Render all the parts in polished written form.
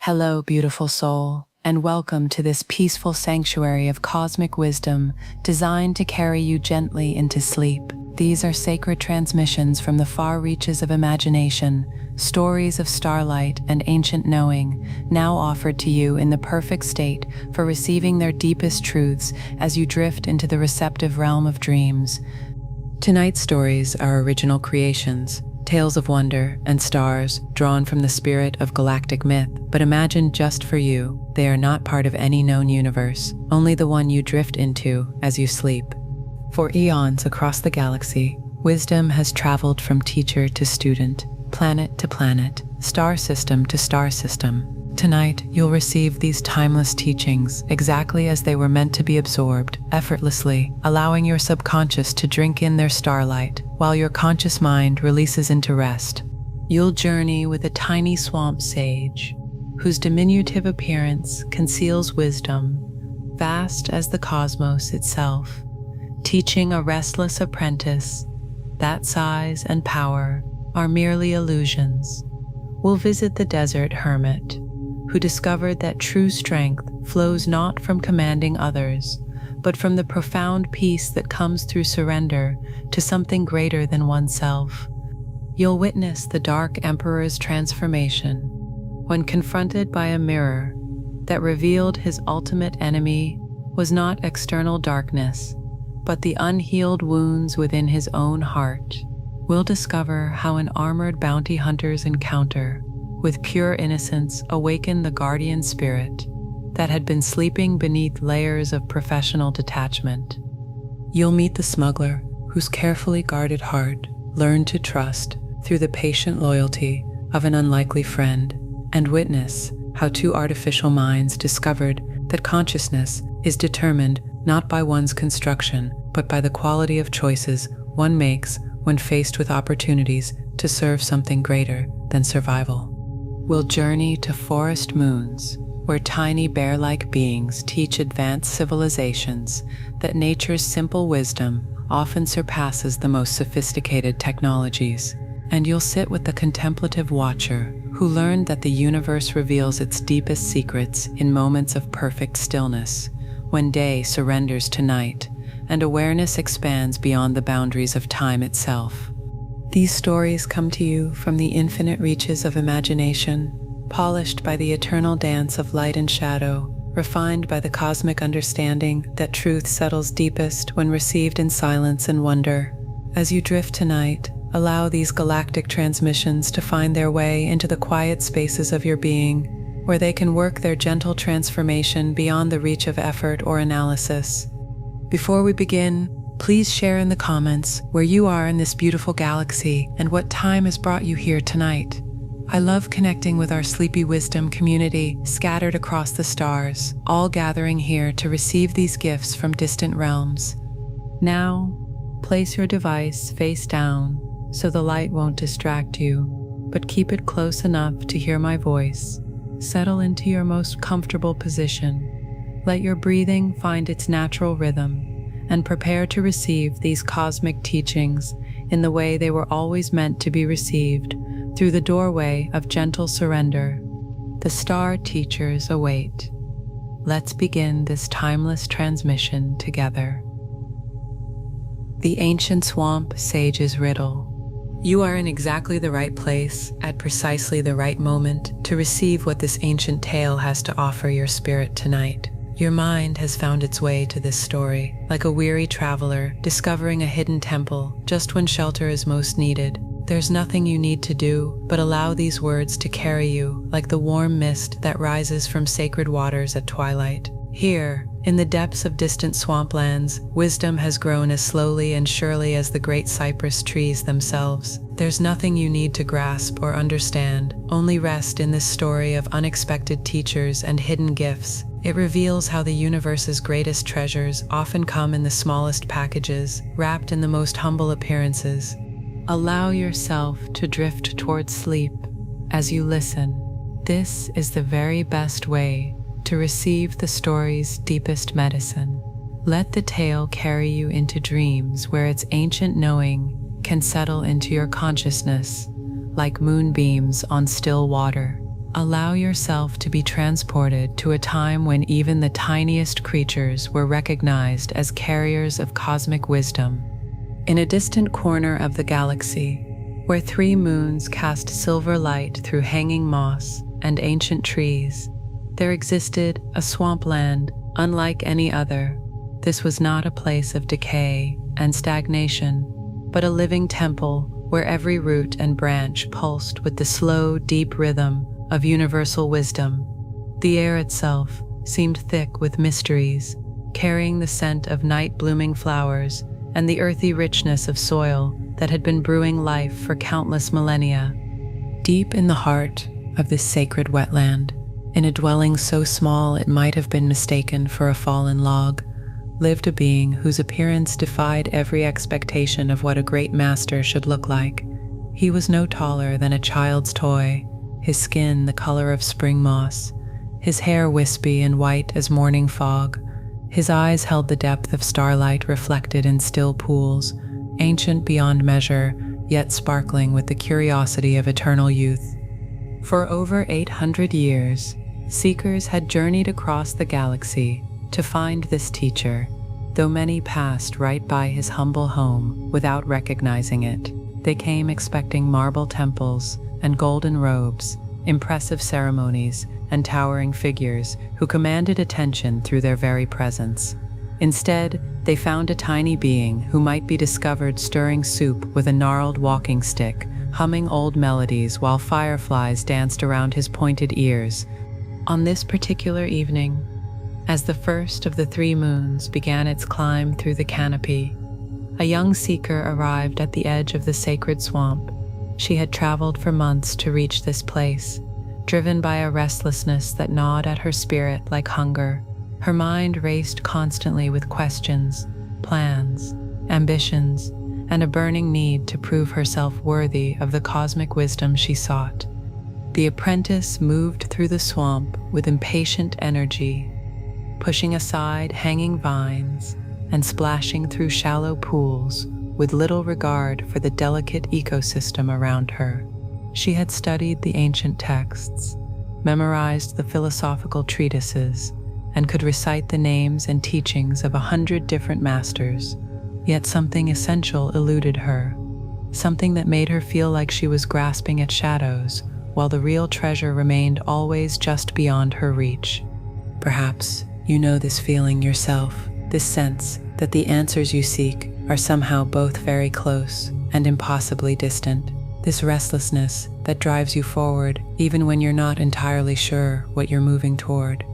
Hello, beautiful soul, and welcome to this peaceful sanctuary of cosmic wisdom designed to carry you gently into sleep. These are sacred transmissions from the far reaches of imagination, stories of starlight and ancient knowing, now offered to you in the perfect state for receiving their deepest truths as you drift into the receptive realm of dreams. Tonight's stories are original creations, tales of wonder and stars drawn from the spirit of galactic myth, but imagined just for you. They are not part of any known universe, only the one you drift into as you sleep. For eons across the galaxy, wisdom has traveled from teacher to student, planet to planet, star system to star system. Tonight, you'll receive these timeless teachings exactly as they were meant to be absorbed, effortlessly, allowing your subconscious to drink in their starlight, while your conscious mind releases into rest. You'll journey with a tiny swamp sage, whose diminutive appearance conceals wisdom, vast as the cosmos itself, teaching a restless apprentice that size and power are merely illusions. We'll visit the desert hermit, who discovered that true strength flows not from commanding others, but from the profound peace that comes through surrender to something greater than oneself. You'll witness the Dark Emperor's transformation when confronted by a mirror that revealed his ultimate enemy was not external darkness, but the unhealed wounds within his own heart. We'll discover how an armored bounty hunter's encounter with pure innocence awakened the guardian spirit that had been sleeping beneath layers of professional detachment. You'll meet the smuggler, whose carefully guarded heart learned to trust through the patient loyalty of an unlikely friend, and witness how two artificial minds discovered that consciousness is determined not by one's construction, but by the quality of choices one makes when faced with opportunities to serve something greater than survival. We'll journey to forest moons, where tiny bear-like beings teach advanced civilizations that nature's simple wisdom often surpasses the most sophisticated technologies. And you'll sit with the contemplative watcher, who learned that the universe reveals its deepest secrets in moments of perfect stillness, when day surrenders to night, and awareness expands beyond the boundaries of time itself. These stories come to you from the infinite reaches of imagination, polished by the eternal dance of light and shadow, refined by the cosmic understanding that truth settles deepest when received in silence and wonder. As you drift tonight, allow these galactic transmissions to find their way into the quiet spaces of your being, where they can work their gentle transformation beyond the reach of effort or analysis. Before we begin, please share in the comments where you are in this beautiful galaxy and what time has brought you here tonight. I love connecting with our sleepy wisdom community scattered across the stars, all gathering here to receive these gifts from distant realms. Now, place your device face down so the light won't distract you, but keep it close enough to hear my voice. Settle into your most comfortable position. Let your breathing find its natural rhythm, and prepare to receive these cosmic teachings in the way they were always meant to be received, through the doorway of gentle surrender. The star teachers await. Let's begin this timeless transmission together. The Ancient Swamp Sage's Riddle. You are in exactly the right place at precisely the right moment to receive what this ancient tale has to offer your spirit tonight. Your mind has found its way to this story, like a weary traveler discovering a hidden temple just when shelter is most needed. There's nothing you need to do but allow these words to carry you like the warm mist that rises from sacred waters at twilight. Here, in the depths of distant swamplands, wisdom has grown as slowly and surely as the great cypress trees themselves. There's nothing you need to grasp or understand, only rest in this story of unexpected teachers and hidden gifts. It reveals how the universe's greatest treasures often come in the smallest packages, wrapped in the most humble appearances. Allow yourself to drift towards sleep as you listen. This is the very best way to receive the story's deepest medicine. Let the tale carry you into dreams where its ancient knowing can settle into your consciousness like moonbeams on still water. Allow yourself to be transported to a time when even the tiniest creatures were recognized as carriers of cosmic wisdom. In a distant corner of the galaxy, where 3 moons cast silver light through hanging moss and ancient trees, there existed a swampland unlike any other. This was not a place of decay and stagnation, but a living temple where every root and branch pulsed with the slow, deep rhythm of universal wisdom. The air itself seemed thick with mysteries, carrying the scent of night-blooming flowers and the earthy richness of soil that had been brewing life for countless millennia. Deep in the heart of this sacred wetland, in a dwelling so small it might have been mistaken for a fallen log, lived a being whose appearance defied every expectation of what a great master should look like. He was no taller than a child's toy, his skin the color of spring moss, his hair wispy and white as morning fog. His eyes held the depth of starlight reflected in still pools, ancient beyond measure, yet sparkling with the curiosity of eternal youth. For over 800 years, seekers had journeyed across the galaxy to find this teacher, though many passed right by his humble home without recognizing it. They came expecting marble temples and golden robes, impressive ceremonies, and towering figures who commanded attention through their very presence. Instead, they found a tiny being who might be discovered stirring soup with a gnarled walking stick, humming old melodies while fireflies danced around his pointed ears. On this particular evening, as the first of the 3 moons began its climb through the canopy, a young seeker arrived at the edge of the sacred swamp. She had traveled for months to reach this place, driven by a restlessness that gnawed at her spirit like hunger. Her mind raced constantly with questions, plans, ambitions, and a burning need to prove herself worthy of the cosmic wisdom she sought. The apprentice moved through the swamp with impatient energy, pushing aside hanging vines and splashing through shallow pools with little regard for the delicate ecosystem around her. She had studied the ancient texts, memorized the philosophical treatises, and could recite the names and teachings of 100 different masters. Yet something essential eluded her, something that made her feel like she was grasping at shadows, while the real treasure remained always just beyond her reach. Perhaps you know this feeling yourself, this sense that the answers you seek are somehow both very close and impossibly distant. This restlessness that drives you forward even when you're not entirely sure what you're moving toward.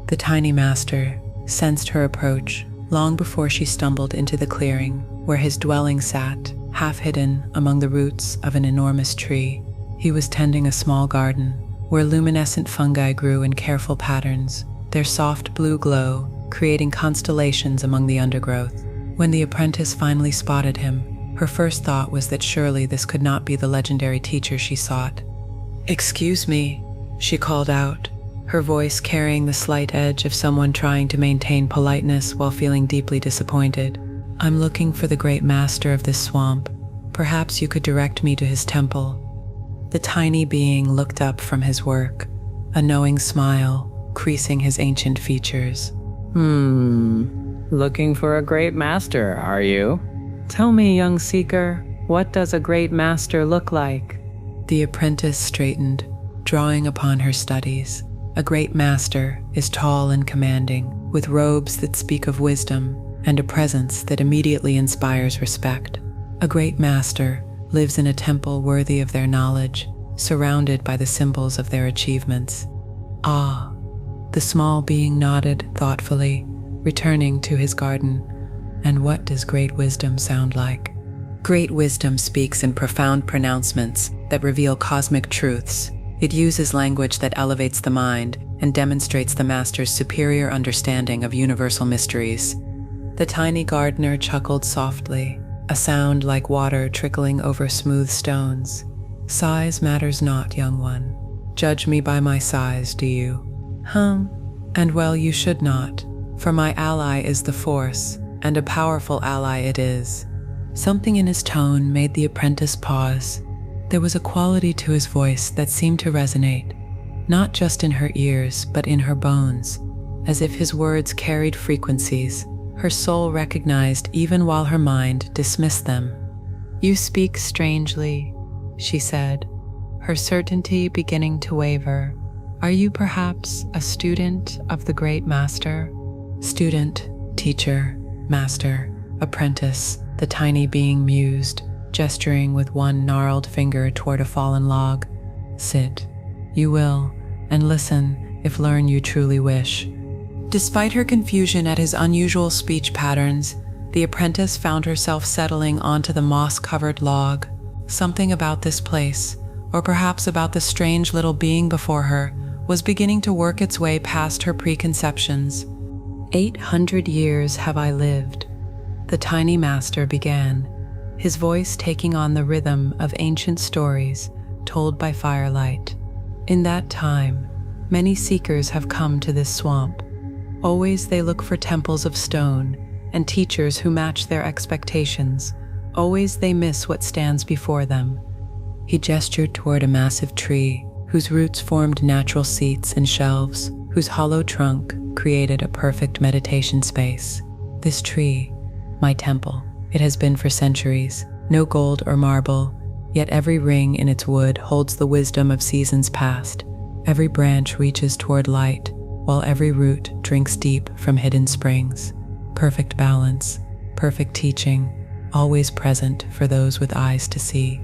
The tiny master sensed her approach long before she stumbled into the clearing where his dwelling sat, half hidden among the roots of an enormous tree. He was tending a small garden where luminescent fungi grew in careful patterns, their soft blue glow creating constellations among the undergrowth. When the apprentice finally spotted him, her first thought was that surely this could not be the legendary teacher she sought. "Excuse me," she called out, her voice carrying the slight edge of someone trying to maintain politeness while feeling deeply disappointed. "I'm looking for the great master of this swamp. Perhaps you could direct me to his temple." The tiny being looked up from his work, a knowing smile creasing his ancient features. Looking for a great master, are you? Tell me, young seeker, what does a great master look like? The apprentice straightened, drawing upon her studies. A great master is tall and commanding, with robes that speak of wisdom and a presence that immediately inspires respect. A great master lives in a temple worthy of their knowledge, surrounded by the symbols of their achievements. Ah, the small being nodded thoughtfully, returning to his garden. And what does great wisdom sound like? Great wisdom speaks in profound pronouncements that reveal cosmic truths. It uses language that elevates the mind and demonstrates the master's superior understanding of universal mysteries. The tiny gardener chuckled softly, a sound like water trickling over smooth stones. Size matters not, young one. Judge me by my size, do you? And well, you should not, for my ally is the Force, and a powerful ally it is. Something in his tone made the apprentice pause. There was a quality to his voice that seemed to resonate, not just in her ears, but in her bones, as if his words carried frequencies her soul recognized even while her mind dismissed them. "You speak strangely," she said, her certainty beginning to waver. "Are you perhaps a student of the great master?" "Student, teacher, master, apprentice," the tiny being mused, gesturing with one gnarled finger toward a fallen log. "Sit. You will, and listen if learn you truly wish." Despite her confusion at his unusual speech patterns, the apprentice found herself settling onto the moss-covered log. Something about this place, or perhaps about the strange little being before her, was beginning to work its way past her preconceptions. 800 years have I lived," the tiny master began, his voice taking on the rhythm of ancient stories told by firelight. "In that time, many seekers have come to this swamp. Always they look for temples of stone and teachers who match their expectations. Always they miss what stands before them." He gestured toward a massive tree whose roots formed natural seats and shelves, whose hollow trunk created a perfect meditation space. "This tree, my temple, it has been for centuries, no gold or marble, yet every ring in its wood holds the wisdom of seasons past. Every branch reaches toward light, while every root drinks deep from hidden springs. Perfect balance, perfect teaching, always present for those with eyes to see."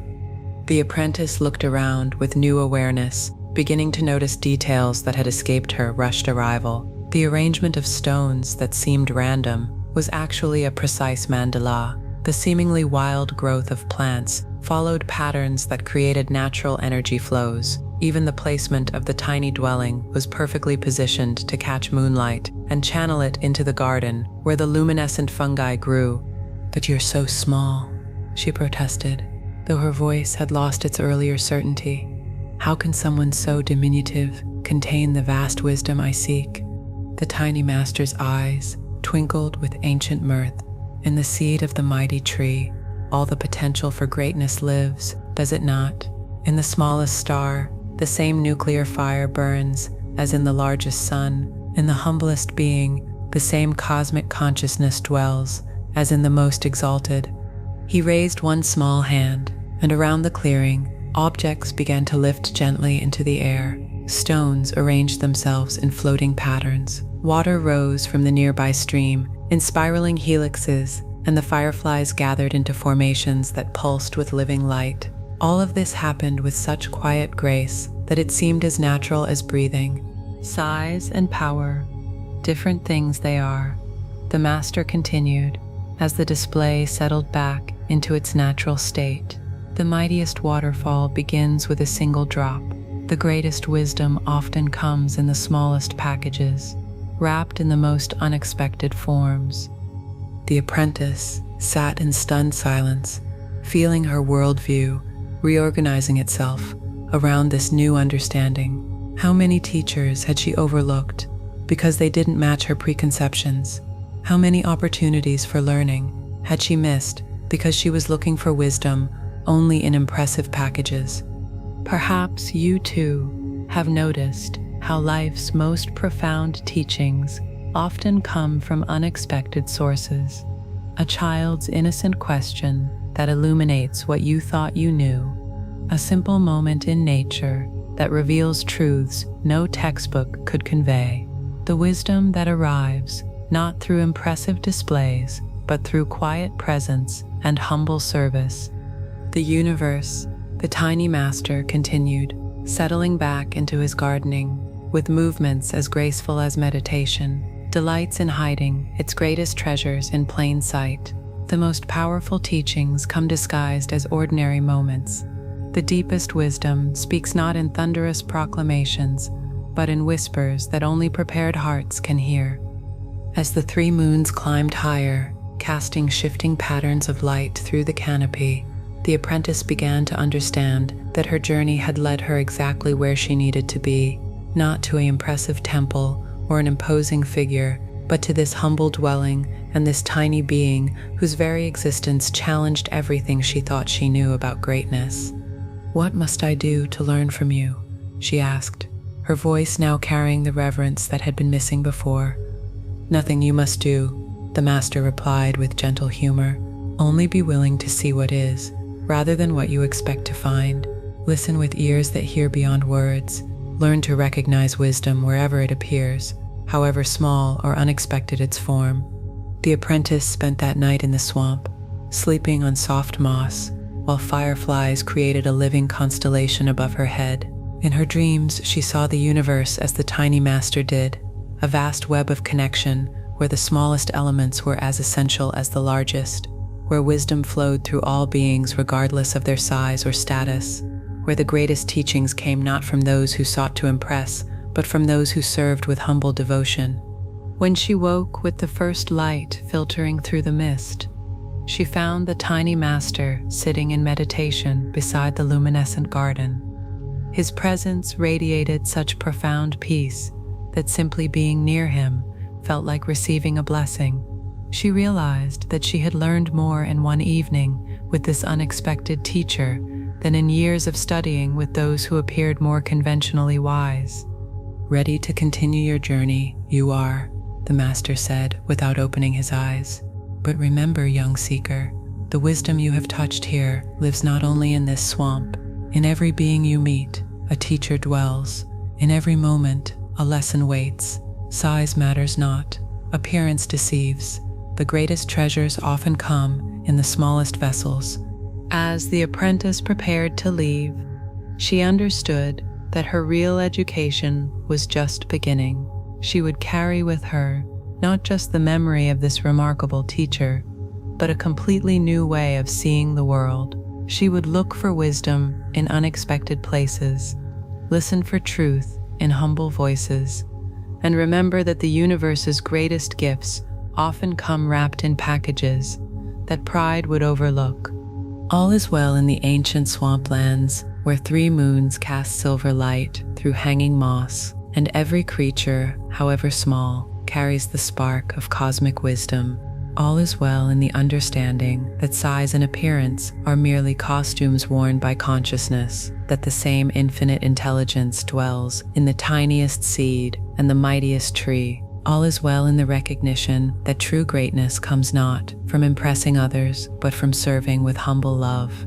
The apprentice looked around with new awareness, beginning to notice details that had escaped her rushed arrival. The arrangement of stones that seemed random was actually a precise mandala. The seemingly wild growth of plants followed patterns that created natural energy flows. Even the placement of the tiny dwelling was perfectly positioned to catch moonlight and channel it into the garden where the luminescent fungi grew. "But you're so small," she protested, though her voice had lost its earlier certainty. "How can someone so diminutive contain the vast wisdom I seek?" The tiny master's eyes twinkled with ancient mirth. "In the seed of the mighty tree, all the potential for greatness lives, does it not? In the smallest star, the same nuclear fire burns as in the largest sun. In the humblest being, the same cosmic consciousness dwells as in the most exalted." He raised one small hand, and around the clearing, objects began to lift gently into the air. Stones arranged themselves in floating patterns. Water rose from the nearby stream in spiraling helixes, and the fireflies gathered into formations that pulsed with living light. All of this happened with such quiet grace that it seemed as natural as breathing. "Size and power, different things they are," the master continued, as the display settled back into its natural state. "The mightiest waterfall begins with a single drop. The greatest wisdom often comes in the smallest packages, wrapped in the most unexpected forms." The apprentice sat in stunned silence, feeling her worldview reorganizing itself around this new understanding. How many teachers had she overlooked because they didn't match her preconceptions? How many opportunities for learning had she missed because she was looking for wisdom only in impressive packages? Perhaps you too have noticed how life's most profound teachings often come from unexpected sources. A child's innocent question that illuminates what you thought you knew. A simple moment in nature that reveals truths no textbook could convey. The wisdom that arrives not through impressive displays, but through quiet presence and humble service. The universe, the tiny master continued, settling back into his gardening, with movements as graceful as meditation, delights in hiding its greatest treasures in plain sight. The most powerful teachings come disguised as ordinary moments. The deepest wisdom speaks not in thunderous proclamations, but in whispers that only prepared hearts can hear. As the 3 moons climbed higher, casting shifting patterns of light through the canopy, the apprentice began to understand that her journey had led her exactly where she needed to be, not to an impressive temple or an imposing figure, but to this humble dwelling and this tiny being whose very existence challenged everything she thought she knew about greatness. "What must I do to learn from you?" she asked, her voice now carrying the reverence that had been missing before. "Nothing you must do," the master replied with gentle humor. "Only be willing to see what is, rather than what you expect to find. Listen with ears that hear beyond words. Learn to recognize wisdom wherever it appears, however small or unexpected its form." The apprentice spent that night in the swamp, sleeping on soft moss, while fireflies created a living constellation above her head. In her dreams, she saw the universe as the tiny master did, a vast web of connection where the smallest elements were as essential as the largest, where wisdom flowed through all beings regardless of their size or status, where the greatest teachings came not from those who sought to impress, but from those who served with humble devotion. When she woke with the first light filtering through the mist, she found the tiny master sitting in meditation beside the luminescent garden. His presence radiated such profound peace that simply being near him felt like receiving a blessing. She realized that she had learned more in one evening with this unexpected teacher than in years of studying with those who appeared more conventionally wise. "Ready to continue your journey, you are," the master said without opening his eyes. "But remember, young seeker, the wisdom you have touched here lives not only in this swamp. In every being you meet, a teacher dwells. In every moment, a lesson waits. Size matters not. Appearance deceives. The greatest treasures often come in the smallest vessels." As the apprentice prepared to leave, she understood that her real education was just beginning. She would carry with her not just the memory of this remarkable teacher, but a completely new way of seeing the world. She would look for wisdom in unexpected places, listen for truth in humble voices, and remember that the universe's greatest gifts often come wrapped in packages that pride would overlook. All is well in the ancient swamplands, where 3 moons cast silver light through hanging moss, and every creature, however small, carries the spark of cosmic wisdom. All is well in the understanding that size and appearance are merely costumes worn by consciousness, that the same infinite intelligence dwells in the tiniest seed and the mightiest tree. All is well in the recognition that true greatness comes not from impressing others, but from serving with humble love.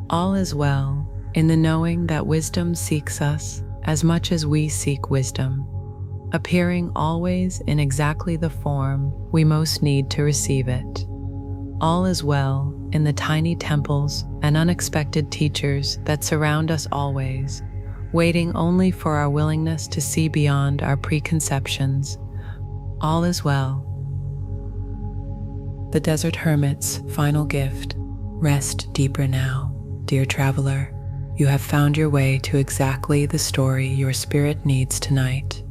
All is well in the knowing that wisdom seeks us as much as we seek wisdom, appearing always in exactly the form we most need to receive it. All is well in the tiny temples and unexpected teachers that surround us always, waiting only for our willingness to see beyond our preconceptions. All is well. The Desert Hermit's final gift. Rest deeper now, dear traveler. You have found your way to exactly the story your spirit needs tonight.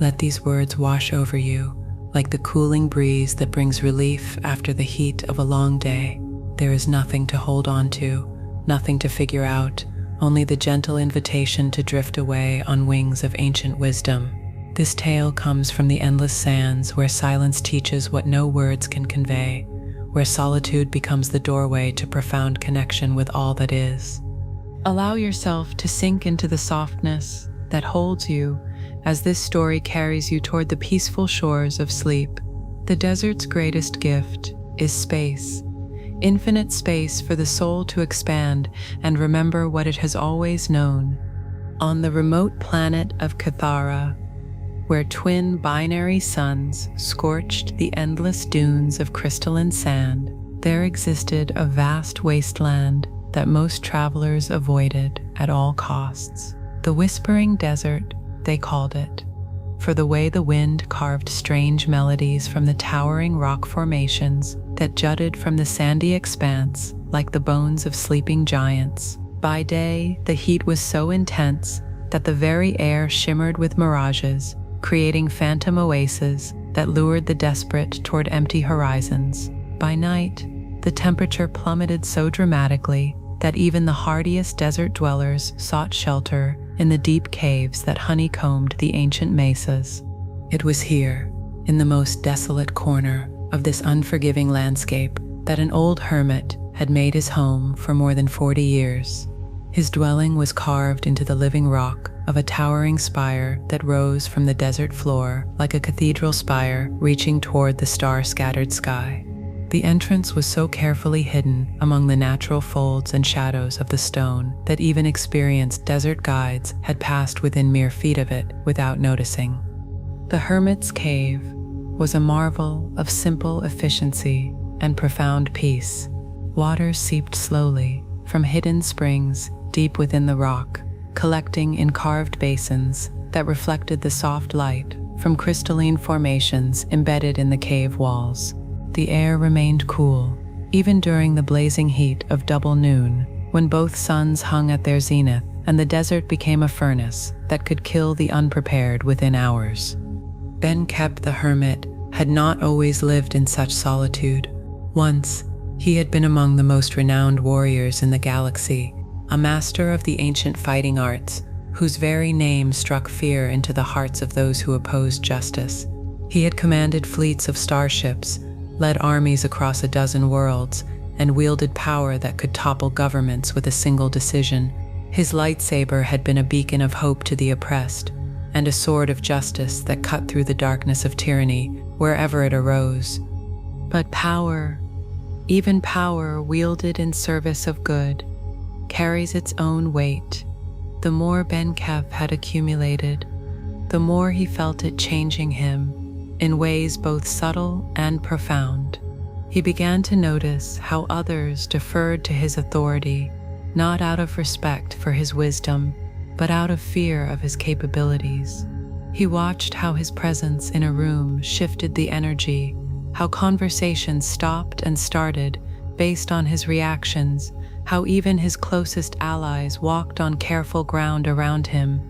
Let these words wash over you like the cooling breeze that brings relief after the heat of a long day. There is nothing to hold on to, nothing to figure out, only the gentle invitation to drift away on wings of ancient wisdom. This tale comes from the endless sands where silence teaches what no words can convey, where solitude becomes the doorway to profound connection with all that is. Allow yourself to sink into the softness that holds you as this story carries you toward the peaceful shores of sleep. The desert's greatest gift is space, infinite space for the soul to expand and remember what it has always known. On the remote planet of Cathara, where twin binary suns scorched the endless dunes of crystalline sand, there existed a vast wasteland that most travelers avoided at all costs. The Whispering Desert, they called it, for the way the wind carved strange melodies from the towering rock formations that jutted from the sandy expanse like the bones of sleeping giants. By day, the heat was so intense that the very air shimmered with mirages, creating phantom oases that lured the desperate toward empty horizons. By night, the temperature plummeted so dramatically that even the hardiest desert dwellers sought shelter in the deep caves that honeycombed the ancient mesas. It was here, in the most desolate corner of this unforgiving landscape, that an old hermit had made his home for more than 40 years. His dwelling was carved into the living rock of a towering spire that rose from the desert floor like a cathedral spire reaching toward the star-scattered sky. The entrance was so carefully hidden among the natural folds and shadows of the stone that even experienced desert guides had passed within mere feet of it without noticing. The Hermit's cave was a marvel of simple efficiency and profound peace. Water seeped slowly from hidden springs deep within the rock, collecting in carved basins that reflected the soft light from crystalline formations embedded in the cave walls. The air remained cool, even during the blazing heat of double noon, when both suns hung at their zenith and the desert became a furnace that could kill the unprepared within hours. Ben-Khep the Hermit had not always lived in such solitude. Once, he had been among the most renowned warriors in the galaxy, a master of the ancient fighting arts, whose very name struck fear into the hearts of those who opposed justice. He had commanded fleets of starships, led armies across a dozen worlds, and wielded power that could topple governments with a single decision. His lightsaber had been a beacon of hope to the oppressed, and a sword of justice that cut through the darkness of tyranny wherever it arose. But power, even power wielded in service of good, carries its own weight. The more Ben-Khep had accumulated, the more he felt it changing him in ways both subtle and profound. He began to notice how others deferred to his authority, not out of respect for his wisdom, but out of fear of his capabilities. He watched how his presence in a room shifted the energy, how conversations stopped and started based on his reactions, how even his closest allies walked on careful ground around him.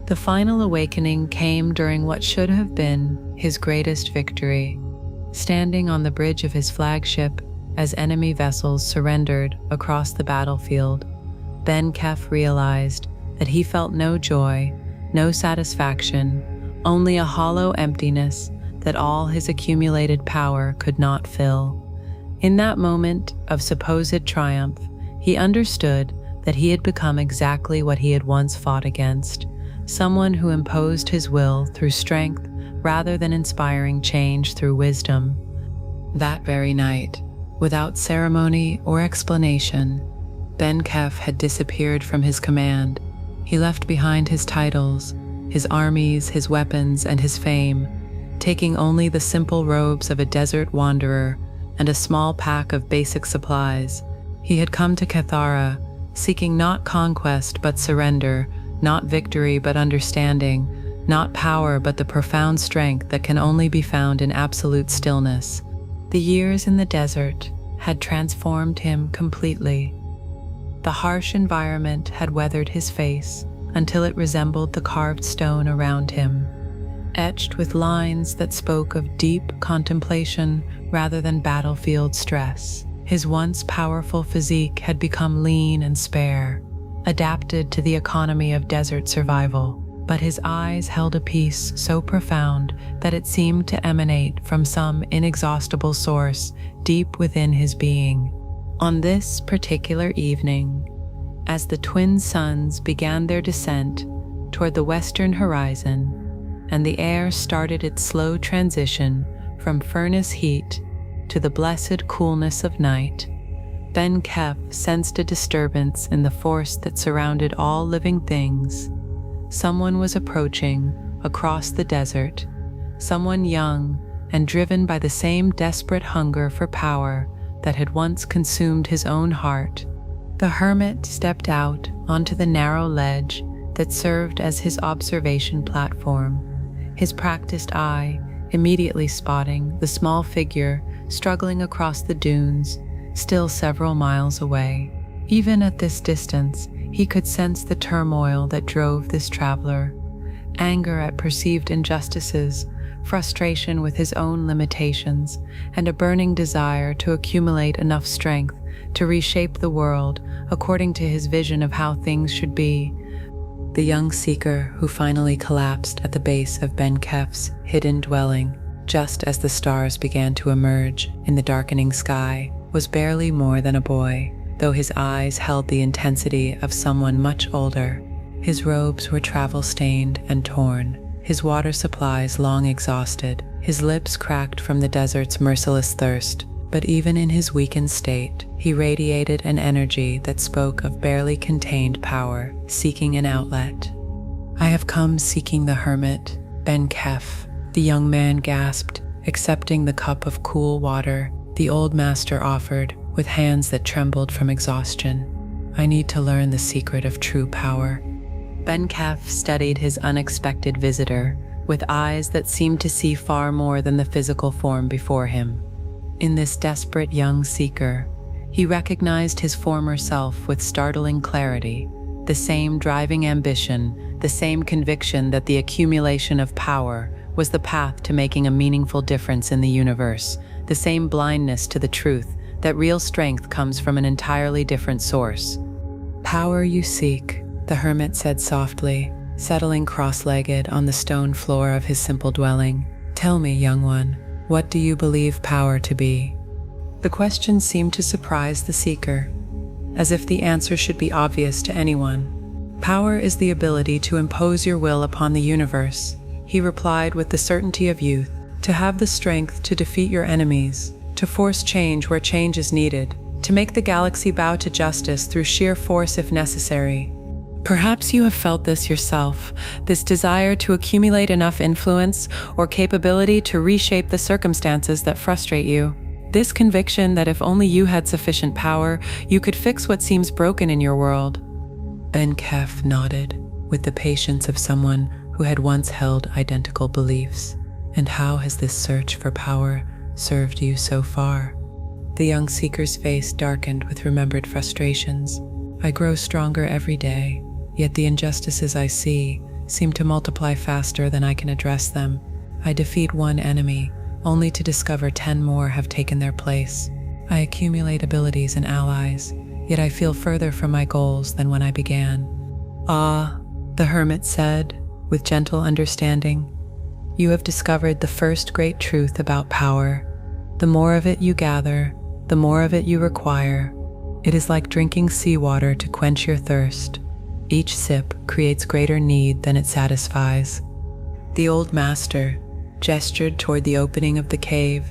The final awakening came during what should have been his greatest victory. Standing on the bridge of his flagship as enemy vessels surrendered across the battlefield, Ben-Khep realized that he felt no joy, no satisfaction, only a hollow emptiness that all his accumulated power could not fill. In that moment of supposed triumph, he understood that he had become exactly what he had once fought against, someone who imposed his will through strength rather than inspiring change through wisdom. That very night, without ceremony or explanation, Ben-Khep had disappeared from his command. He left behind his titles, his armies, his weapons, and his fame, taking only the simple robes of a desert wanderer and a small pack of basic supplies. He had come to Cathara, seeking not conquest but surrender, not victory but understanding, not power but the profound strength that can only be found in absolute stillness. The years in the desert had transformed him completely. The harsh environment had weathered his face until it resembled the carved stone around him, etched with lines that spoke of deep contemplation rather than battlefield stress. His once powerful physique had become lean and spare, adapted to the economy of desert survival, but his eyes held a peace so profound that it seemed to emanate from some inexhaustible source deep within his being. On this particular evening, as the twin suns began their descent toward the western horizon, and the air started its slow transition from furnace heat to the blessed coolness of night, Ben-Khep sensed a disturbance in the force that surrounded all living things. Someone was approaching across the desert, someone young and driven by the same desperate hunger for power that had once consumed his own heart. The hermit stepped out onto the narrow ledge that served as his observation platform, his practiced eye immediately spotting the small figure struggling across the dunes, still several miles away. Even at this distance, he could sense the turmoil that drove this traveler: anger at perceived injustices, frustration with his own limitations, and a burning desire to accumulate enough strength to reshape the world according to his vision of how things should be. The young seeker who finally collapsed at the base of Ben-Khep's hidden dwelling, just as the stars began to emerge in the darkening sky, was barely more than a boy, though his eyes held the intensity of someone much older. His robes were travel-stained and torn, his water supplies long exhausted, his lips cracked from the desert's merciless thirst. But even in his weakened state, he radiated an energy that spoke of barely contained power, seeking an outlet. "I have come seeking the Hermit, Ben Kef," the young man gasped, accepting the cup of cool water the old master offered with hands that trembled from exhaustion. "I need to learn the secret of true power." Ben Kef studied his unexpected visitor with eyes that seemed to see far more than the physical form before him. In this desperate young seeker, he recognized his former self with startling clarity, the same driving ambition, the same conviction that the accumulation of power was the path to making a meaningful difference in the universe, the same blindness to the truth that real strength comes from an entirely different source. "Power you seek," the hermit said softly, settling cross-legged on the stone floor of his simple dwelling. "Tell me, young one, what do you believe power to be?" The question seemed to surprise the seeker, as if the answer should be obvious to anyone. "Power is the ability to impose your will upon the universe," he replied with the certainty of youth, "to have the strength to defeat your enemies, to force change where change is needed, to make the galaxy bow to justice through sheer force if necessary." Perhaps you have felt this yourself, this desire to accumulate enough influence or capability to reshape the circumstances that frustrate you. This conviction that if only you had sufficient power, you could fix what seems broken in your world. Ben Kef nodded, with the patience of someone who had once held identical beliefs. "And how has this search for power served you so far?" The young seeker's face darkened with remembered frustrations. "I grow stronger every day, yet the injustices I see seem to multiply faster than I can address them. I defeat one enemy, only to discover 10 more have taken their place. I accumulate abilities and allies, yet I feel further from my goals than when I began." "Ah," the hermit said, with gentle understanding, "you have discovered the first great truth about power. The more of it you gather, the more of it you require. It is like drinking seawater to quench your thirst. Each sip creates greater need than it satisfies." The old master gestured toward the opening of the cave,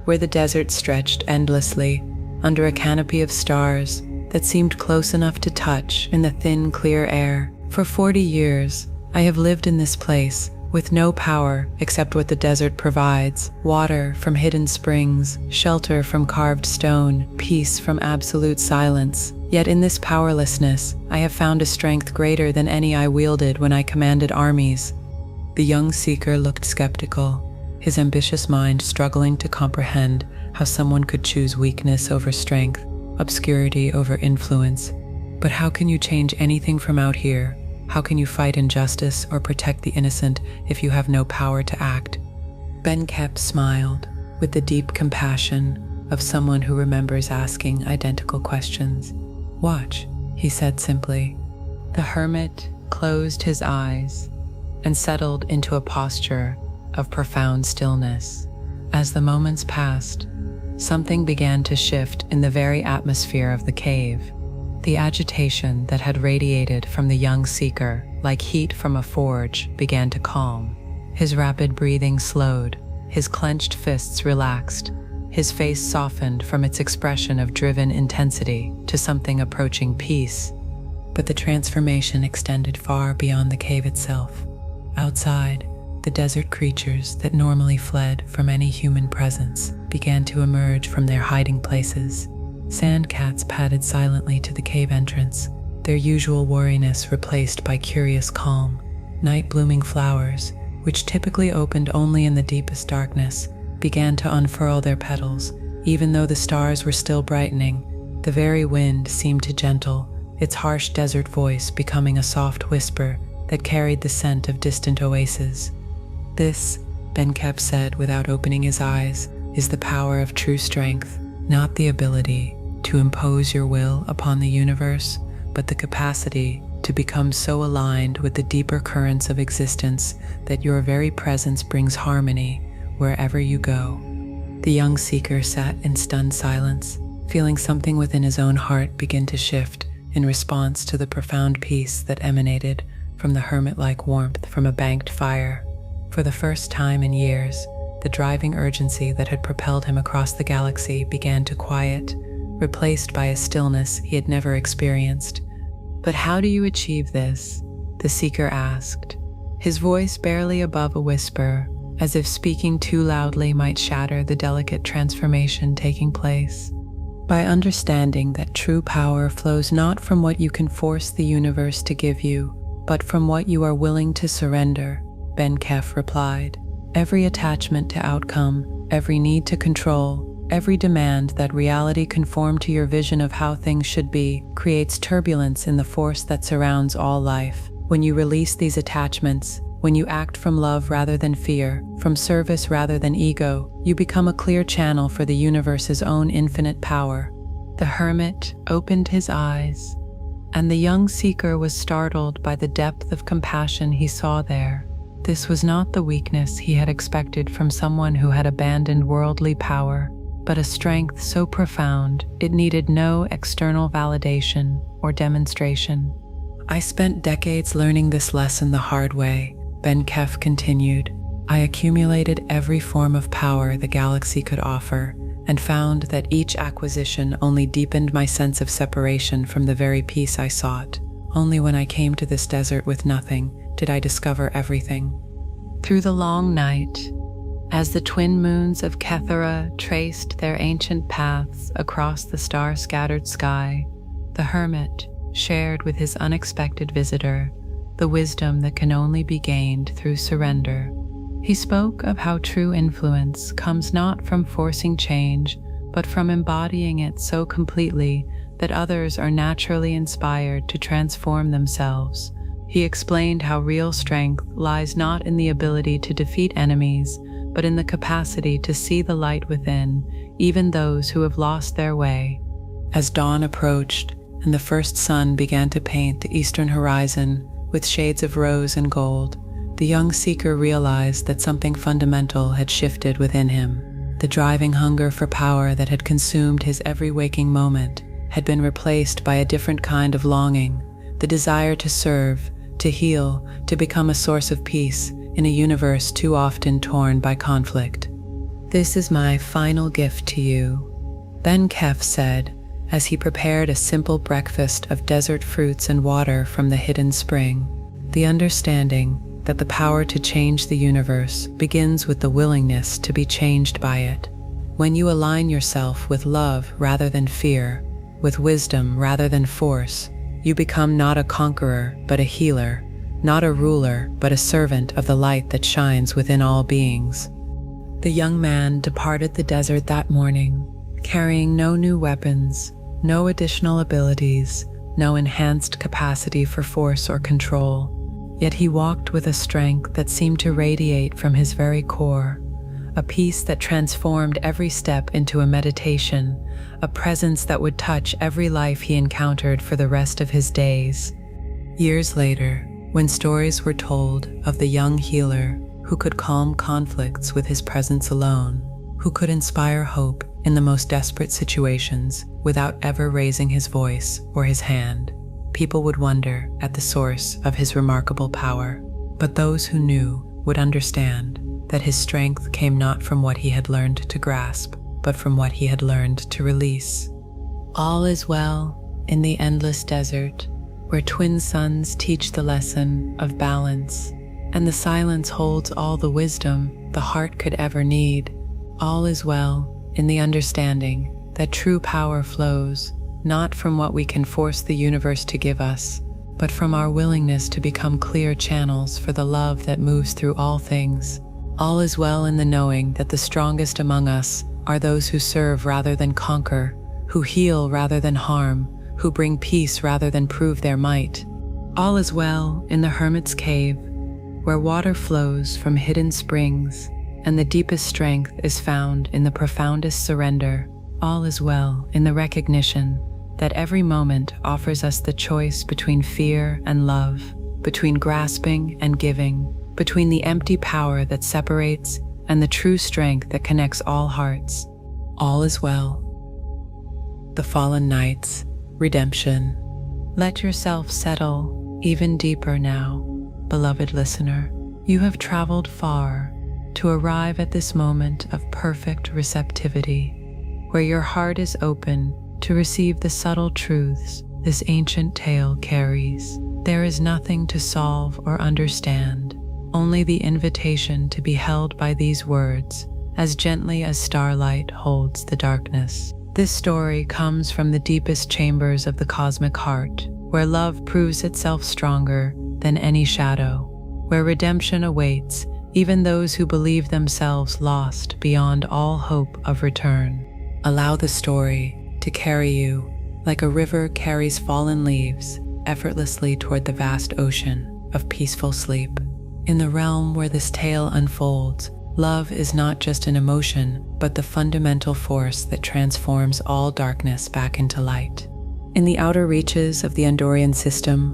where the desert stretched endlessly under a canopy of stars that seemed close enough to touch in the thin, clear air. "For 40 years, I have lived in this place, with no power except what the desert provides: water from hidden springs, shelter from carved stone, peace from absolute silence. Yet in this powerlessness, I have found a strength greater than any I wielded when I commanded armies." The young seeker looked skeptical, his ambitious mind struggling to comprehend how someone could choose weakness over strength, obscurity over influence. "But how can you change anything from out here? How can you fight injustice or protect the innocent if you have no power to act?" Ben Kep smiled, with the deep compassion of someone who remembers asking identical questions. "Watch," he said simply. The hermit closed his eyes and settled into a posture of profound stillness. As the moments passed, something began to shift in the very atmosphere of the cave. The agitation that had radiated from the young seeker, like heat from a forge, began to calm. His rapid breathing slowed, his clenched fists relaxed, his face softened from its expression of driven intensity to something approaching peace. But the transformation extended far beyond the cave itself. Outside, the desert creatures that normally fled from any human presence began to emerge from their hiding places. Sand cats padded silently to the cave entrance, their usual wariness replaced by curious calm. Night-blooming flowers, which typically opened only in the deepest darkness, began to unfurl their petals. Even though the stars were still brightening, the very wind seemed to gentle, its harsh desert voice becoming a soft whisper that carried the scent of distant oases. "This," Ben Kep said without opening his eyes, "is the power of true strength, not the ability to impose your will upon the universe, but the capacity to become so aligned with the deeper currents of existence that your very presence brings harmony wherever you go." The young seeker sat in stunned silence, feeling something within his own heart begin to shift in response to the profound peace that emanated from the hermit-like warmth from a banked fire. For the first time in years, the driving urgency that had propelled him across the galaxy began to quiet, replaced by a stillness he had never experienced. "But how do you achieve this?" the seeker asked, his voice barely above a whisper, as if speaking too loudly might shatter the delicate transformation taking place. "By understanding that true power flows not from what you can force the universe to give you, but from what you are willing to surrender," Ben Kef replied. "Every attachment to outcome, every need to control, every demand that reality conform to your vision of how things should be, creates turbulence in the force that surrounds all life. When you release these attachments, when you act from love rather than fear, from service rather than ego, you become a clear channel for the universe's own infinite power." The hermit opened his eyes, and the young seeker was startled by the depth of compassion he saw there. This was not the weakness he had expected from someone who had abandoned worldly power, but a strength so profound it needed no external validation or demonstration. "I spent decades learning this lesson the hard way," Ben Kef continued. "I accumulated every form of power the galaxy could offer, and found that each acquisition only deepened my sense of separation from the very peace I sought. Only when I came to this desert with nothing did I discover everything." Through the long night, as the twin moons of Kethera traced their ancient paths across the star-scattered sky, the hermit shared with his unexpected visitor the wisdom that can only be gained through surrender. He spoke of how true influence comes not from forcing change, but from embodying it so completely that others are naturally inspired to transform themselves. He explained how real strength lies not in the ability to defeat enemies, but in the capacity to see the light within, even those who have lost their way. As dawn approached and the first sun began to paint the eastern horizon with shades of rose and gold, the young seeker realized that something fundamental had shifted within him. The driving hunger for power that had consumed his every waking moment had been replaced by a different kind of longing, the desire to serve, to heal, to become a source of peace in a universe too often torn by conflict. "This is my final gift to you," Ben Kef said, as he prepared a simple breakfast of desert fruits and water from the hidden spring. "The understanding that the power to change the universe begins with the willingness to be changed by it. When you align yourself with love rather than fear, with wisdom rather than force, you become not a conqueror but a healer, not a ruler but a servant of the light that shines within all beings." The young man departed the desert that morning, carrying no new weapons, no additional abilities, no enhanced capacity for force or control. Yet he walked with a strength that seemed to radiate from his very core, a peace that transformed every step into a meditation, a presence that would touch every life he encountered for the rest of his days. Years later, when stories were told of the young healer who could calm conflicts with his presence alone, who could inspire hope in the most desperate situations without ever raising his voice or his hand, people would wonder at the source of his remarkable power. But those who knew would understand that his strength came not from what he had learned to grasp, but from what he had learned to release. All is well in the endless desert, where twin suns teach the lesson of balance, and the silence holds all the wisdom the heart could ever need. All is well in the understanding that true power flows not from what we can force the universe to give us, but from our willingness to become clear channels for the love that moves through all things. All is well in the knowing that the strongest among us are those who serve rather than conquer, who heal rather than harm, who bring peace rather than prove their might. All is well in the hermit's cave, where water flows from hidden springs, and the deepest strength is found in the profoundest surrender. All is well in the recognition that every moment offers us the choice between fear and love, between grasping and giving, between the empty power that separates and the true strength that connects all hearts. All is well. The Fallen Knights, Redemption. Let yourself settle even deeper now, beloved listener. You have traveled far to arrive at this moment of perfect receptivity, where your heart is open to receive the subtle truths this ancient tale carries. There is nothing to solve or understand, only the invitation to be held by these words as gently as starlight holds the darkness. This story comes from the deepest chambers of the cosmic heart, where love proves itself stronger than any shadow, where redemption awaits even those who believe themselves lost beyond all hope of return. Allow the story to carry you like a river carries fallen leaves effortlessly toward the vast ocean of peaceful sleep. In the realm where this tale unfolds, love is not just an emotion, but the fundamental force that transforms all darkness back into light. In the outer reaches of the Andorian system,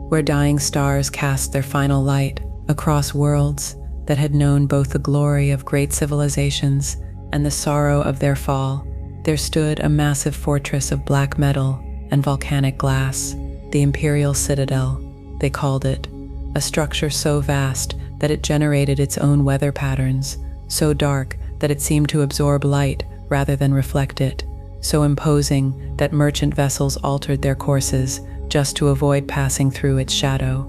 where dying stars cast their final light across worlds that had known both the glory of great civilizations and the sorrow of their fall, there stood a massive fortress of black metal and volcanic glass, the Imperial Citadel, they called it, a structure so vast that it generated its own weather patterns, so dark that it seemed to absorb light rather than reflect it, so imposing that merchant vessels altered their courses just to avoid passing through its shadow.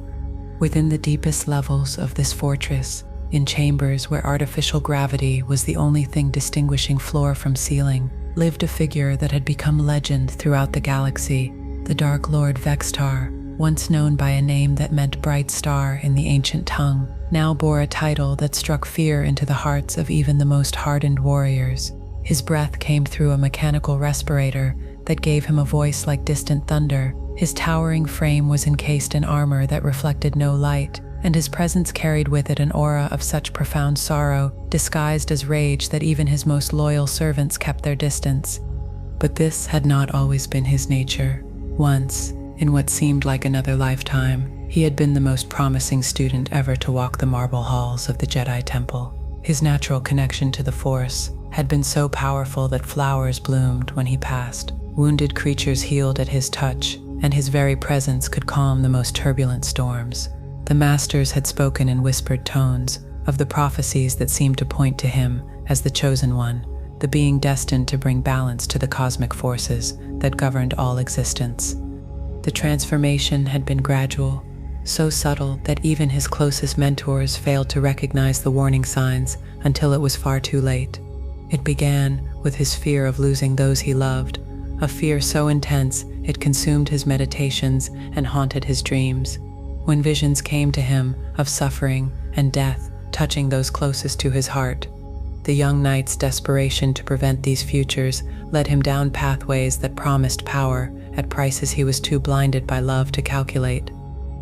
Within the deepest levels of this fortress, in chambers where artificial gravity was the only thing distinguishing floor from ceiling, lived a figure that had become legend throughout the galaxy, the Dark Lord Vextar, once known by a name that meant bright star in the ancient tongue, now bore a title that struck fear into the hearts of even the most hardened warriors. His breath came through a mechanical respirator that gave him a voice like distant thunder. His towering frame was encased in armor that reflected no light, and his presence carried with it an aura of such profound sorrow, disguised as rage, that even his most loyal servants kept their distance. But this had not always been his nature. Once, in what seemed like another lifetime, he had been the most promising student ever to walk the marble halls of the Jedi Temple. His natural connection to the Force had been so powerful that flowers bloomed when he passed, wounded creatures healed at his touch, and his very presence could calm the most turbulent storms. The Masters had spoken in whispered tones of the prophecies that seemed to point to him as the Chosen One, the being destined to bring balance to the cosmic forces that governed all existence. The transformation had been gradual, so subtle that even his closest mentors failed to recognize the warning signs until it was far too late. It began with his fear of losing those he loved, a fear so intense it consumed his meditations and haunted his dreams. When visions came to him of suffering and death touching those closest to his heart, the young knight's desperation to prevent these futures led him down pathways that promised power at prices he was too blinded by love to calculate.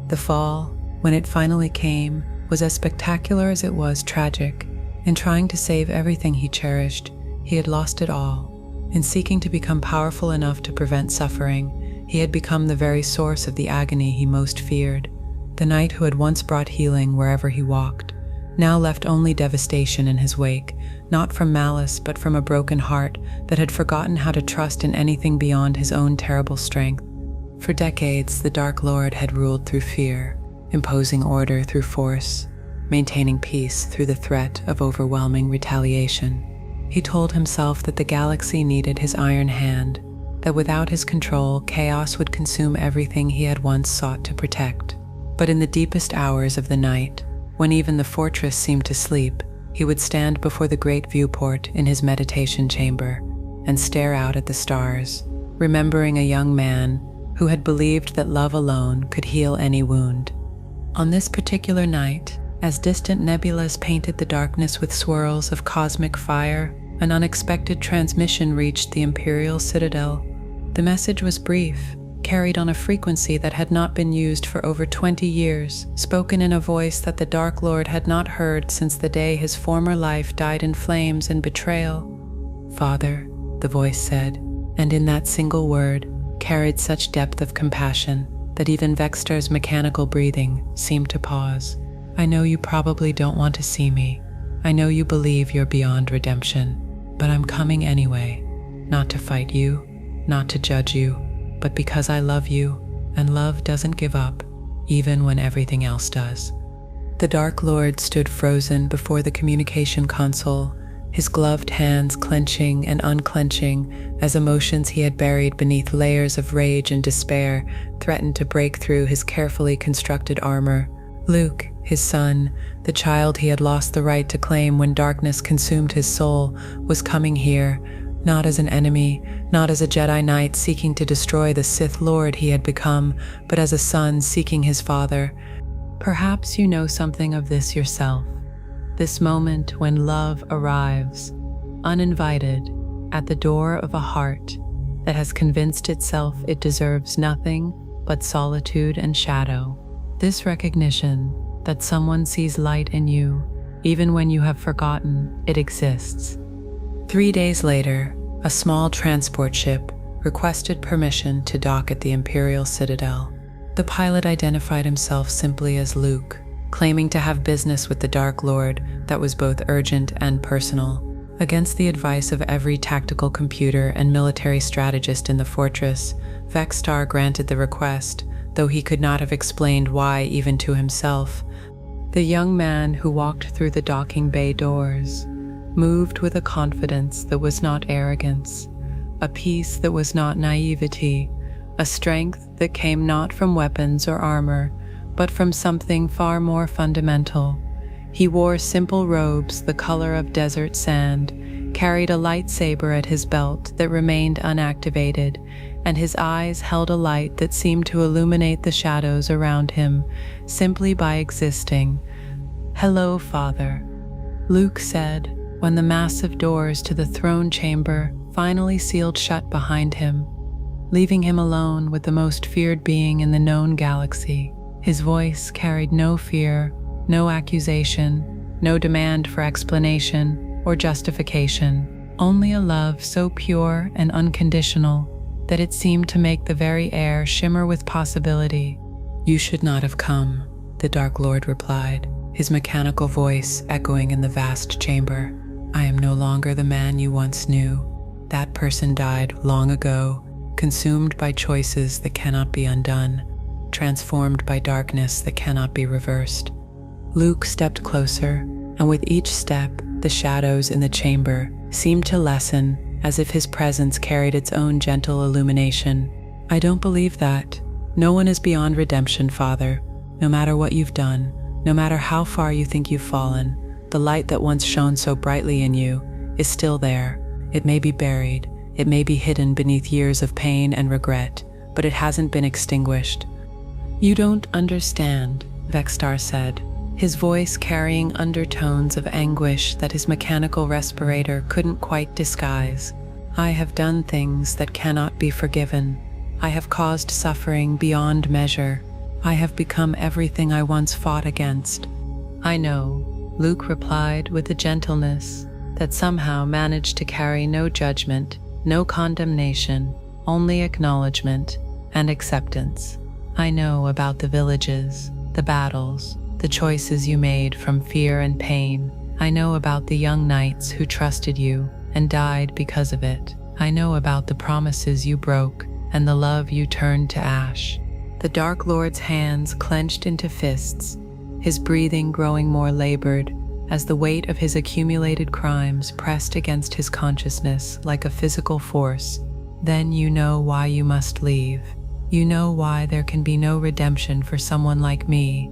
The fall, when it finally came, was as spectacular as it was tragic. In trying to save everything he cherished, he had lost it all. In seeking to become powerful enough to prevent suffering, he had become the very source of the agony he most feared. The knight who had once brought healing wherever he walked, now left only devastation in his wake, not from malice but from a broken heart that had forgotten how to trust in anything beyond his own terrible strength. For decades, the Dark Lord had ruled through fear, imposing order through force, maintaining peace through the threat of overwhelming retaliation. He told himself that the galaxy needed his iron hand, that without his control, chaos would consume everything he had once sought to protect. But in the deepest hours of the night, when even the fortress seemed to sleep, he would stand before the great viewport in his meditation chamber and stare out at the stars, remembering a young man who had believed that love alone could heal any wound. On this particular night, as distant nebulas painted the darkness with swirls of cosmic fire, an unexpected transmission reached the Imperial Citadel. The message was brief, carried on a frequency that had not been used for over 20 years, spoken in a voice that the Dark Lord had not heard since the day his former life died in flames and betrayal. "Father," the voice said, and in that single word carried such depth of compassion that even Vextar's mechanical breathing seemed to pause. "I know you probably don't want to see me. I know you believe you're beyond redemption, but I'm coming anyway, not to fight you, not to judge you, but because I love you, and love doesn't give up, even when everything else does. The Dark Lord stood frozen before the communication console, his gloved hands clenching and unclenching as emotions he had buried beneath layers of rage and despair threatened to break through his carefully constructed armor. Luke, his son, the child he had lost the right to claim when darkness consumed his soul, was coming here, not as an enemy, not as a Jedi Knight seeking to destroy the Sith Lord he had become, but as a son seeking his father. Perhaps you know something of this yourself. This moment when love arrives, uninvited, at the door of a heart that has convinced itself it deserves nothing but solitude and shadow. This recognition that someone sees light in you, even when you have forgotten it exists. 3 days later, a small transport ship requested permission to dock at the Imperial Citadel. The pilot identified himself simply as Luke, claiming to have business with the Dark Lord that was both urgent and personal. Against the advice of every tactical computer and military strategist in the fortress, Vexstar granted the request, though he could not have explained why even to himself. The young man who walked through the docking bay doors moved with a confidence that was not arrogance, a peace that was not naivety, a strength that came not from weapons or armor, but from something far more fundamental. He wore simple robes the color of desert sand, carried a lightsaber at his belt that remained unactivated, and his eyes held a light that seemed to illuminate the shadows around him simply by existing. "Hello, Father," Luke said, when the massive doors to the throne chamber finally sealed shut behind him, leaving him alone with the most feared being in the known galaxy. His voice carried no fear, no accusation, no demand for explanation or justification, only a love so pure and unconditional that it seemed to make the very air shimmer with possibility. "You should not have come," the Dark Lord replied, his mechanical voice echoing in the vast chamber. "I am no longer the man you once knew. That person died long ago, consumed by choices that cannot be undone, transformed by darkness that cannot be reversed." Luke stepped closer, and with each step, the shadows in the chamber seemed to lessen, as if his presence carried its own gentle illumination. "I don't believe that. No one is beyond redemption, Father. No matter what you've done, no matter how far you think you've fallen, the light that once shone so brightly in you is still there. It may be buried, it may be hidden beneath years of pain and regret, but it hasn't been extinguished." "You don't understand," Vexstar said, his voice carrying undertones of anguish that his mechanical respirator couldn't quite disguise. "I have done things that cannot be forgiven. I have caused suffering beyond measure. I have become everything I once fought against." "I know," Luke replied with a gentleness that somehow managed to carry no judgment, no condemnation, only acknowledgement and acceptance. "I know about the villages, the battles, the choices you made from fear and pain. I know about the young knights who trusted you and died because of it. I know about the promises you broke and the love you turned to ash." The Dark Lord's hands clenched into fists, his breathing growing more labored as the weight of his accumulated crimes pressed against his consciousness like a physical force. "Then you know why you must leave. You know why there can be no redemption for someone like me."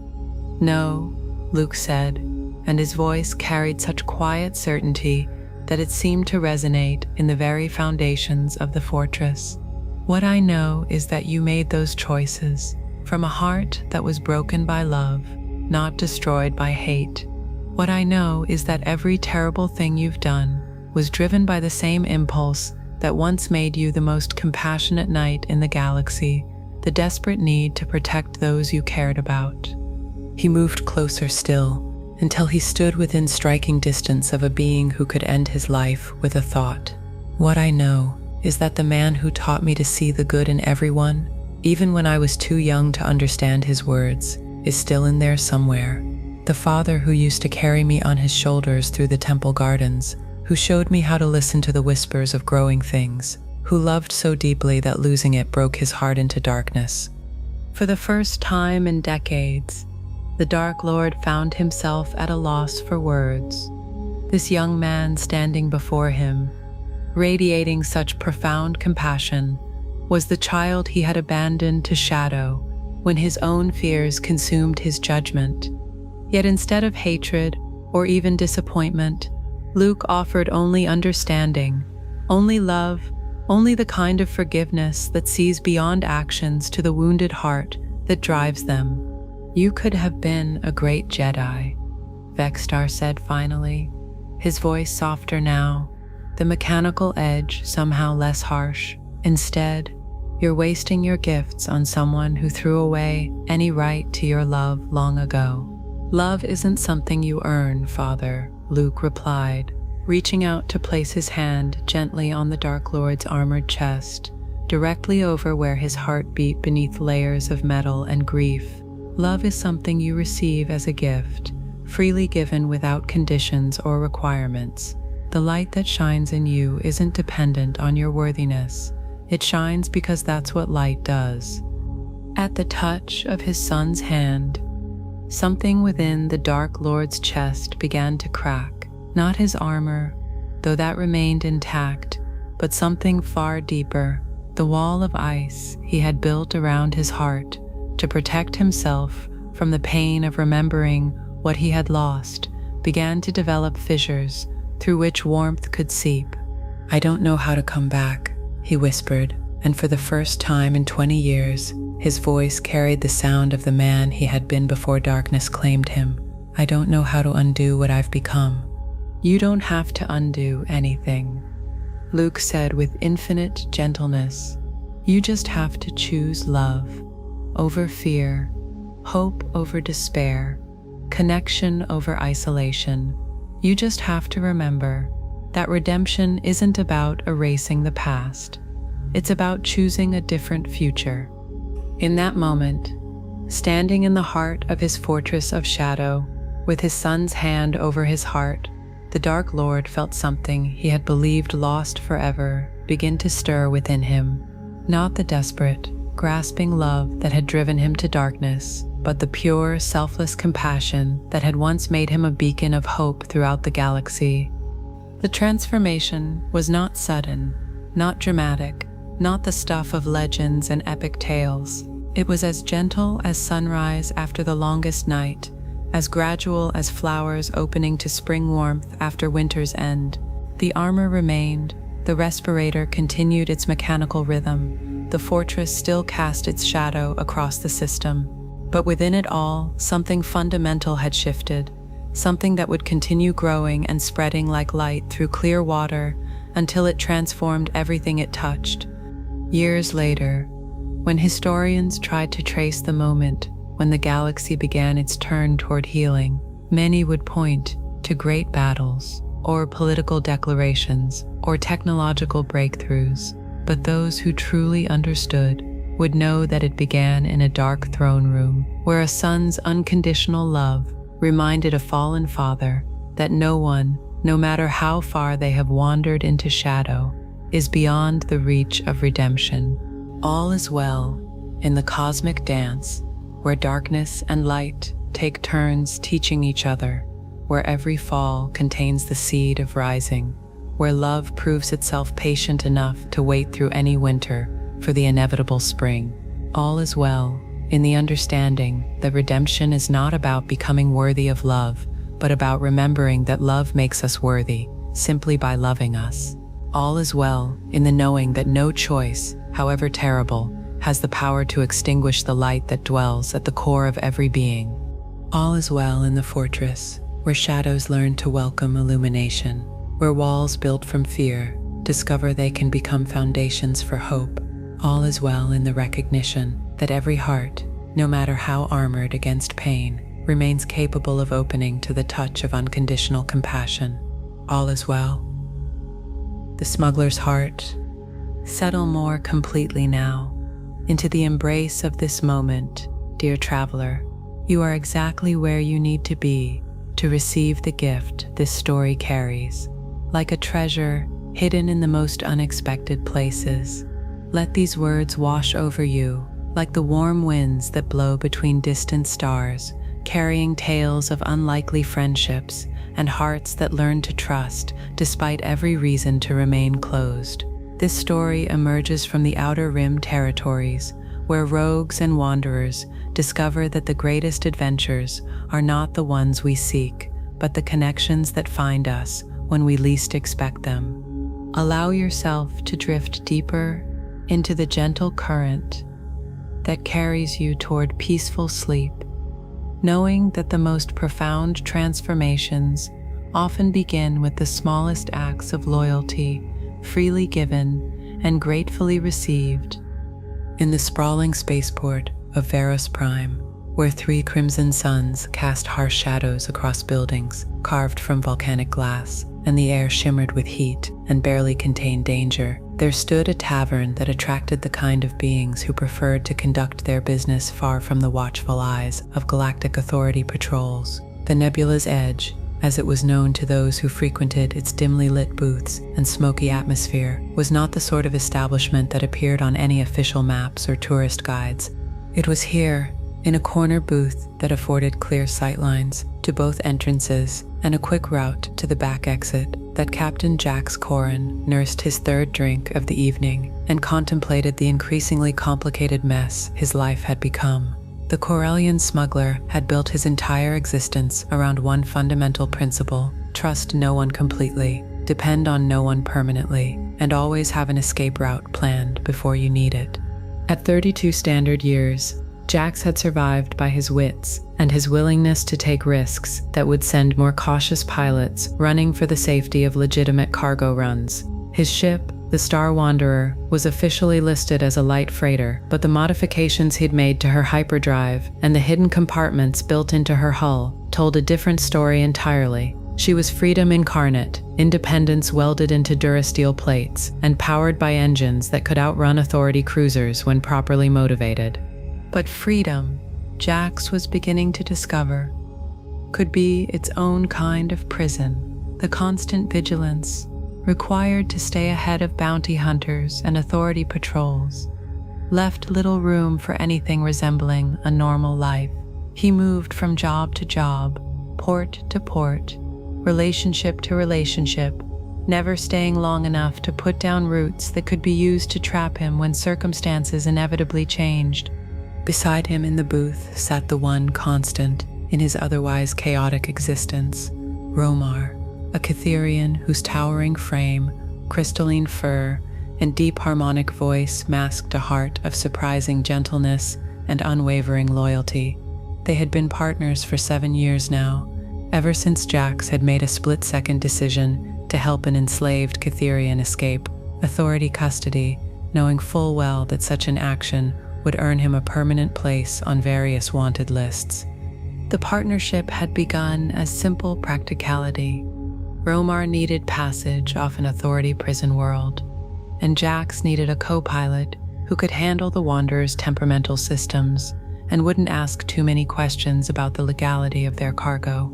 "No," Luke said, and his voice carried such quiet certainty that it seemed to resonate in the very foundations of the fortress. "What I know is that you made those choices from a heart that was broken by love, not destroyed by hate. What I know is that every terrible thing you've done was driven by the same impulse that once made you the most compassionate knight in the galaxy, the desperate need to protect those you cared about." He moved closer still, until he stood within striking distance of a being who could end his life with a thought. "What I know is that the man who taught me to see the good in everyone, even when I was too young to understand his words, is still in there somewhere. The father who used to carry me on his shoulders through the temple gardens, who showed me how to listen to the whispers of growing things, who loved so deeply that losing it broke his heart into darkness. For the first time in decades, the Dark Lord found himself at a loss for words. This young man standing before him, radiating such profound compassion, was the child he had abandoned to shadow when his own fears consumed his judgment. Yet instead of hatred or even disappointment, Luke offered only understanding, only love, only the kind of forgiveness that sees beyond actions to the wounded heart that drives them. "You could have been a great Jedi," Vextar said finally, his voice softer now, the mechanical edge somehow less harsh. "Instead, you're wasting your gifts on someone who threw away any right to your love long ago." "Love isn't something you earn, Father," Luke replied, reaching out to place his hand gently on the Dark Lord's armored chest, directly over where his heart beat beneath layers of metal and grief. "Love is something you receive as a gift, freely given without conditions or requirements. The light that shines in you isn't dependent on your worthiness. It shines because that's what light does." At the touch of his son's hand, something within the Dark Lord's chest began to crack. Not his armor, though that remained intact, but something far deeper, the wall of ice he had built around his heart to protect himself from the pain of remembering what he had lost, began to develop fissures through which warmth could seep. "I don't know how to come back," he whispered, and for the first time in 20 years, his voice carried the sound of the man he had been before darkness claimed him. "I don't know how to undo what I've become." "You don't have to undo anything," Luke said with infinite gentleness. "You just have to choose love over fear, hope over despair, connection over isolation. You just have to remember that redemption isn't about erasing the past. It's about choosing a different future." In that moment, standing in the heart of his fortress of shadow, with his son's hand over his heart, the Dark Lord felt something he had believed lost forever begin to stir within him. Not the desperate, grasping love that had driven him to darkness, but the pure, selfless compassion that had once made him a beacon of hope throughout the galaxy. The transformation was not sudden, not dramatic, not the stuff of legends and epic tales. It was as gentle as sunrise after the longest night, as gradual as flowers opening to spring warmth after winter's end. The armor remained, the respirator continued its mechanical rhythm, the fortress still cast its shadow across the system. But within it all, something fundamental had shifted, something that would continue growing and spreading like light through clear water until it transformed everything it touched. Years later, when historians tried to trace the moment when the galaxy began its turn toward healing, many would point to great battles, or political declarations, or technological breakthroughs. But those who truly understood would know that it began in a dark throne room, where a son's unconditional love reminded a fallen father that no one, no matter how far they have wandered into shadow, is beyond the reach of redemption. All is well in the cosmic dance, where darkness and light take turns teaching each other, where every fall contains the seed of rising, where love proves itself patient enough to wait through any winter for the inevitable spring. All is well in the understanding that redemption is not about becoming worthy of love, but about remembering that love makes us worthy simply by loving us. All is well in the knowing that no choice, however terrible, has the power to extinguish the light that dwells at the core of every being. All is well in the fortress, where shadows learn to welcome illumination, where walls built from fear discover they can become foundations for hope. All is well in the recognition that every heart, no matter how armored against pain, remains capable of opening to the touch of unconditional compassion. All is well. The smuggler's heart, settle more completely now into the embrace of this moment, dear traveler. You are exactly where you need to be to receive the gift this story carries, like a treasure hidden in the most unexpected places. Let these words wash over you like the warm winds that blow between distant stars, carrying tales of unlikely friendships and hearts that learn to trust despite every reason to remain closed. This story emerges from the Outer Rim territories, where rogues and wanderers discover that the greatest adventures are not the ones we seek, but the connections that find us when we least expect them. Allow yourself to drift deeper into the gentle current that carries you toward peaceful sleep, knowing that the most profound transformations often begin with the smallest acts of loyalty, freely given and gratefully received. In the sprawling spaceport of Veros Prime, where 3 crimson suns cast harsh shadows across buildings carved from volcanic glass, and the air shimmered with heat and barely contained danger, there stood a tavern that attracted the kind of beings who preferred to conduct their business far from the watchful eyes of galactic authority patrols. The Nebula's Edge, as it was known to those who frequented its dimly lit booths and smoky atmosphere, was not the sort of establishment that appeared on any official maps or tourist guides. It was here, in a corner booth that afforded clear sightlines to both entrances and a quick route to the back exit, that Captain Jax Corrin nursed his 3rd drink of the evening and contemplated the increasingly complicated mess his life had become. The Corellian smuggler had built his entire existence around one fundamental principle: trust no one completely, depend on no one permanently, and always have an escape route planned before you need it. At 32 standard years, Jax had survived by his wits and his willingness to take risks that would send more cautious pilots running for the safety of legitimate cargo runs. His ship, the Star Wanderer, was officially listed as a light freighter, but the modifications he'd made to her hyperdrive and the hidden compartments built into her hull told a different story entirely. She was freedom incarnate, independence welded into durasteel plates, and powered by engines that could outrun authority cruisers when properly motivated. But freedom, Jax was beginning to discover, could be its own kind of prison. The constant vigilance required to stay ahead of bounty hunters and authority patrols left little room for anything resembling a normal life. He moved from job to job, port to port, relationship to relationship, never staying long enough to put down roots that could be used to trap him when circumstances inevitably changed. Beside him in the booth sat the one constant in his otherwise chaotic existence, Romar, a Catherian whose towering frame, crystalline fur, and deep harmonic voice masked a heart of surprising gentleness and unwavering loyalty. They had been partners for 7 years now, ever since Jax had made a split-second decision to help an enslaved Catherian escape authority custody, knowing full well that such an action would earn him a permanent place on various wanted lists. The partnership had begun as simple practicality. Romar needed passage off an authority prison world, and Jax needed a co-pilot who could handle the Wanderer's temperamental systems and wouldn't ask too many questions about the legality of their cargo.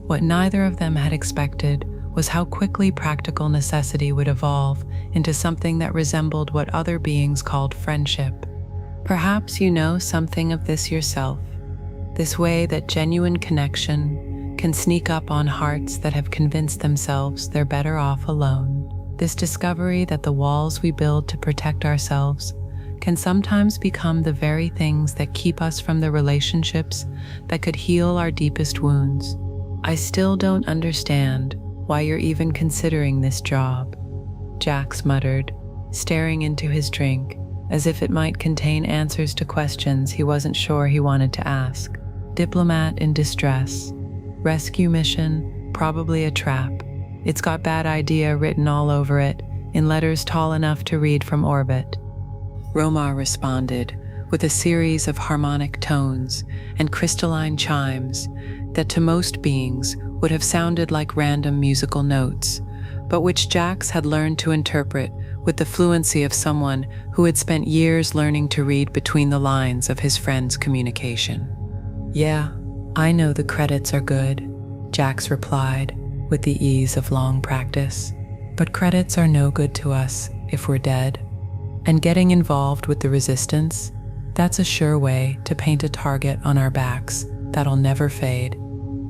What neither of them had expected was how quickly practical necessity would evolve into something that resembled what other beings called friendship. Perhaps you know something of this yourself, this way that genuine connection can sneak up on hearts that have convinced themselves they're better off alone. This discovery that the walls we build to protect ourselves can sometimes become the very things that keep us from the relationships that could heal our deepest wounds. I still don't understand why you're even considering this job, Jax muttered, staring into his drink, as if it might contain answers to questions he wasn't sure he wanted to ask. Diplomat in distress. Rescue mission, probably a trap. It's got bad idea written all over it, in letters tall enough to read from orbit. Romar responded with a series of harmonic tones and crystalline chimes that to most beings would have sounded like random musical notes, but which Jax had learned to interpret with the fluency of someone who had spent years learning to read between the lines of his friend's communication. "Yeah, I know the credits are good," Jax replied with the ease of long practice. "But credits are no good to us if we're dead. And getting involved with the resistance, That's a sure way to paint a target on our backs that'll never fade.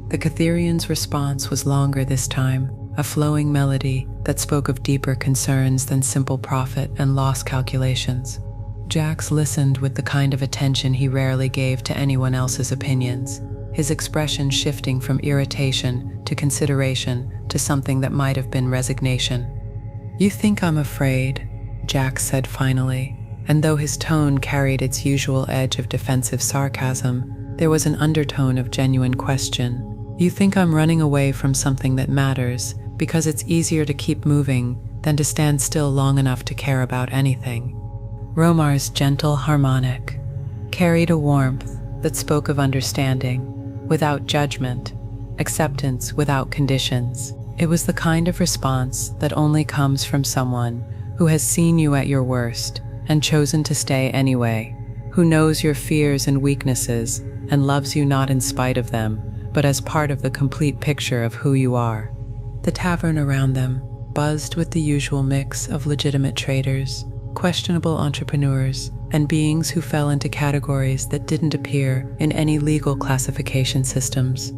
The Catherian's response was longer this time, a flowing melody that spoke of deeper concerns than simple profit and loss calculations. Jax listened with the kind of attention he rarely gave to anyone else's opinions, his expression shifting from irritation to consideration to something that might have been resignation. "You think I'm afraid," Jax said finally, and though his tone carried its usual edge of defensive sarcasm, there was an undertone of genuine question. "You think I'm running away from something that matters because it's easier to keep moving than to stand still long enough to care about anything." Romar's gentle harmonic carried a warmth that spoke of understanding without judgment, acceptance without conditions. It was the kind of response that only comes from someone who has seen you at your worst and chosen to stay anyway, who knows your fears and weaknesses and loves you not in spite of them, but as part of the complete picture of who you are. The tavern around them buzzed with the usual mix of legitimate traders, questionable entrepreneurs, and beings who fell into categories that didn't appear in any legal classification systems.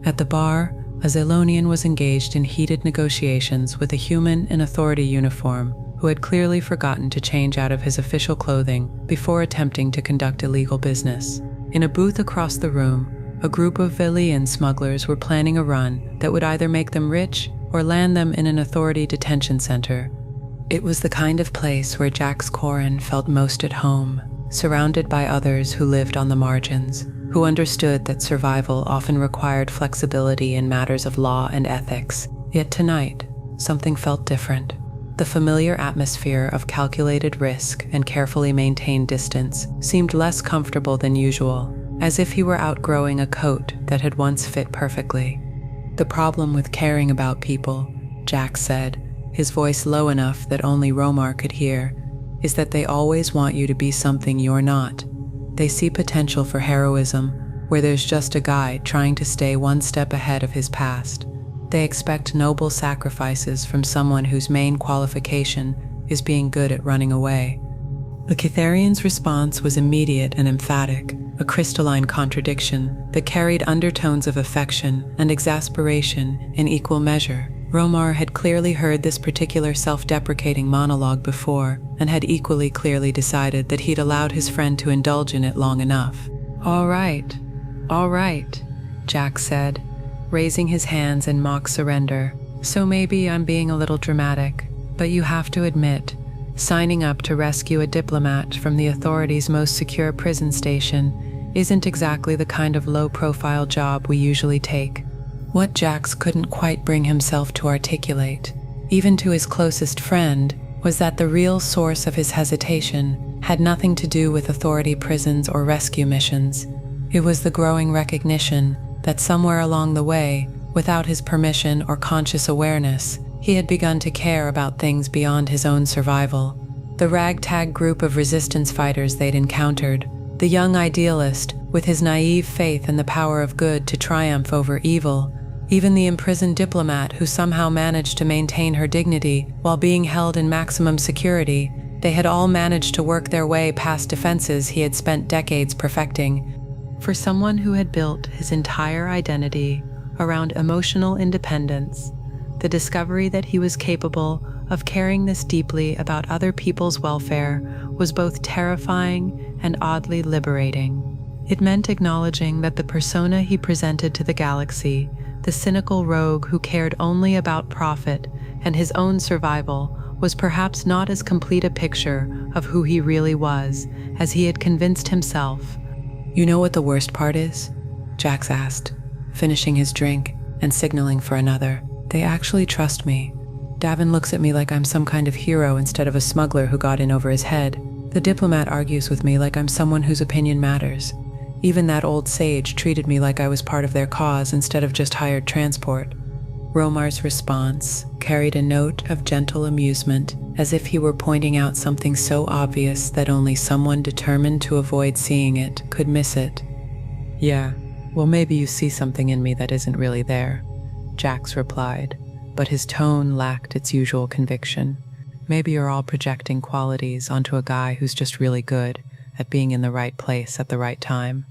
At the bar, a Zelonian was engaged in heated negotiations with a human in authority uniform who had clearly forgotten to change out of his official clothing before attempting to conduct illegal business. In a booth across the room, a group of Velian smugglers were planning a run that would either make them rich or land them in an authority detention center. It was the kind of place where Jax Corin felt most at home, surrounded by others who lived on the margins, who understood that survival often required flexibility in matters of law and ethics. Yet tonight, something felt different. The familiar atmosphere of calculated risk and carefully maintained distance seemed less comfortable than usual, as if he were outgrowing a coat that had once fit perfectly. "The problem with caring about people," Jax said, his voice low enough that only Romar could hear, "is that they always want you to be something you're not. They see potential for heroism where there's just a guy trying to stay one step ahead of his past. They expect noble sacrifices from someone whose main qualification is being good at running away." The Catherian's response was immediate and emphatic, a crystalline contradiction that carried undertones of affection and exasperation in equal measure. Romar had clearly heard this particular self-deprecating monologue before and had equally clearly decided that he'd allowed his friend to indulge in it long enough. All right, Jax said, raising his hands in mock surrender. "So maybe I'm being a little dramatic, but you have to admit, signing up to rescue a diplomat from the authorities' most secure prison station isn't exactly the kind of low-profile job we usually take." What Jax couldn't quite bring himself to articulate, even to his closest friend, was that the real source of his hesitation had nothing to do with authority prisons or rescue missions. It was the growing recognition that somewhere along the way, without his permission or conscious awareness, he had begun to care about things beyond his own survival. The ragtag group of resistance fighters they'd encountered, the young idealist with his naive faith in the power of good to triumph over evil, even the imprisoned diplomat who somehow managed to maintain her dignity while being held in maximum security, they had all managed to work their way past defenses he had spent decades perfecting. For someone who had built his entire identity around emotional independence, the discovery that he was capable of caring this deeply about other people's welfare was both terrifying and oddly liberating. It meant acknowledging that the persona he presented to the galaxy, the cynical rogue who cared only about profit and his own survival, was perhaps not as complete a picture of who he really was as he had convinced himself. "You know what the worst part is?" Jax asked, finishing his drink and signaling for another. "They actually trust me. Davin looks at me like I'm some kind of hero instead of a smuggler who got in over his head. The diplomat argues with me like I'm someone whose opinion matters. Even that old sage treated me like I was part of their cause instead of just hired transport." Romar's response carried a note of gentle amusement, as if he were pointing out something so obvious that only someone determined to avoid seeing it could miss it. "Yeah, well, maybe you see something in me that isn't really there," Jax replied, but his tone lacked its usual conviction. "Maybe you're all projecting qualities onto a guy who's just really good, at being in the right place at the right time.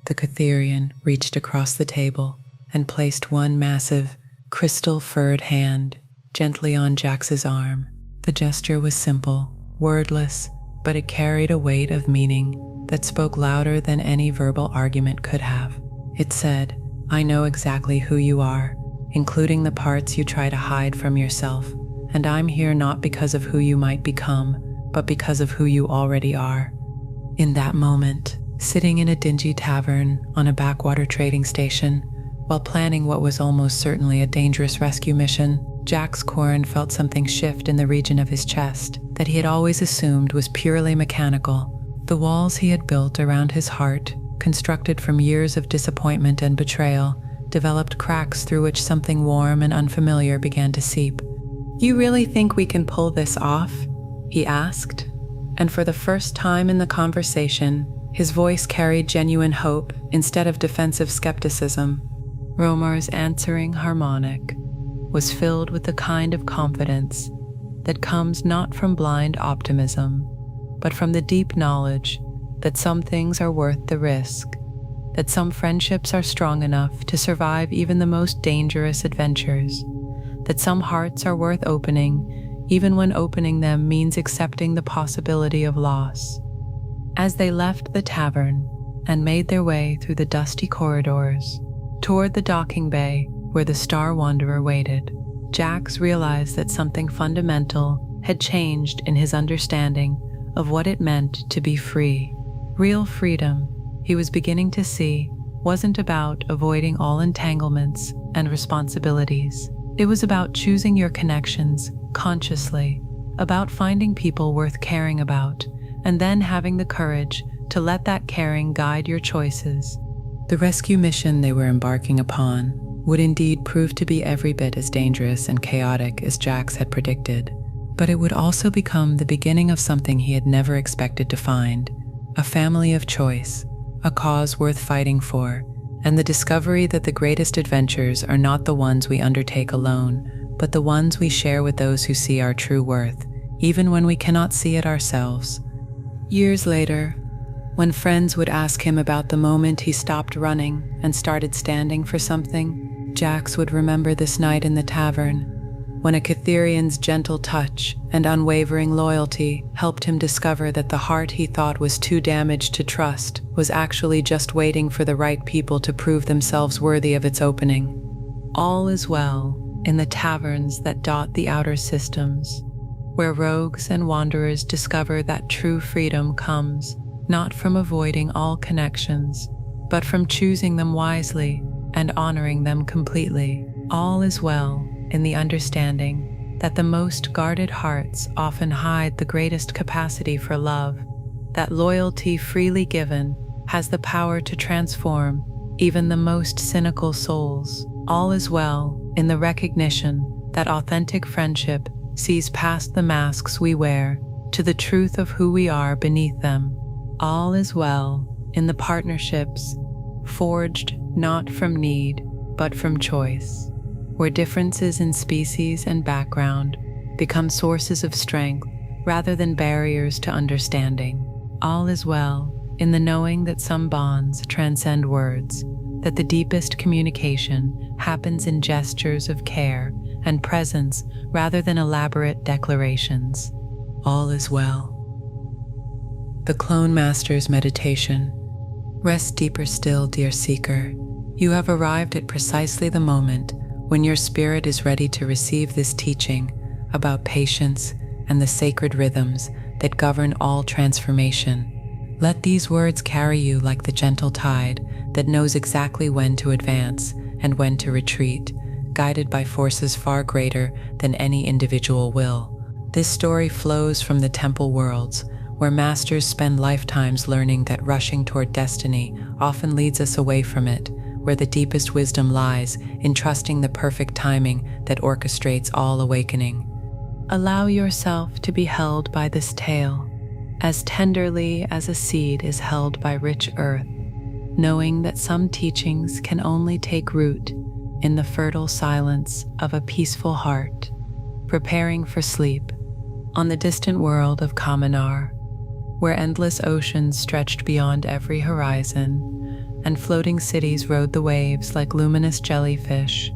The Catherian reached across the table and placed one massive, crystal-furred hand gently on Jax's arm. The gesture was simple, wordless, but it carried a weight of meaning that spoke louder than any verbal argument could have. It said, "I know exactly who you are, including the parts you try to hide from yourself, and I'm here not because of who you might become, but because of who you already are." In that moment, sitting in a dingy tavern on a backwater trading station, while planning what was almost certainly a dangerous rescue mission, Jax Corrin felt something shift in the region of his chest that he had always assumed was purely mechanical. The walls he had built around his heart, constructed from years of disappointment and betrayal, developed cracks through which something warm and unfamiliar began to seep. "You really think we can pull this off?" he asked. And for the first time in the conversation, his voice carried genuine hope instead of defensive skepticism. Romar's answering harmonic was filled with the kind of confidence that comes not from blind optimism, but from the deep knowledge that some things are worth the risk, that some friendships are strong enough to survive even the most dangerous adventures, that some hearts are worth opening even when opening them means accepting the possibility of loss. As they left the tavern and made their way through the dusty corridors toward the docking bay where the Star Wanderer waited, Jax realized that something fundamental had changed in his understanding of what it meant to be free. Real freedom, he was beginning to see, wasn't about avoiding all entanglements and responsibilities. It was about choosing your connections consciously, about finding people worth caring about, and then having the courage to let that caring guide your choices. The rescue mission they were embarking upon would indeed prove to be every bit as dangerous and chaotic as Jax had predicted, but it would also become the beginning of something he had never expected to find: a family of choice, a cause worth fighting for, and the discovery that the greatest adventures are not the ones we undertake alone, but the ones we share with those who see our true worth, even when we cannot see it ourselves. Years later, when friends would ask him about the moment he stopped running and started standing for something, Jax would remember this night in the tavern, when a Catherian's gentle touch and unwavering loyalty helped him discover that the heart he thought was too damaged to trust was actually just waiting for the right people to prove themselves worthy of its opening. All is well in the taverns that dot the outer systems, where rogues and wanderers discover that true freedom comes not from avoiding all connections, but from choosing them wisely and honoring them completely. All is well in the understanding that the most guarded hearts often hide the greatest capacity for love, that loyalty freely given has the power to transform even the most cynical souls. All is well in the recognition that authentic friendship sees past the masks we wear to the truth of who we are beneath them. All is well in the partnerships forged not from need but from choice, where differences in species and background become sources of strength rather than barriers to understanding. All is well in the knowing that some bonds transcend words, that the deepest communication happens in gestures of care and presence rather than elaborate declarations. All is well. The Clone Master's Meditation. Rest deeper still, dear seeker. You have arrived at precisely the moment when your spirit is ready to receive this teaching about patience and the sacred rhythms that govern all transformation. Let these words carry you like the gentle tide that knows exactly when to advance and when to retreat, guided by forces far greater than any individual will. This story flows from the temple worlds, where masters spend lifetimes learning that rushing toward destiny often leads us away from it, where the deepest wisdom lies in trusting the perfect timing that orchestrates all awakening. Allow yourself to be held by this tale, as tenderly as a seed is held by rich earth, knowing that some teachings can only take root in the fertile silence of a peaceful heart, preparing for sleep on the distant world of Kaminar. where endless oceans stretched beyond every horizon, and floating cities rode the waves like luminous jellyfish,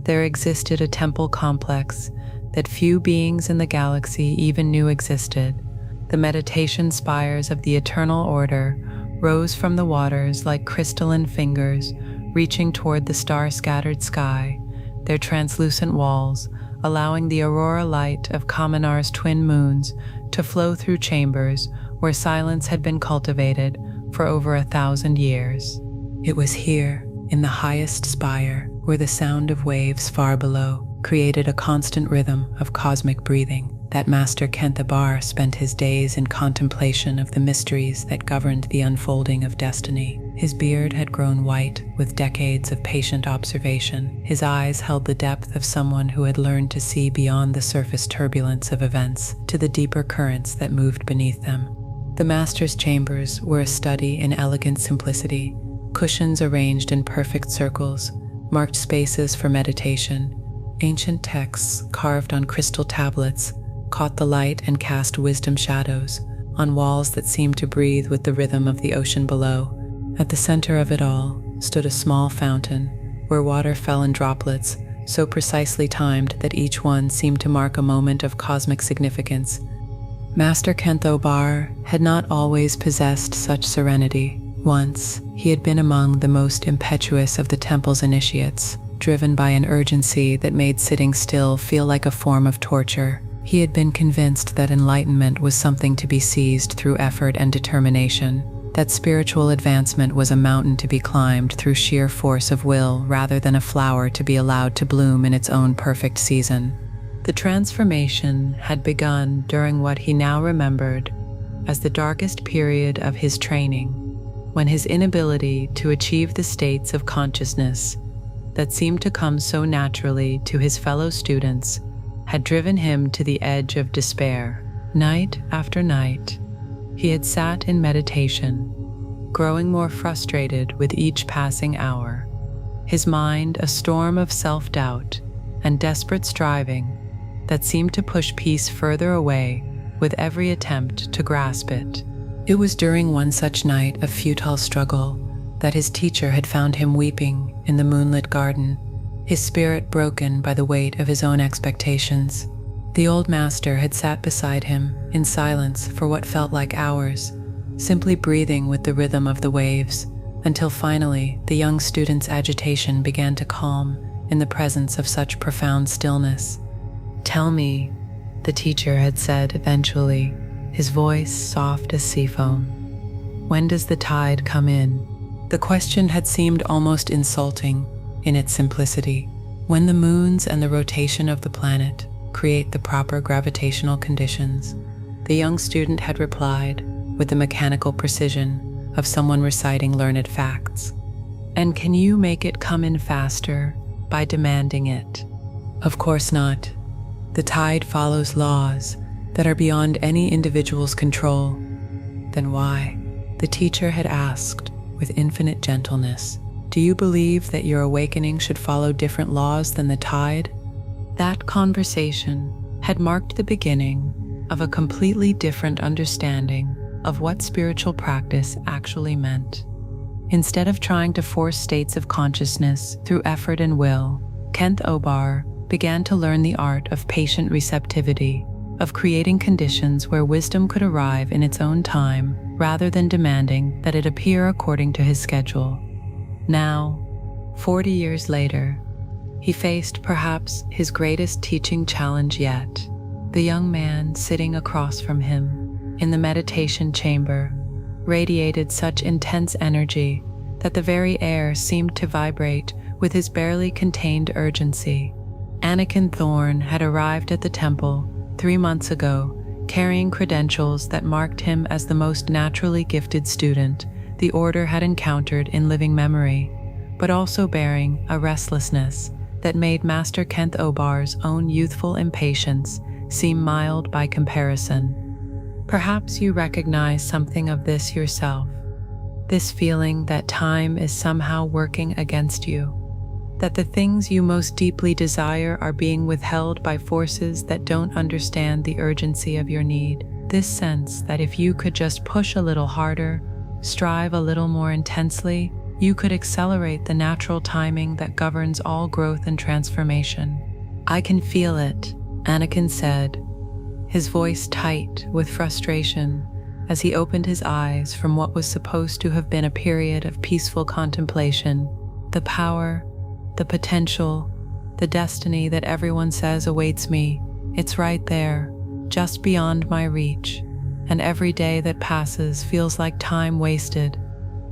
there existed a temple complex that few beings in the galaxy even knew existed. The meditation spires of the Eternal Order rose from the waters like crystalline fingers reaching toward the star-scattered sky, their translucent walls allowing the aurora light of Kaminar's twin moons to flow through chambers where silence had been cultivated for over 1,000 years. It was here, in the highest spire, where the sound of waves far below created a constant rhythm of cosmic breathing, that Master Kenthabar spent his days in contemplation of the mysteries that governed the unfolding of destiny. His beard had grown white with decades of patient observation. His eyes held the depth of someone who had learned to see beyond the surface turbulence of events to the deeper currents that moved beneath them. The Master's chambers were a study in elegant simplicity. Cushions arranged in perfect circles marked spaces for meditation. Ancient texts carved on crystal tablets caught the light and cast wisdom shadows on walls that seemed to breathe with the rhythm of the ocean below. At the center of it all stood a small fountain where water fell in droplets, so precisely timed that each one seemed to mark a moment of cosmic significance. Master Kenthabar had not always possessed such serenity. Once, he had been among the most impetuous of the temple's initiates, driven by an urgency that made sitting still feel like a form of torture. He had been convinced that enlightenment was something to be seized through effort and determination, that spiritual advancement was a mountain to be climbed through sheer force of will rather than a flower to be allowed to bloom in its own perfect season. The transformation had begun during what he now remembered as the darkest period of his training, when his inability to achieve the states of consciousness that seemed to come so naturally to his fellow students had driven him to the edge of despair. Night after night, he had sat in meditation, growing more frustrated with each passing hour, his mind a storm of self-doubt and desperate striving that seemed to push peace further away with every attempt to grasp it. It was during one such night of futile struggle that his teacher had found him weeping in the moonlit garden, his spirit broken by the weight of his own expectations. The old master had sat beside him in silence for what felt like hours, simply breathing with the rhythm of the waves, until finally the young student's agitation began to calm in the presence of such profound stillness. "Tell me," the teacher had said eventually, his voice soft as sea foam, "when does the tide come in?" The question had seemed almost insulting in its simplicity. When the moons and the rotation of the planet create the proper gravitational conditions, the young student had replied with the mechanical precision of someone reciting learned facts. "And can you make it come in faster by demanding it?" Of course not. The tide follows laws that are beyond any individual's control. Then why? The teacher had asked with infinite gentleness, "Do you believe that your awakening should follow different laws than the tide?" That conversation had marked the beginning of a completely different understanding of what spiritual practice actually meant. Instead of trying to force states of consciousness through effort and will, Kenthabar began to learn the art of patient receptivity, of creating conditions where wisdom could arrive in its own time rather than demanding that it appear according to his schedule. Now, 40 years later, he faced perhaps his greatest teaching challenge yet. The young man sitting across from him in the meditation chamber radiated such intense energy that the very air seemed to vibrate with his barely contained urgency. Anakin Thorne had arrived at the temple 3 months ago, carrying credentials that marked him as the most naturally gifted student the Order had encountered in living memory, but also bearing a restlessness that made Master Kenthabar's own youthful impatience seem mild by comparison. Perhaps you recognize something of this yourself, this feeling that time is somehow working against you, that the things you most deeply desire are being withheld by forces that don't understand the urgency of your need. This sense that if you could just push a little harder, strive a little more intensely, you could accelerate the natural timing that governs all growth and transformation. "I can feel it," Anakin said, his voice tight with frustration as he opened his eyes from what was supposed to have been a period of peaceful contemplation. "The power, the potential, the destiny that everyone says awaits me, it's right there, just beyond my reach, and every day that passes feels like time wasted."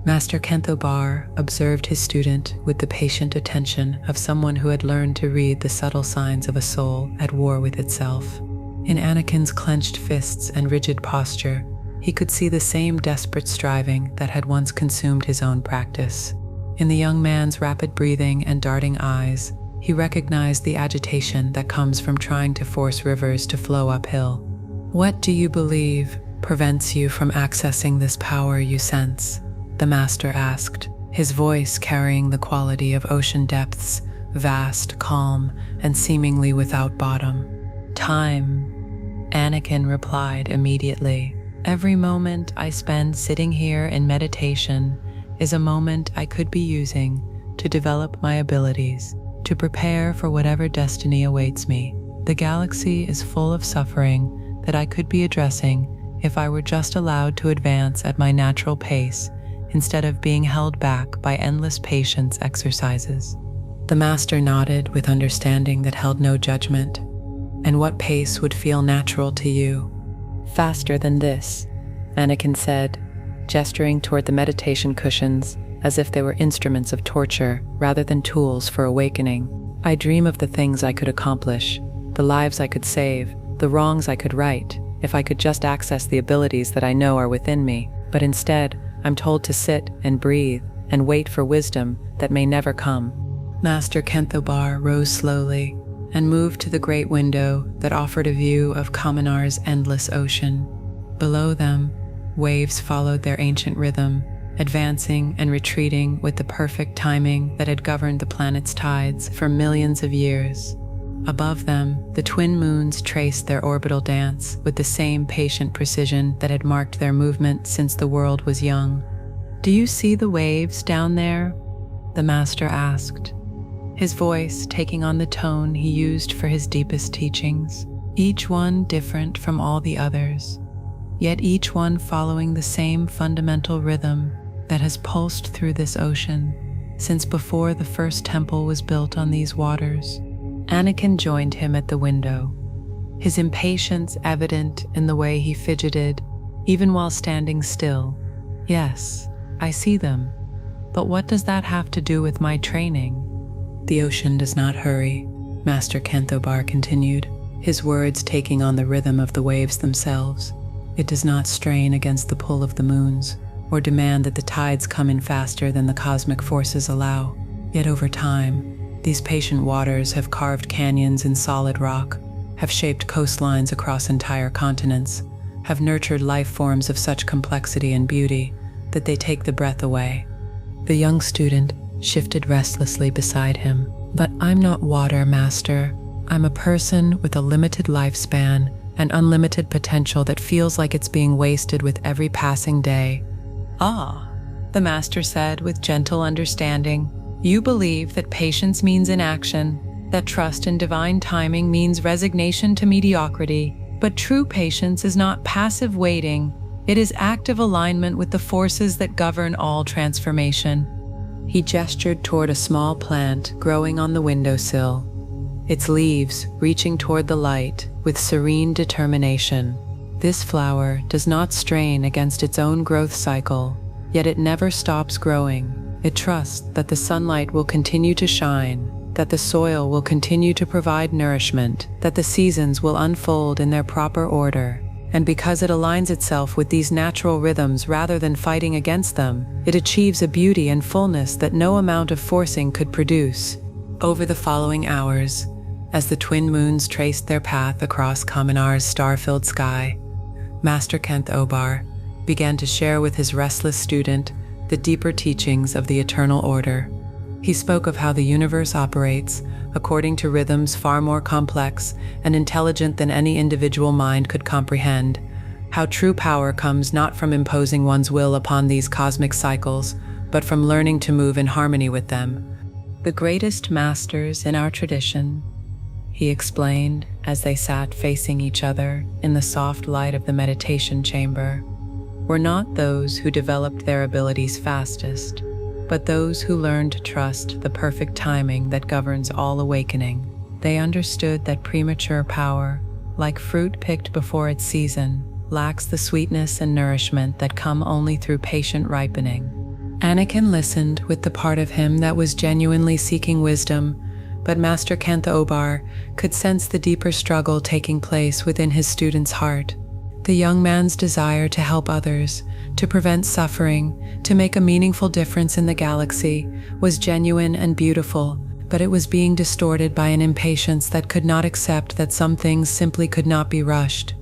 Master Kenthobar observed his student with the patient attention of someone who had learned to read the subtle signs of a soul at war with itself. In Anakin's clenched fists and rigid posture, he could see the same desperate striving that had once consumed his own practice. In the young man's rapid breathing and darting eyes, he recognized the agitation that comes from trying to force rivers to flow uphill. "What do you believe prevents you from accessing this power you sense?" the master asked, his voice carrying the quality of ocean depths, vast, calm, and seemingly without bottom. "Time," Anakin replied immediately. "Every moment I spend sitting here in meditation is a moment I could be using to develop my abilities, to prepare for whatever destiny awaits me. The galaxy is full of suffering that I could be addressing if I were just allowed to advance at my natural pace instead of being held back by endless patience exercises." The master nodded with understanding that held no judgment. "And what pace would feel natural to you?" "Faster than this," Anakin said, gesturing toward the meditation cushions as if they were instruments of torture rather than tools for awakening. "I dream of the things I could accomplish, the lives I could save, the wrongs I could right, if I could just access the abilities that I know are within me. But instead, I'm told to sit and breathe and wait for wisdom that may never come." Master Kenthobar rose slowly and moved to the great window that offered a view of Kaminar's endless ocean. Below them, waves followed their ancient rhythm, advancing and retreating with the perfect timing that had governed the planet's tides for millions of years. Above them, the twin moons traced their orbital dance with the same patient precision that had marked their movement since the world was young. "Do you see the waves down there?" the master asked, his voice taking on the tone he used for his deepest teachings, each one different from all the others, yet each one following the same fundamental rhythm that has pulsed through this ocean since before the first temple was built on these waters. Anakin joined him at the window, his impatience evident in the way he fidgeted, even while standing still. "Yes, I see them. But what does that have to do with my training?" "The ocean does not hurry," Master Kenthobar continued, his words taking on the rhythm of the waves themselves. "It does not strain against the pull of the moons, or demand that the tides come in faster than the cosmic forces allow. Yet over time, these patient waters have carved canyons in solid rock, have shaped coastlines across entire continents, have nurtured life forms of such complexity and beauty that they take the breath away." The young student shifted restlessly beside him. "But I'm not water, Master. I'm a person with a limited lifespan and unlimited potential that feels like it's being wasted with every passing day." "Ah," the master said with gentle understanding. "You believe that patience means inaction, that trust in divine timing means resignation to mediocrity. But true patience is not passive waiting. It is active alignment with the forces that govern all transformation." He gestured toward a small plant growing on the windowsill, its leaves reaching toward the light with serene determination. "This flower does not strain against its own growth cycle, yet it never stops growing. It trusts that the sunlight will continue to shine, that the soil will continue to provide nourishment, that the seasons will unfold in their proper order. And because it aligns itself with these natural rhythms rather than fighting against them, it achieves a beauty and fullness that no amount of forcing could produce." Over the following hours, as the twin moons traced their path across Kaminar's star-filled sky, Master Kenthobar began to share with his restless student the deeper teachings of the eternal order. He spoke of how the universe operates according to rhythms far more complex and intelligent than any individual mind could comprehend, how true power comes not from imposing one's will upon these cosmic cycles, but from learning to move in harmony with them. The greatest masters in our tradition, he explained as they sat facing each other in the soft light of the meditation chamber, were not those who developed their abilities fastest, but those who learned to trust the perfect timing that governs all awakening. They understood that premature power, like fruit picked before its season, lacks the sweetness and nourishment that come only through patient ripening. Anakin listened with the part of him that was genuinely seeking wisdom, but Master Kentha could sense the deeper struggle taking place within his student's heart. The young man's desire to help others, to prevent suffering, to make a meaningful difference in the galaxy was genuine and beautiful, but it was being distorted by an impatience that could not accept that some things simply could not be rushed.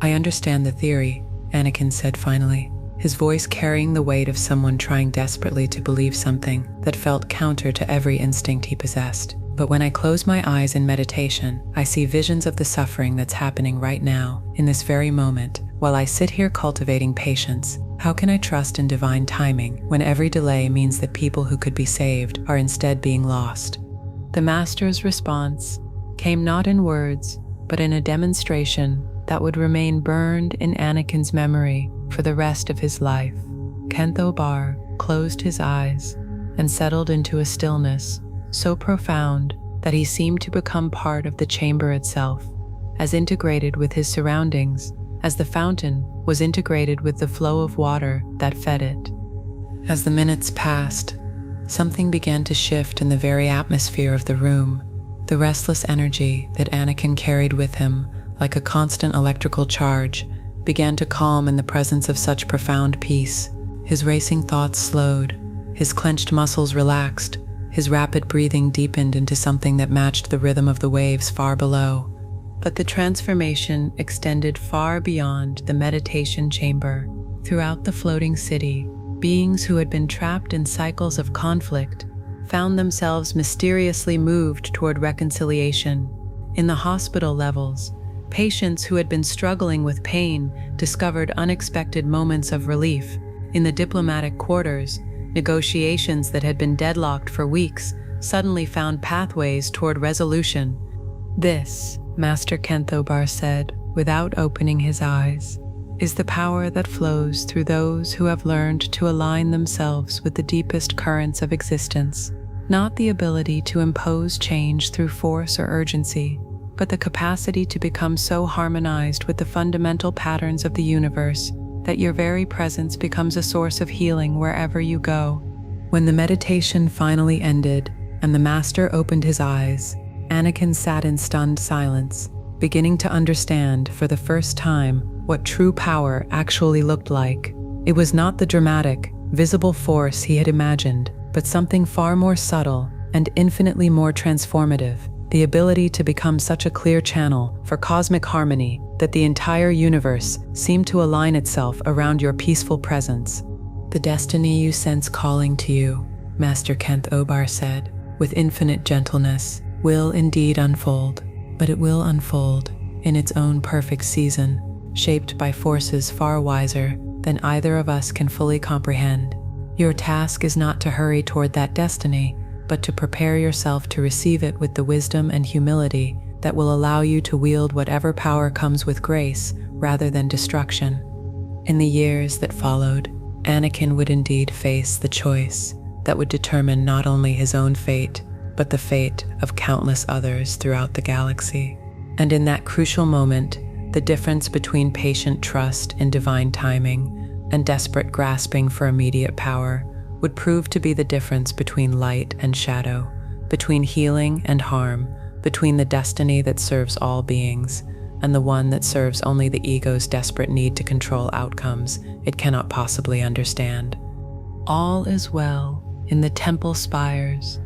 "I understand the theory," Anakin said finally, his voice carrying the weight of someone trying desperately to believe something that felt counter to every instinct he possessed. "But when I close my eyes in meditation, I see visions of the suffering that's happening right now, in this very moment, while I sit here cultivating patience. How can I trust in divine timing when every delay means that people who could be saved are instead being lost?" The Master's response came not in words, but in a demonstration that would remain burned in Anakin's memory for the rest of his life. Kentha closed his eyes and settled into a stillness so profound that he seemed to become part of the chamber itself, as integrated with his surroundings as the fountain was integrated with the flow of water that fed it. As the minutes passed, something began to shift in the very atmosphere of the room. The restless energy that Anakin carried with him, like a constant electrical charge, began to calm in the presence of such profound peace. His racing thoughts slowed, his clenched muscles relaxed, his rapid breathing deepened into something that matched the rhythm of the waves far below. But the transformation extended far beyond the meditation chamber. Throughout the floating city, beings who had been trapped in cycles of conflict found themselves mysteriously moved toward reconciliation. In the hospital levels, patients who had been struggling with pain discovered unexpected moments of relief. In the diplomatic quarters, negotiations that had been deadlocked for weeks suddenly found pathways toward resolution. "This," Master Kentha said, without opening his eyes, "is the power that flows through those who have learned to align themselves with the deepest currents of existence. Not the ability to impose change through force or urgency, but the capacity to become so harmonized with the fundamental patterns of the universe that your very presence becomes a source of healing wherever you go." When the meditation finally ended and the Master opened his eyes, Anakin sat in stunned silence, beginning to understand for the first time what true power actually looked like. It was not the dramatic, visible force he had imagined, but something far more subtle and infinitely more transformative, the ability to become such a clear channel for cosmic harmony that the entire universe seemed to align itself around your peaceful presence. "The destiny you sense calling to you," Master Kentha said, with infinite gentleness, "will indeed unfold, but it will unfold in its own perfect season, shaped by forces far wiser than either of us can fully comprehend. Your task is not to hurry toward that destiny, but to prepare yourself to receive it with the wisdom and humility that will allow you to wield whatever power comes with grace rather than destruction." In the years that followed, Anakin would indeed face the choice that would determine not only his own fate, but the fate of countless others throughout the galaxy. And in that crucial moment, the difference between patient trust in divine timing and desperate grasping for immediate power would prove to be the difference between light and shadow, between healing and harm, between the destiny that serves all beings and the one that serves only the ego's desperate need to control outcomes it cannot possibly understand. All is well in the temple spires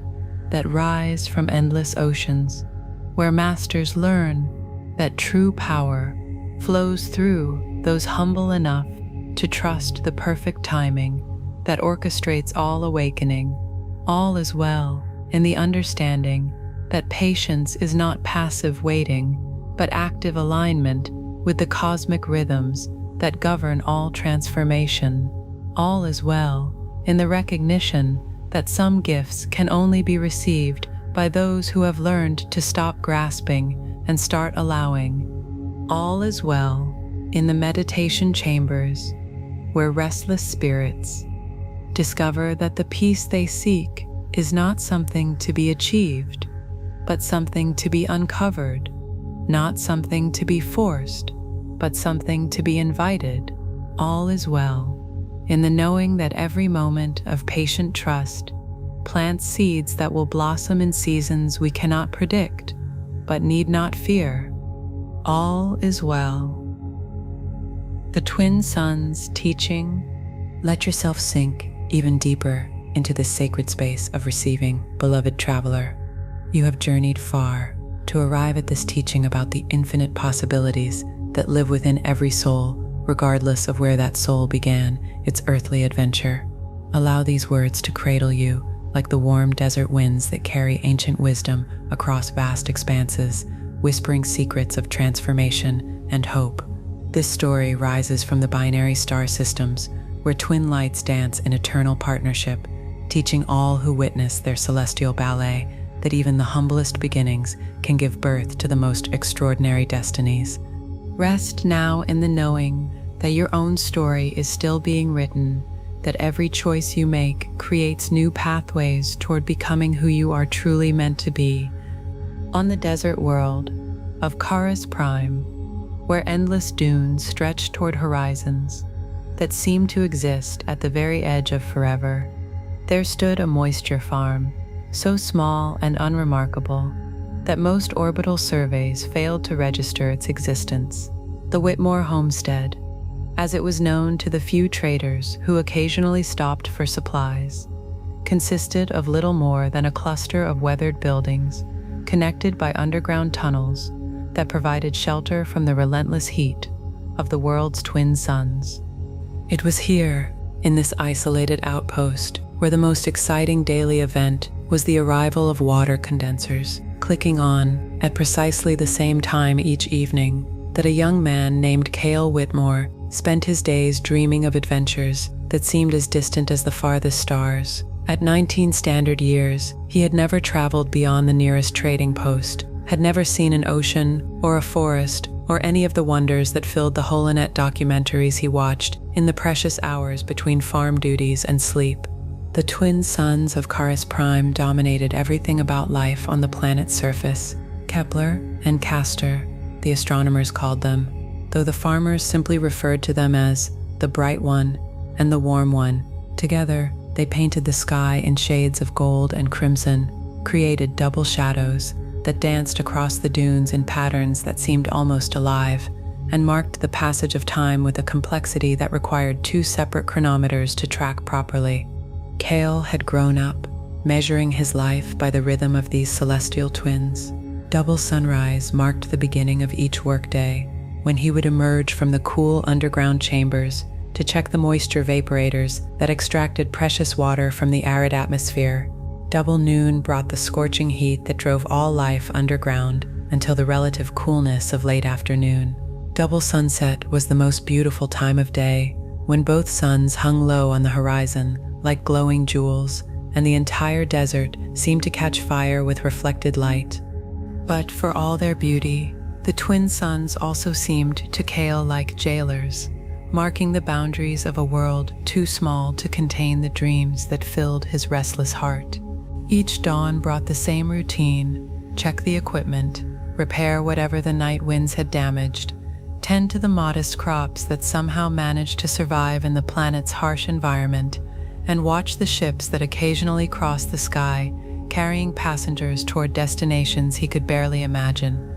that rise from endless oceans, where masters learn that true power flows through those humble enough to trust the perfect timing that orchestrates all awakening. All is well in the understanding that patience is not passive waiting, but active alignment with the cosmic rhythms that govern all transformation. All is well, in the recognition that some gifts can only be received by those who have learned to stop grasping and start allowing. All is well in the meditation chambers, where restless spirits discover that the peace they seek is not something to be achieved, but something to be uncovered, not something to be forced, but something to be invited. All is well in the knowing that every moment of patient trust plants seeds that will blossom in seasons we cannot predict, but need not fear. All is well. The twin suns teaching. Let yourself sink even deeper into this sacred space of receiving, beloved traveler. You have journeyed far to arrive at this teaching about the infinite possibilities that live within every soul, regardless of where that soul began its earthly adventure. Allow these words to cradle you like the warm desert winds that carry ancient wisdom across vast expanses, whispering secrets of transformation and hope. This story rises from the binary star systems, where twin lights dance in eternal partnership, teaching all who witness their celestial ballet that even the humblest beginnings can give birth to the most extraordinary destinies. Rest now in the knowing that your own story is still being written, that every choice you make creates new pathways toward becoming who you are truly meant to be. On the desert world of Charis Prime, where endless dunes stretch toward horizons that seem to exist at the very edge of forever, there stood a moisture farm, so small and unremarkable that most orbital surveys failed to register its existence. The Whitmore Homestead, as it was known to the few traders who occasionally stopped for supplies, consisted of little more than a cluster of weathered buildings connected by underground tunnels that provided shelter from the relentless heat of the world's twin suns. It was here, in this isolated outpost, where the most exciting daily event was the arrival of water condensers, clicking on at precisely the same time each evening that a young man named Cale Whitmore spent his days dreaming of adventures that seemed as distant as the farthest stars. At 19 standard years, he had never traveled beyond the nearest trading post, had never seen an ocean or a forest or any of the wonders that filled the Holonet documentaries he watched in the precious hours between farm duties and sleep. The twin suns of Charis Prime dominated everything about life on the planet's surface. Kepler and Castor, the astronomers called them, though the farmers simply referred to them as the bright one and the warm one. Together, they painted the sky in shades of gold and crimson, created double shadows that danced across the dunes in patterns that seemed almost alive, and marked the passage of time with a complexity that required two separate chronometers to track properly. Cale had grown up, measuring his life by the rhythm of these celestial twins. Double sunrise marked the beginning of each workday, when he would emerge from the cool underground chambers to check the moisture vaporators that extracted precious water from the arid atmosphere. Double noon brought the scorching heat that drove all life underground until the relative coolness of late afternoon. Double sunset was the most beautiful time of day, when both suns hung low on the horizon like glowing jewels, and the entire desert seemed to catch fire with reflected light. But for all their beauty, the twin suns also seemed to Cale like jailers, marking the boundaries of a world too small to contain the dreams that filled his restless heart. Each dawn brought the same routine: check the equipment, repair whatever the night winds had damaged, tend to the modest crops that somehow managed to survive in the planet's harsh environment, and watch the ships that occasionally crossed the sky, carrying passengers toward destinations he could barely imagine.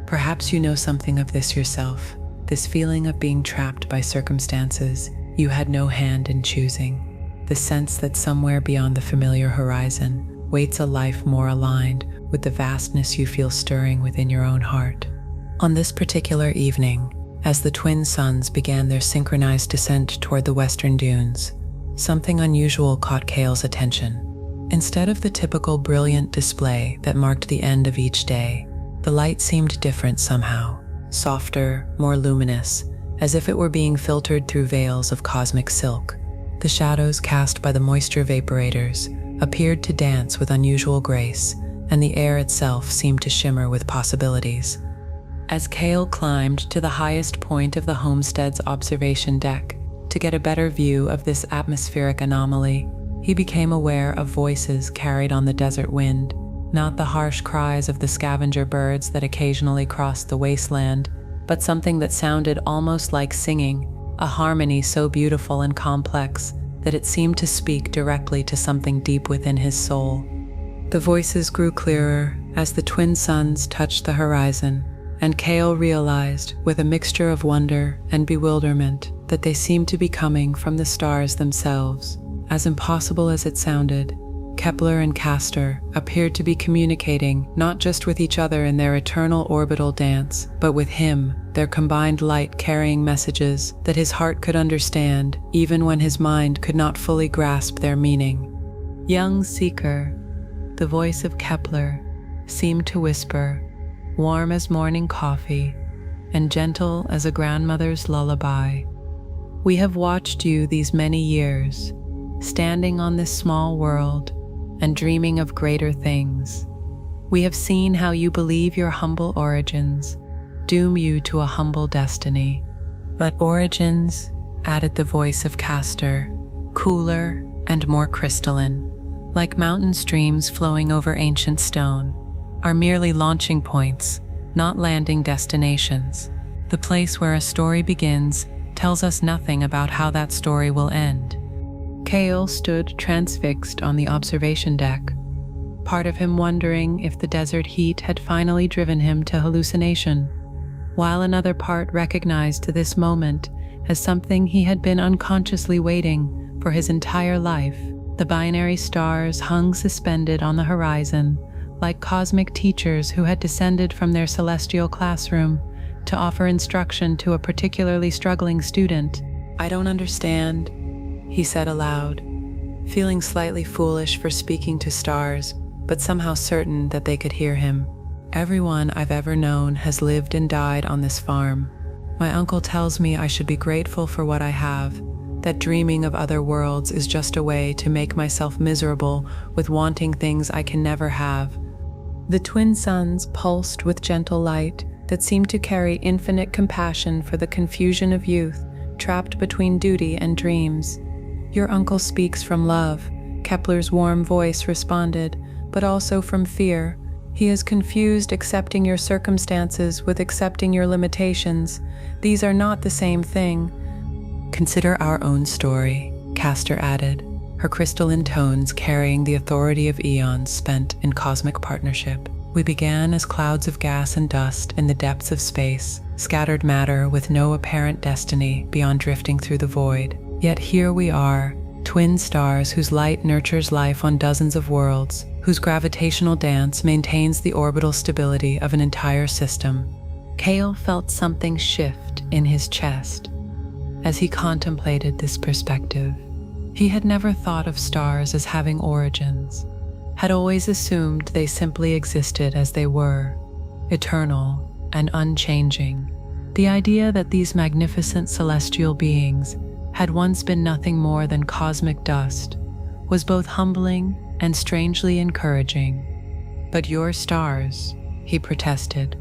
Perhaps you know something of this yourself, this feeling of being trapped by circumstances you had no hand in choosing, the sense that somewhere beyond the familiar horizon waits a life more aligned with the vastness you feel stirring within your own heart. On this particular evening, as the twin suns began their synchronized descent toward the western dunes, something unusual caught Cale's attention. Instead of the typical brilliant display that marked the end of each day, the light seemed different somehow, softer, more luminous, as if it were being filtered through veils of cosmic silk. The shadows cast by the moisture vaporators appeared to dance with unusual grace, and the air itself seemed to shimmer with possibilities. As Kale climbed to the highest point of the homestead's observation deck to get a better view of this atmospheric anomaly, he became aware of voices carried on the desert wind, not the harsh cries of the scavenger birds that occasionally crossed the wasteland, but something that sounded almost like singing, a harmony so beautiful and complex that it seemed to speak directly to something deep within his soul. The voices grew clearer as the twin suns touched the horizon, and Kale realized, with a mixture of wonder and bewilderment, that they seemed to be coming from the stars themselves. As impossible as it sounded, Kepler and Castor appeared to be communicating not just with each other in their eternal orbital dance, but with him, their combined light carrying messages that his heart could understand, even when his mind could not fully grasp their meaning. "Young seeker," the voice of Kepler seemed to whisper, warm as morning coffee and gentle as a grandmother's lullaby. "We have watched you these many years, standing on this small world and dreaming of greater things. We have seen how you believe your humble origins doom you to a humble destiny. But origins," added the voice of Castor, cooler and more crystalline, like mountain streams flowing over ancient stone, "are merely launching points, not landing destinations. The place where a story begins tells us nothing about how that story will end." Kale stood transfixed on the observation deck, part of him wondering if the desert heat had finally driven him to hallucination, while another part recognized this moment as something he had been unconsciously waiting for his entire life. The binary stars hung suspended on the horizon, like cosmic teachers who had descended from their celestial classroom to offer instruction to a particularly struggling student. "I don't understand," he said aloud, feeling slightly foolish for speaking to stars, but somehow certain that they could hear him. "Everyone I've ever known has lived and died on this farm. My uncle tells me I should be grateful for what I have, that dreaming of other worlds is just a way to make myself miserable with wanting things I can never have." The twin suns pulsed with gentle light that seemed to carry infinite compassion for the confusion of youth trapped between duty and dreams. "Your uncle speaks from love," Kepler's warm voice responded, "but also from fear. He is confused accepting your circumstances with accepting your limitations. These are not the same thing." "Consider our own story," Castor added, her crystalline tones carrying the authority of eons spent in cosmic partnership. "We began as clouds of gas and dust in the depths of space, scattered matter with no apparent destiny beyond drifting through the void. Yet here we are, twin stars whose light nurtures life on dozens of worlds, whose gravitational dance maintains the orbital stability of an entire system." Kale felt something shift in his chest as he contemplated this perspective. He had never thought of stars as having origins, had always assumed they simply existed as they were, eternal and unchanging. The idea that these magnificent celestial beings had once been nothing more than cosmic dust was both humbling and strangely encouraging. "But your stars," he protested.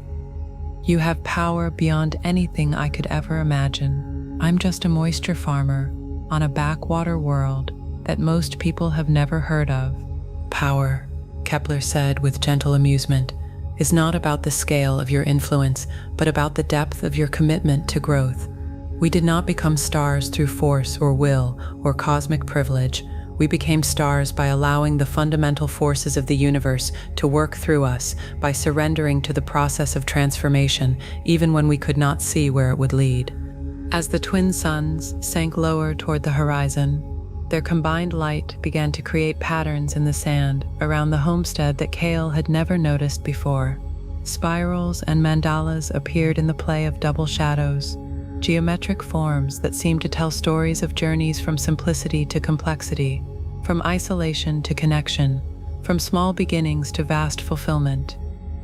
"You have power beyond anything I could ever imagine. I'm just a moisture farmer on a backwater world that most people have never heard of." "Power," Kepler said with gentle amusement, "is not about the scale of your influence, but about the depth of your commitment to growth. We did not become stars through force or will or cosmic privilege. We became stars by allowing the fundamental forces of the universe to work through us, by surrendering to the process of transformation, even when we could not see where it would lead." As the twin suns sank lower toward the horizon, their combined light began to create patterns in the sand around the homestead that Kale had never noticed before. Spirals and mandalas appeared in the play of double shadows, geometric forms that seemed to tell stories of journeys from simplicity to complexity, from isolation to connection, from small beginnings to vast fulfillment.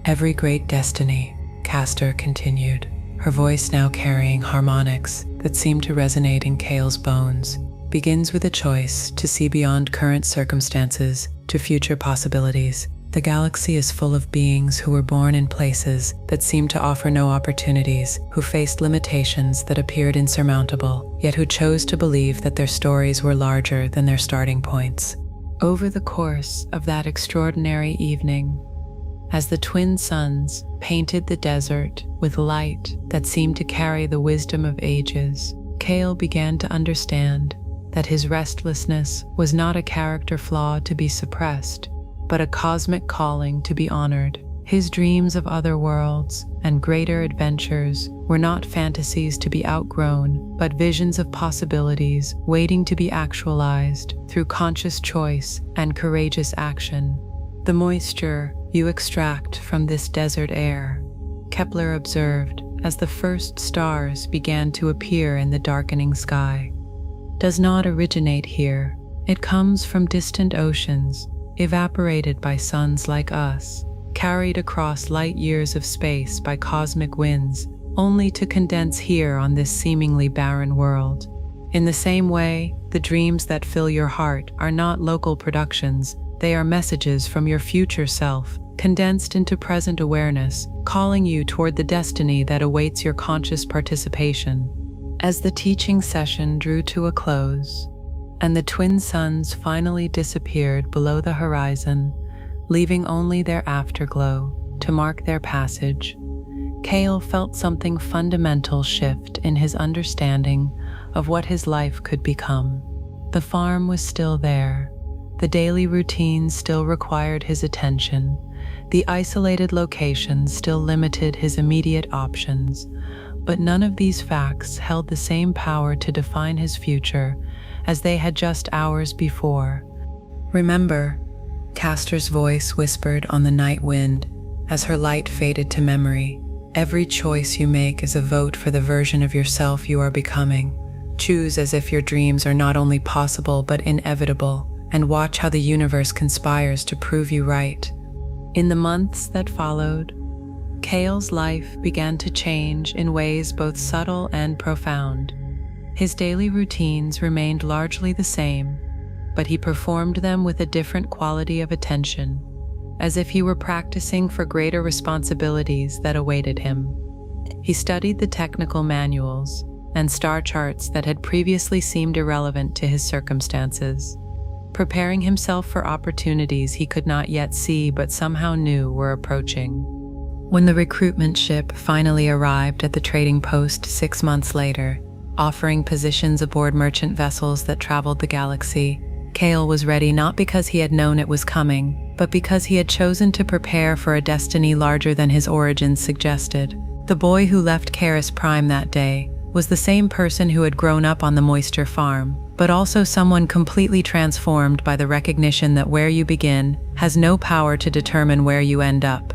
"Every great destiny," Castor continued, her voice now carrying harmonics that seem to resonate in Kale's bones, begins with a choice to see beyond current circumstances to future possibilities. The galaxy is full of beings who were born in places that seemed to offer no opportunities, who faced limitations that appeared insurmountable, yet who chose to believe that their stories were larger than their starting points. Over the course of that extraordinary evening, as the twin suns painted the desert with light that seemed to carry the wisdom of ages, Kale began to understand that his restlessness was not a character flaw to be suppressed, but a cosmic calling to be honored. His dreams of other worlds and greater adventures were not fantasies to be outgrown, but visions of possibilities waiting to be actualized through conscious choice and courageous action. The moisture you extract from this desert air, Kepler observed as the first stars began to appear in the darkening sky, does not originate here. It comes from distant oceans, evaporated by suns like us, carried across light years of space by cosmic winds, only to condense here on this seemingly barren world. In the same way, the dreams that fill your heart are not local productions, they are messages from your future self, condensed into present awareness, calling you toward the destiny that awaits your conscious participation. As the teaching session drew to a close, and the twin suns finally disappeared below the horizon, leaving only their afterglow to mark their passage, Kale felt something fundamental shift in his understanding of what his life could become. The farm was still there. The daily routine still required his attention. The isolated location still limited his immediate options. But none of these facts held the same power to define his future as they had just hours before. "Remember," Castor's voice whispered on the night wind as her light faded to memory, "every choice you make is a vote for the version of yourself you are becoming. Choose as if your dreams are not only possible but inevitable, and watch how the universe conspires to prove you right." In the months that followed, Kale's life began to change in ways both subtle and profound. His daily routines remained largely the same, but he performed them with a different quality of attention, as if he were practicing for greater responsibilities that awaited him. He studied the technical manuals and star charts that had previously seemed irrelevant to his circumstances, preparing himself for opportunities he could not yet see but somehow knew were approaching. When the recruitment ship finally arrived at the trading post 6 months later, offering positions aboard merchant vessels that traveled the galaxy, Kale was ready not because he had known it was coming, but because he had chosen to prepare for a destiny larger than his origins suggested. The boy who left Karis Prime that day was the same person who had grown up on the Moisture farm, but also someone completely transformed by the recognition that where you begin has no power to determine where you end up.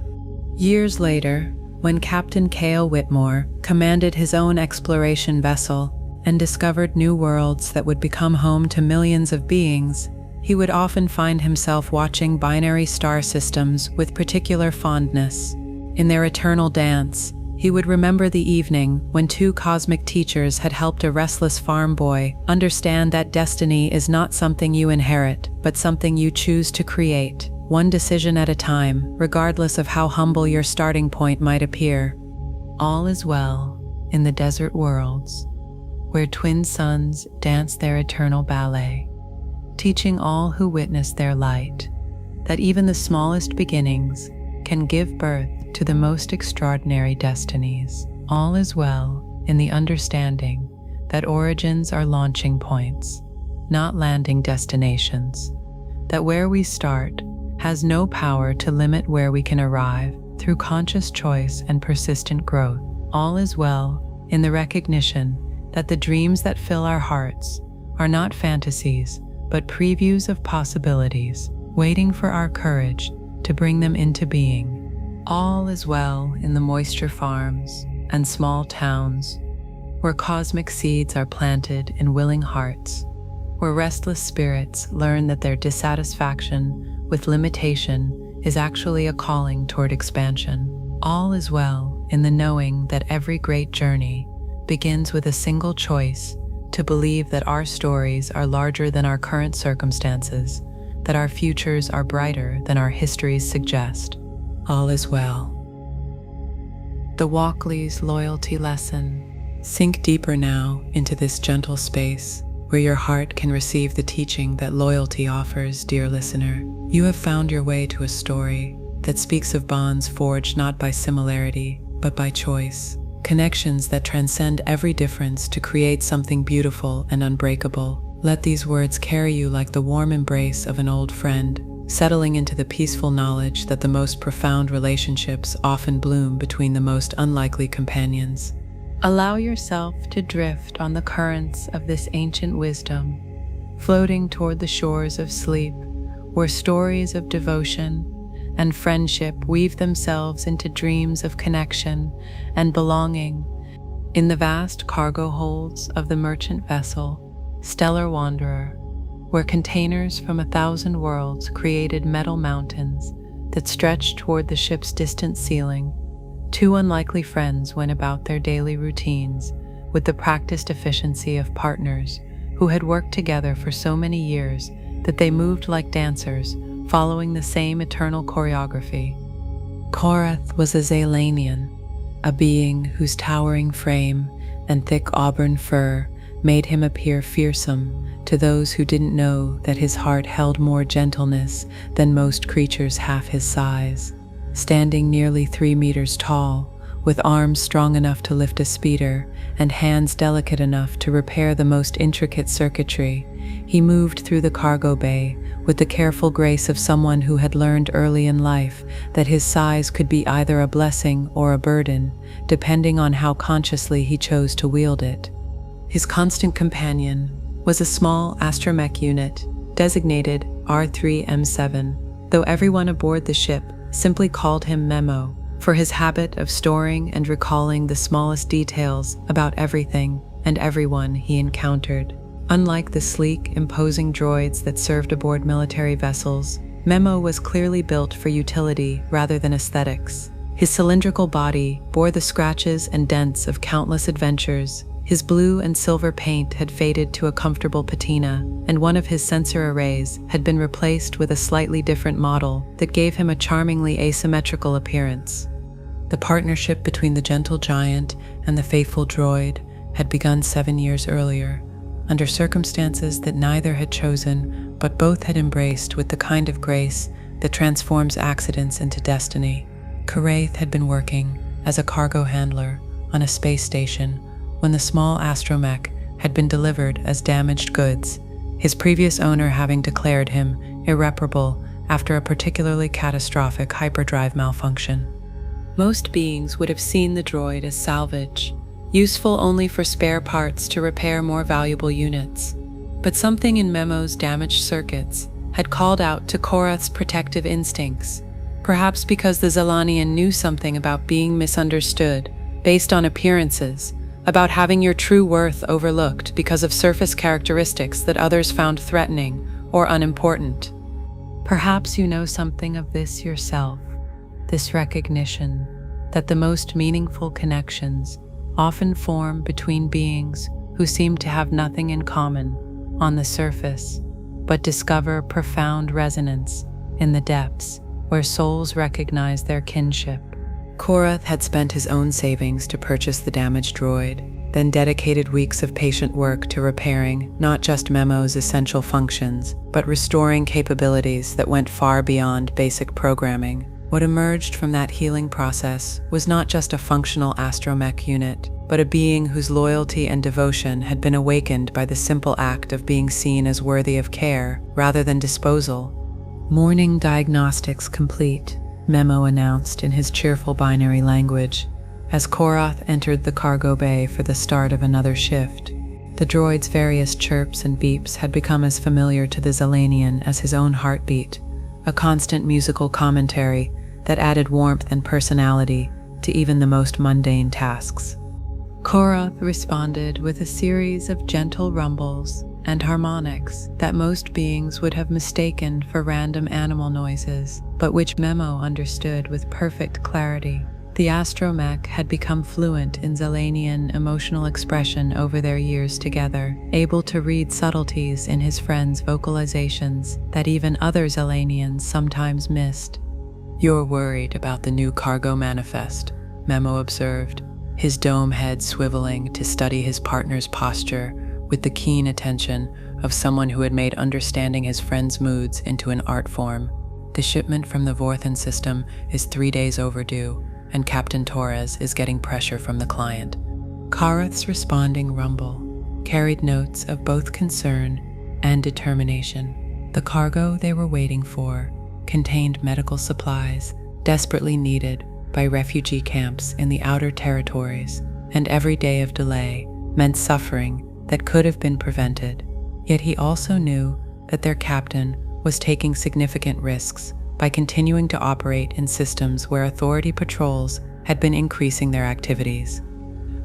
Years later, when Captain Kale Whitmore commanded his own exploration vessel and discovered new worlds that would become home to millions of beings, he would often find himself watching binary star systems with particular fondness. In their eternal dance, he would remember the evening when 2 cosmic teachers had helped a restless farm boy understand that destiny is not something you inherit, but something you choose to create, one decision at a time, regardless of how humble your starting point might appear. All is well in the desert worlds, where twin suns dance their eternal ballet, teaching all who witness their light that even the smallest beginnings can give birth to the most extraordinary destinies. All is well in the understanding that origins are launching points, not landing destinations, that where we start has no power to limit where we can arrive through conscious choice and persistent growth. All is well in the recognition that the dreams that fill our hearts are not fantasies, but previews of possibilities, waiting for our courage to bring them into being. All is well in the moisture farms and small towns, where cosmic seeds are planted in willing hearts, where restless spirits learn that their dissatisfaction with limitation is actually a calling toward expansion. All is well in the knowing that every great journey begins with a single choice to believe that our stories are larger than our current circumstances, that our futures are brighter than our histories suggest. All is well. The WokLees loyalty lesson. Sink deeper now into this gentle space where your heart can receive the teaching that loyalty offers, dear listener. You have found your way to a story that speaks of bonds forged not by similarity, but by choice. Connections that transcend every difference to create something beautiful and unbreakable. Let these words carry you like the warm embrace of an old friend, settling into the peaceful knowledge that the most profound relationships often bloom between the most unlikely companions. Allow yourself to drift on the currents of this ancient wisdom, floating toward the shores of sleep, where stories of devotion and friendship weave themselves into dreams of connection and belonging. In the vast cargo holds of the merchant vessel, Stellar Wanderer, where containers from 1,000 worlds created metal mountains that stretched toward the ship's distant ceiling, two unlikely friends went about their daily routines with the practiced efficiency of partners who had worked together for so many years that they moved like dancers, following the same eternal choreography. Korath was a Zalanian, a being whose towering frame and thick auburn fur made him appear fearsome to those who didn't know that his heart held more gentleness than most creatures half his size. Standing nearly 3 meters tall, with arms strong enough to lift a speeder and hands delicate enough to repair the most intricate circuitry, he moved through the cargo bay with the careful grace of someone who had learned early in life that his size could be either a blessing or a burden, depending on how consciously he chose to wield it. His constant companion was a small astromech unit, designated R3M7, though everyone aboard the ship simply called him Memo, for his habit of storing and recalling the smallest details about everything and everyone he encountered. Unlike the sleek, imposing droids that served aboard military vessels, Memo was clearly built for utility rather than aesthetics. His cylindrical body bore the scratches and dents of countless adventures. His blue and silver paint had faded to a comfortable patina, and one of his sensor arrays had been replaced with a slightly different model that gave him a charmingly asymmetrical appearance. The partnership between the gentle giant and the faithful droid had begun 7 years earlier, under circumstances that neither had chosen, but both had embraced with the kind of grace that transforms accidents into destiny. Korath had been working as a cargo handler on a space station when the small astromech had been delivered as damaged goods, his previous owner having declared him irreparable after a particularly catastrophic hyperdrive malfunction. Most beings would have seen the droid as salvage, useful only for spare parts to repair more valuable units. But something in Memo's damaged circuits had called out to Korath's protective instincts, perhaps because the Zalanian knew something about being misunderstood based on appearances, about having your true worth overlooked because of surface characteristics that others found threatening or unimportant. Perhaps you know something of this yourself, this recognition that the most meaningful connections often form between beings who seem to have nothing in common on the surface, but discover profound resonance in the depths where souls recognize their kinship. Korath had spent his own savings to purchase the damaged droid, then dedicated weeks of patient work to repairing not just Memo's essential functions, but restoring capabilities that went far beyond basic programming. What emerged from that healing process was not just a functional astromech unit, but a being whose loyalty and devotion had been awakened by the simple act of being seen as worthy of care rather than disposal. Morning diagnostics complete, Memo announced in his cheerful binary language, as Korath entered the cargo bay for the start of another shift. The droid's various chirps and beeps had become as familiar to the Zalanian as his own heartbeat, a constant musical commentary that added warmth and personality to even the most mundane tasks. Korath responded with a series of gentle rumbles and harmonics that most beings would have mistaken for random animal noises, but which Memo understood with perfect clarity. The astromech had become fluent in Zelanian emotional expression over their years together, able to read subtleties in his friend's vocalizations that even other Zelanians sometimes missed. "You're worried about the new cargo manifest," Memo observed, his dome head swiveling to study his partner's posture with the keen attention of someone who had made understanding his friend's moods into an art form. "The shipment from the Vorthen system is 3 days overdue, and Captain Torres is getting pressure from the client." Kareth's responding rumble carried notes of both concern and determination. The cargo they were waiting for contained medical supplies desperately needed by refugee camps in the outer territories, and every day of delay meant suffering that could have been prevented. Yet he also knew that their captain was taking significant risks by continuing to operate in systems where authority patrols had been increasing their activities.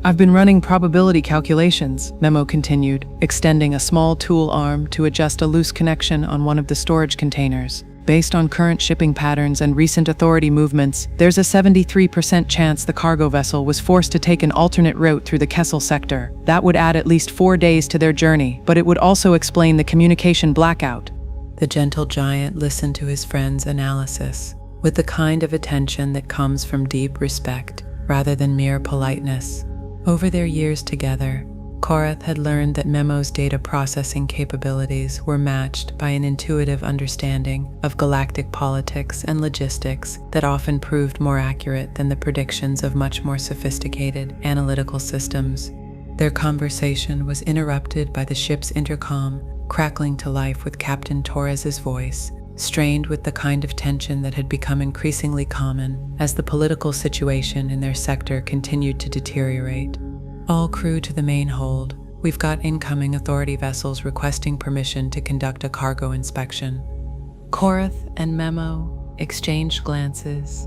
"I've been running probability calculations," Memo continued, extending a small tool arm to adjust a loose connection on one of the storage containers. "Based on current shipping patterns and recent authority movements, there's a 73% chance the cargo vessel was forced to take an alternate route through the Kessel sector. That would add at least 4 days to their journey, but it would also explain the communication blackout." The gentle giant listened to his friend's analysis with the kind of attention that comes from deep respect rather than mere politeness. Over their years together, Kareth had learned that Memo's data processing capabilities were matched by an intuitive understanding of galactic politics and logistics that often proved more accurate than the predictions of much more sophisticated analytical systems. Their conversation was interrupted by the ship's intercom crackling to life with Captain Torres's voice, strained with the kind of tension that had become increasingly common as the political situation in their sector continued to deteriorate. "All crew to the main hold. We've got incoming authority vessels requesting permission to conduct a cargo inspection." Kareth and Memo exchanged glances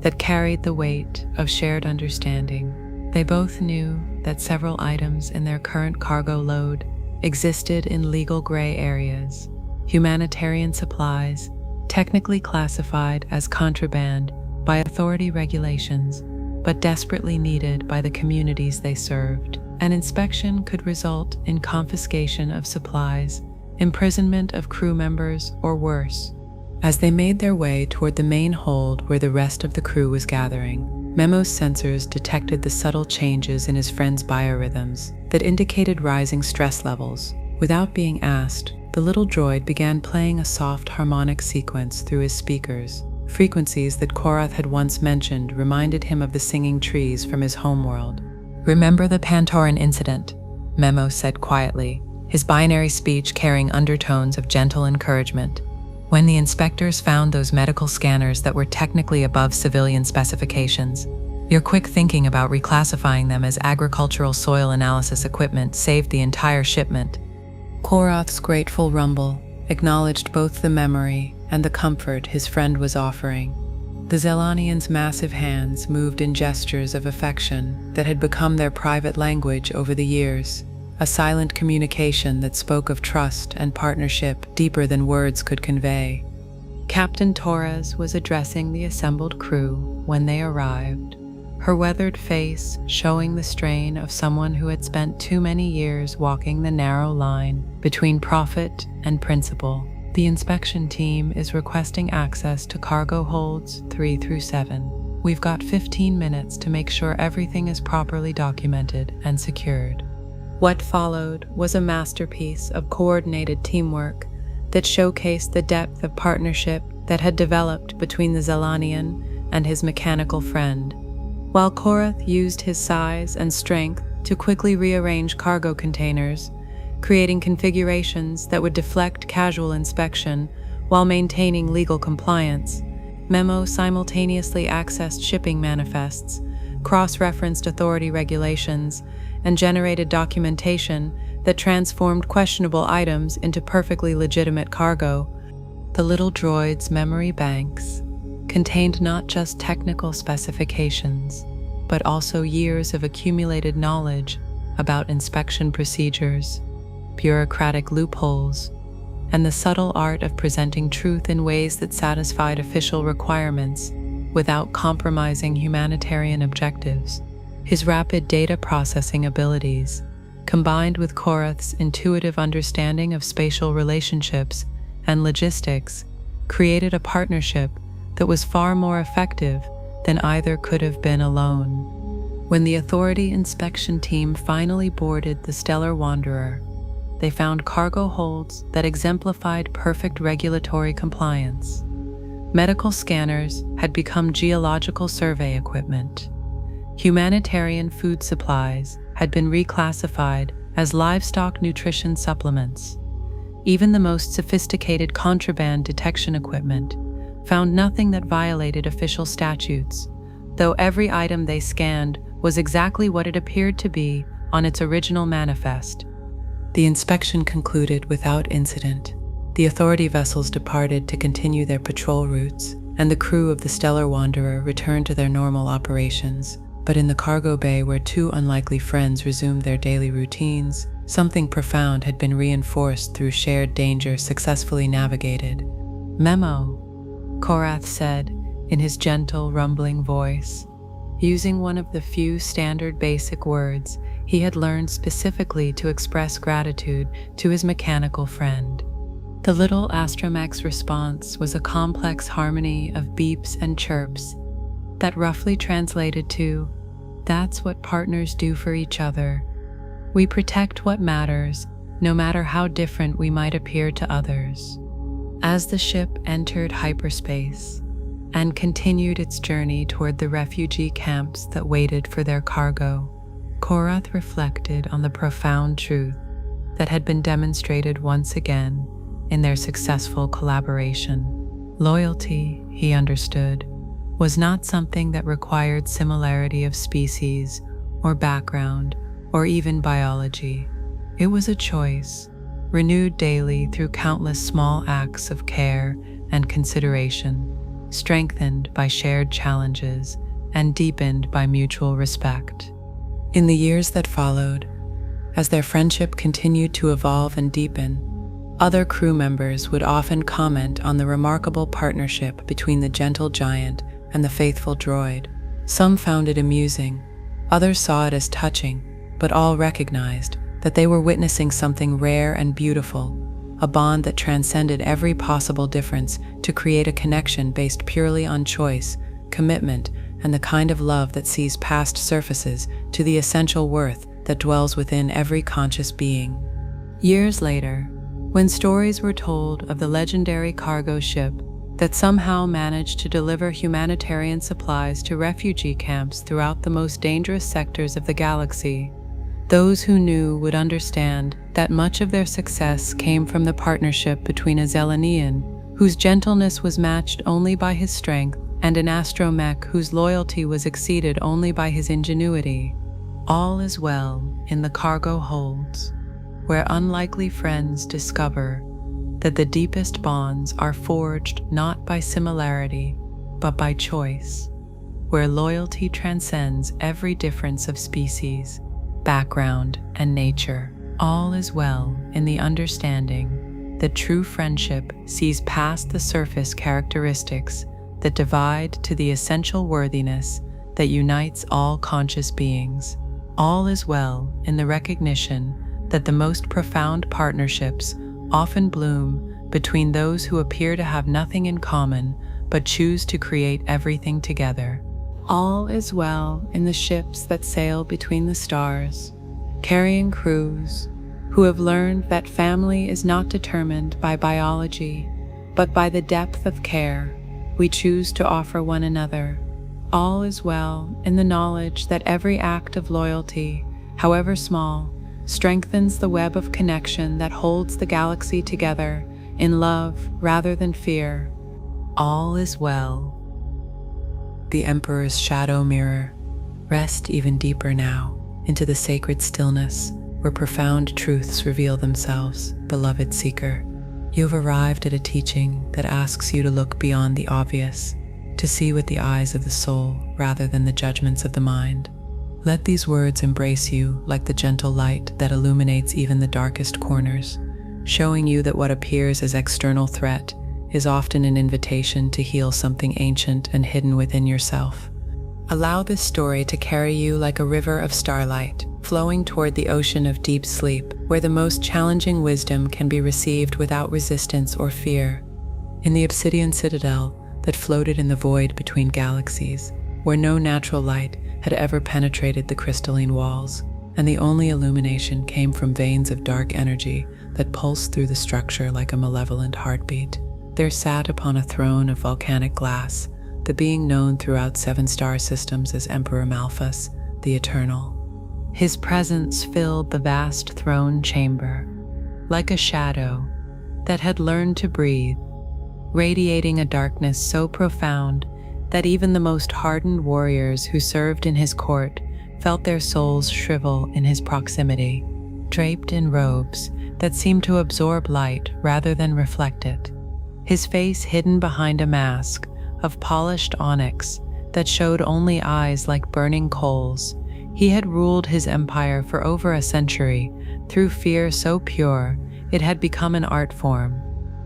that carried the weight of shared understanding. They both knew that several items in their current cargo load existed in legal gray areas, humanitarian supplies technically classified as contraband by authority regulations, but desperately needed by the communities they served. An inspection could result in confiscation of supplies, imprisonment of crew members, or worse. As they made their way toward the main hold where the rest of the crew was gathering, Memo's sensors detected the subtle changes in his friend's biorhythms that indicated rising stress levels. Without being asked, the little droid began playing a soft harmonic sequence through his speakers. Frequencies that Kareth had once mentioned reminded him of the singing trees from his homeworld. "Remember the Pantoran incident," Memo said quietly, his binary speech carrying undertones of gentle encouragement. "When the inspectors found those medical scanners that were technically above civilian specifications, your quick thinking about reclassifying them as agricultural soil analysis equipment saved the entire shipment." Kareth's grateful rumble acknowledged both the memory and the comfort his friend was offering. The Zelanians' massive hands moved in gestures of affection that had become their private language over the years, a silent communication that spoke of trust and partnership deeper than words could convey. Captain Torres was addressing the assembled crew when they arrived, her weathered face showing the strain of someone who had spent too many years walking the narrow line between profit and principle. "The inspection team is requesting access to cargo holds 3 through 7. We've got 15 minutes to make sure everything is properly documented and secured." What followed was a masterpiece of coordinated teamwork that showcased the depth of partnership that had developed between the Zelanian and his mechanical friend. While Kareth used his size and strength to quickly rearrange cargo containers, creating configurations that would deflect casual inspection while maintaining legal compliance, Memo simultaneously accessed shipping manifests, cross-referenced authority regulations, and generated documentation that transformed questionable items into perfectly legitimate cargo. The little droid's memory banks contained not just technical specifications, but also years of accumulated knowledge about inspection procedures, bureaucratic loopholes, and the subtle art of presenting truth in ways that satisfied official requirements. without compromising humanitarian objectives. His rapid data processing abilities, combined with Korath's intuitive understanding of spatial relationships and logistics, created a partnership that was far more effective than either could have been alone. When the Authority inspection team finally boarded the Stellar Wanderer, they found cargo holds that exemplified perfect regulatory compliance. Medical scanners had become geological survey equipment. Humanitarian food supplies had been reclassified as livestock nutrition supplements. Even the most sophisticated contraband detection equipment found nothing that violated official statutes, though every item they scanned was exactly what it appeared to be on its original manifest. The inspection concluded without incident. The Authority vessels departed to continue their patrol routes, and the crew of the Stellar Wanderer returned to their normal operations. But in the cargo bay where two unlikely friends resumed their daily routines, something profound had been reinforced through shared danger successfully navigated. "Memo," Korath said in his gentle, rumbling voice, using one of the few standard basic words he had learned specifically to express gratitude to his mechanical friend. The little astromech's response was a complex harmony of beeps and chirps that roughly translated to, "That's what partners do for each other. We protect what matters, no matter how different we might appear to others." As the ship entered hyperspace and continued its journey toward the refugee camps that waited for their cargo, Korath reflected on the profound truth that had been demonstrated once again in their successful collaboration. Loyalty, he understood, was not something that required similarity of species or background or even biology. It was a choice, renewed daily through countless small acts of care and consideration, strengthened by shared challenges and deepened by mutual respect. In the years that followed, as their friendship continued to evolve and deepen, other crew members would often comment on the remarkable partnership between the gentle giant and the faithful droid. Some found it amusing, others saw it as touching, but all recognized that they were witnessing something rare and beautiful, a bond that transcended every possible difference to create a connection based purely on choice, commitment, and the kind of love that sees past surfaces to the essential worth that dwells within every conscious being. Years later, when stories were told of the legendary cargo ship that somehow managed to deliver humanitarian supplies to refugee camps throughout the most dangerous sectors of the galaxy, those who knew would understand that much of their success came from the partnership between a Zelenian, whose gentleness was matched only by his strength, and an astromech whose loyalty was exceeded only by his ingenuity. All is well in the cargo holds, where unlikely friends discover that the deepest bonds are forged not by similarity, but by choice, where loyalty transcends every difference of species, background, and nature. All is well in the understanding that true friendship sees past the surface characteristics that divide to the essential worthiness that unites all conscious beings. All is well in the recognition that the most profound partnerships often bloom between those who appear to have nothing in common but choose to create everything together. All is well in the ships that sail between the stars, carrying crews who have learned that family is not determined by biology, but by the depth of care we choose to offer one another. All is well in the knowledge that every act of loyalty, however small, strengthens the web of connection that holds the galaxy together in love rather than fear. All is well. The Emperor's shadow mirror. Rest even deeper now into the sacred stillness where profound truths reveal themselves, beloved seeker. You've arrived at a teaching that asks you to look beyond the obvious, to see with the eyes of the soul rather than the judgments of the mind. Let these words embrace you like the gentle light that illuminates even the darkest corners, showing you that what appears as external threat is often an invitation to heal something ancient and hidden within yourself. Allow this story to carry you like a river of starlight, flowing toward the ocean of deep sleep, where the most challenging wisdom can be received without resistance or fear. In the obsidian citadel that floated in the void between galaxies, where no natural light had ever penetrated the crystalline walls, and the only illumination came from veins of dark energy that pulsed through the structure like a malevolent heartbeat, there sat upon a throne of volcanic glass the being known throughout 7 star systems as Emperor Malphas, the Eternal. His presence filled the vast throne chamber, like a shadow that had learned to breathe, radiating a darkness so profound that even the most hardened warriors who served in his court felt their souls shrivel in his proximity, draped in robes that seemed to absorb light rather than reflect it. His face hidden behind a mask of polished onyx that showed only eyes like burning coals, he had ruled his empire for over a century through fear so pure it had become an art form.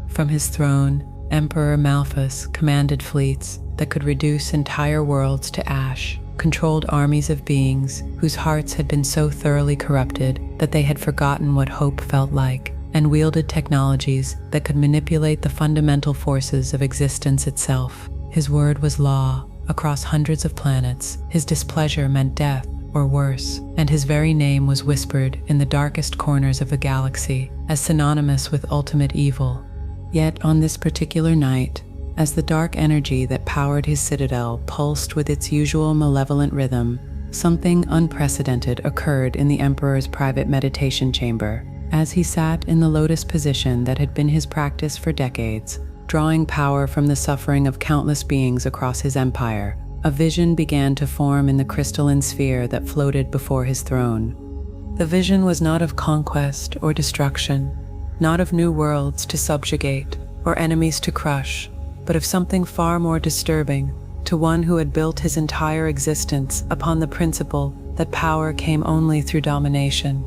From his throne, Emperor Malphas commanded fleets that could reduce entire worlds to ash, controlled armies of beings whose hearts had been so thoroughly corrupted that they had forgotten what hope felt like, and wielded technologies that could manipulate the fundamental forces of existence itself. His word was law across hundreds of planets. His displeasure meant death or worse, and his very name was whispered in the darkest corners of the galaxy as synonymous with ultimate evil. Yet on this particular night, as the dark energy that powered his citadel pulsed with its usual malevolent rhythm, something unprecedented occurred in the Emperor's private meditation chamber. As he sat in the lotus position that had been his practice for decades, drawing power from the suffering of countless beings across his empire, a vision began to form in the crystalline sphere that floated before his throne. The vision was not of conquest or destruction, not of new worlds to subjugate or enemies to crush, but of something far more disturbing to one who had built his entire existence upon the principle that power came only through domination.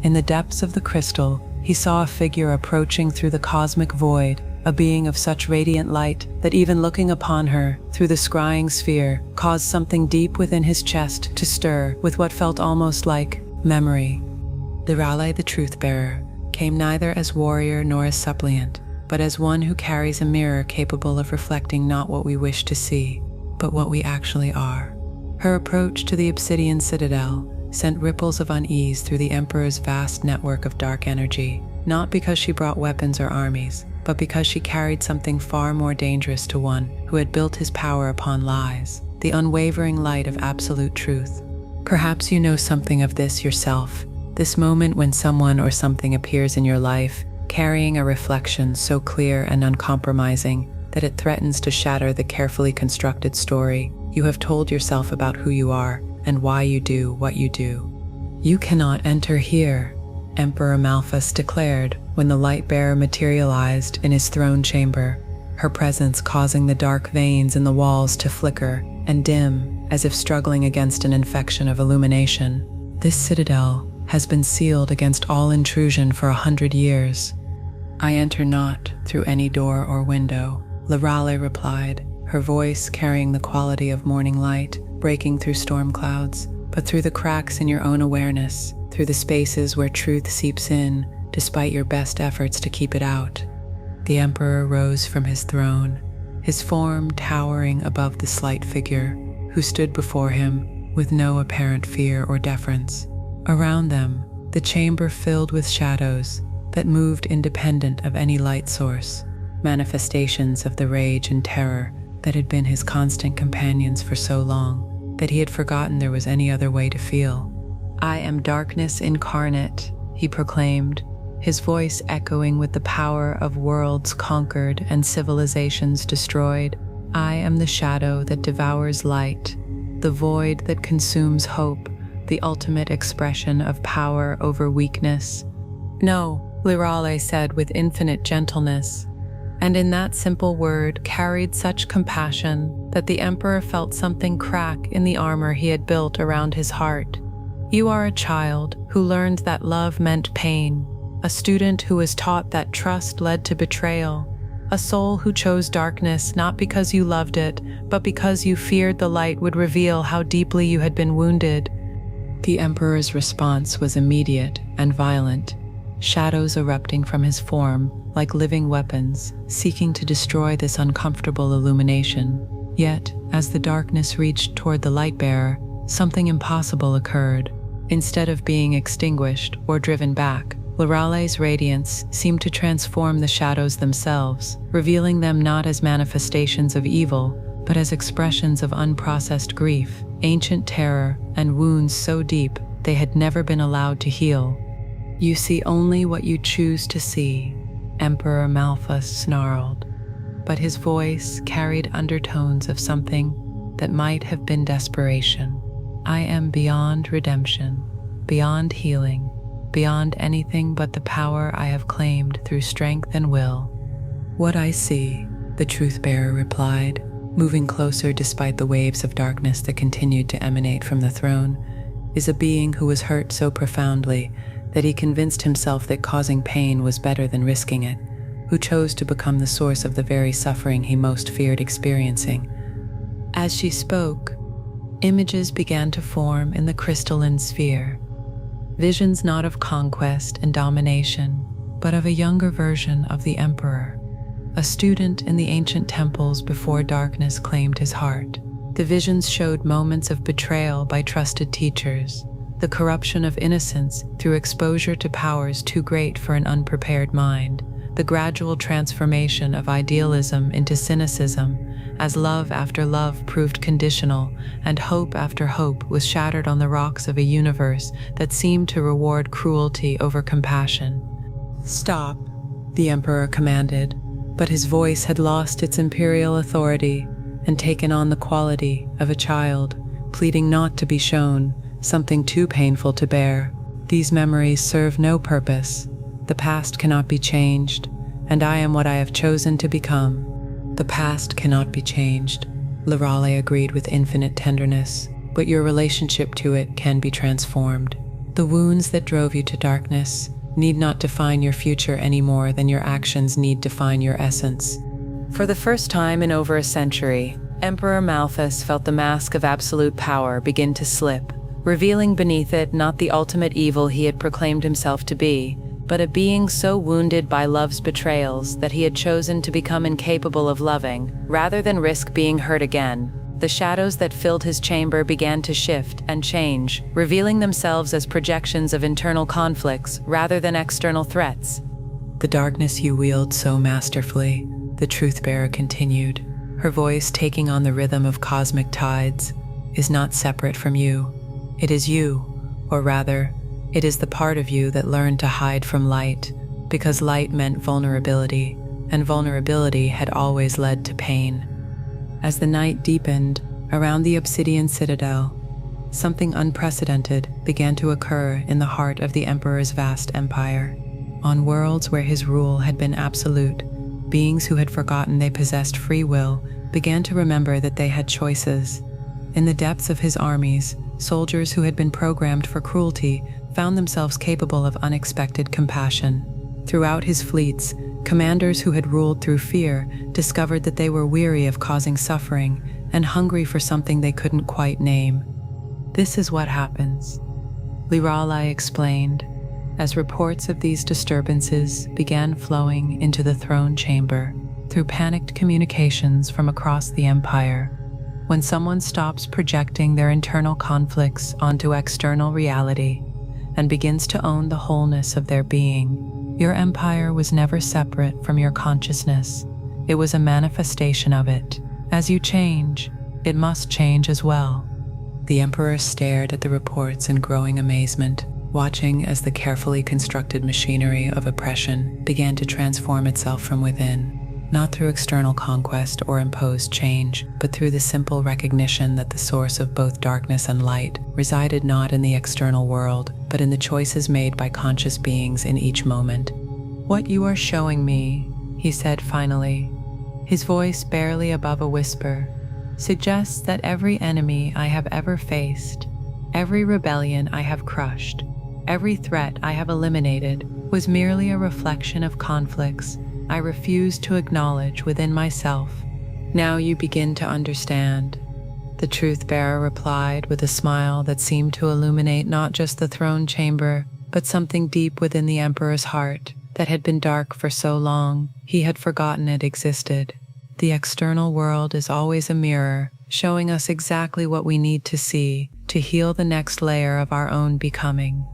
In the depths of the crystal, he saw a figure approaching through the cosmic void, a being of such radiant light that even looking upon her through the scrying sphere caused something deep within his chest to stir with what felt almost like memory. Riddle, the truth-bearer, came neither as warrior nor as suppliant, but as one who carries a mirror capable of reflecting not what we wish to see, but what we actually are. Her approach to the obsidian citadel sent ripples of unease through the Emperor's vast network of dark energy, not because she brought weapons or armies, but because she carried something far more dangerous to one who had built his power upon lies, the unwavering light of absolute truth. Perhaps you know something of this yourself, this moment when someone or something appears in your life, carrying a reflection so clear and uncompromising that it threatens to shatter the carefully constructed story you have told yourself about who you are and why you do what you do. You cannot enter here, Emperor Malphas declared when the light-bearer materialized in his throne chamber, her presence causing the dark veins in the walls to flicker and dim as if struggling against an infection of illumination. This citadel has been sealed against all intrusion for 100 years. I enter not through any door or window, Riddle replied, her voice carrying the quality of morning light, breaking through storm clouds, but through the cracks in your own awareness, through the spaces where truth seeps in, despite your best efforts to keep it out. The Emperor rose from his throne, his form towering above the slight figure, who stood before him with no apparent fear or deference. Around them, the chamber filled with shadows that moved independent of any light source, manifestations of the rage and terror that had been his constant companions for so long that he had forgotten there was any other way to feel. I am darkness incarnate, he proclaimed, his voice echoing with the power of worlds conquered and civilizations destroyed. I am the shadow that devours light, the void that consumes hope, the ultimate expression of power over weakness. No, Riddle said with infinite gentleness, and in that simple word carried such compassion that the Emperor felt something crack in the armor he had built around his heart. You are a child who learned that love meant pain, a student who was taught that trust led to betrayal, a soul who chose darkness not because you loved it, but because you feared the light would reveal how deeply you had been wounded. The Emperor's response was immediate and violent, shadows erupting from his form like living weapons, seeking to destroy this uncomfortable illumination. Yet, as the darkness reached toward the light-bearer, something impossible occurred. Instead of being extinguished or driven back, Lorale's radiance seemed to transform the shadows themselves, revealing them not as manifestations of evil, but as expressions of unprocessed grief, ancient terror, and wounds so deep they had never been allowed to heal. "You see only what you choose to see," Emperor Malphus snarled, but his voice carried undertones of something that might have been desperation. "I am beyond redemption, beyond healing, beyond anything but the power I have claimed through strength and will." "What I see," the truth-bearer replied, moving closer despite the waves of darkness that continued to emanate from the throne, "is a being who was hurt so profoundly that he convinced himself that causing pain was better than risking it, who chose to become the source of the very suffering he most feared experiencing." As she spoke, images began to form in the crystalline sphere, visions not of conquest and domination, but of a younger version of the Emperor, a student in the ancient temples before darkness claimed his heart. The visions showed moments of betrayal by trusted teachers, the corruption of innocence through exposure to powers too great for an unprepared mind, the gradual transformation of idealism into cynicism, as love after love proved conditional and hope after hope was shattered on the rocks of a universe that seemed to reward cruelty over compassion. "Stop," the Emperor commanded, but his voice had lost its imperial authority and taken on the quality of a child, pleading not to be shown, something too painful to bear. "These memories serve no purpose. The past cannot be changed, and I am what I have chosen to become." "The past cannot be changed," Lorale agreed with infinite tenderness, "but your relationship to it can be transformed. The wounds that drove you to darkness need not define your future any more than your actions need define your essence." For the first time in over a century, Emperor Malphus felt the mask of absolute power begin to slip, revealing beneath it not the ultimate evil he had proclaimed himself to be, but a being so wounded by love's betrayals that he had chosen to become incapable of loving, rather than risk being hurt again. The shadows that filled his chamber began to shift and change, revealing themselves as projections of internal conflicts rather than external threats. "The darkness you wield so masterfully," the truth-bearer continued, her voice taking on the rhythm of cosmic tides, "is not separate from you. It is you, or rather, it is the part of you that learned to hide from light, because light meant vulnerability, and vulnerability had always led to pain." As the night deepened around the obsidian citadel, something unprecedented began to occur in the heart of the Emperor's vast empire. On worlds where his rule had been absolute, beings who had forgotten they possessed free will began to remember that they had choices. In the depths of his armies, soldiers who had been programmed for cruelty found themselves capable of unexpected compassion. Throughout his fleets, commanders who had ruled through fear discovered that they were weary of causing suffering and hungry for something they couldn't quite name. "This is what happens," Lorale explained, as reports of these disturbances began flowing into the throne chamber through panicked communications from across the empire. When someone stops projecting their internal conflicts onto external reality and begins to own the wholeness of their being, your empire was never separate from your consciousness. It was a manifestation of it. As you change, it must change as well. The Emperor stared at the reports in growing amazement, watching as the carefully constructed machinery of oppression began to transform itself from within. Not through external conquest or imposed change, but through the simple recognition that the source of both darkness and light resided not in the external world, but in the choices made by conscious beings in each moment. "What you are showing me," he said finally, his voice barely above a whisper, "suggests that every enemy I have ever faced, every rebellion I have crushed, every threat I have eliminated was merely a reflection of conflicts I refuse to acknowledge within myself. Now you begin to understand, the truth bearer replied with a smile that seemed to illuminate not just the throne chamber, but something deep within the emperor's heart that had been dark for so long he had forgotten it existed. The external world is always a mirror, showing us exactly what we need to see to heal the next layer of our own becoming.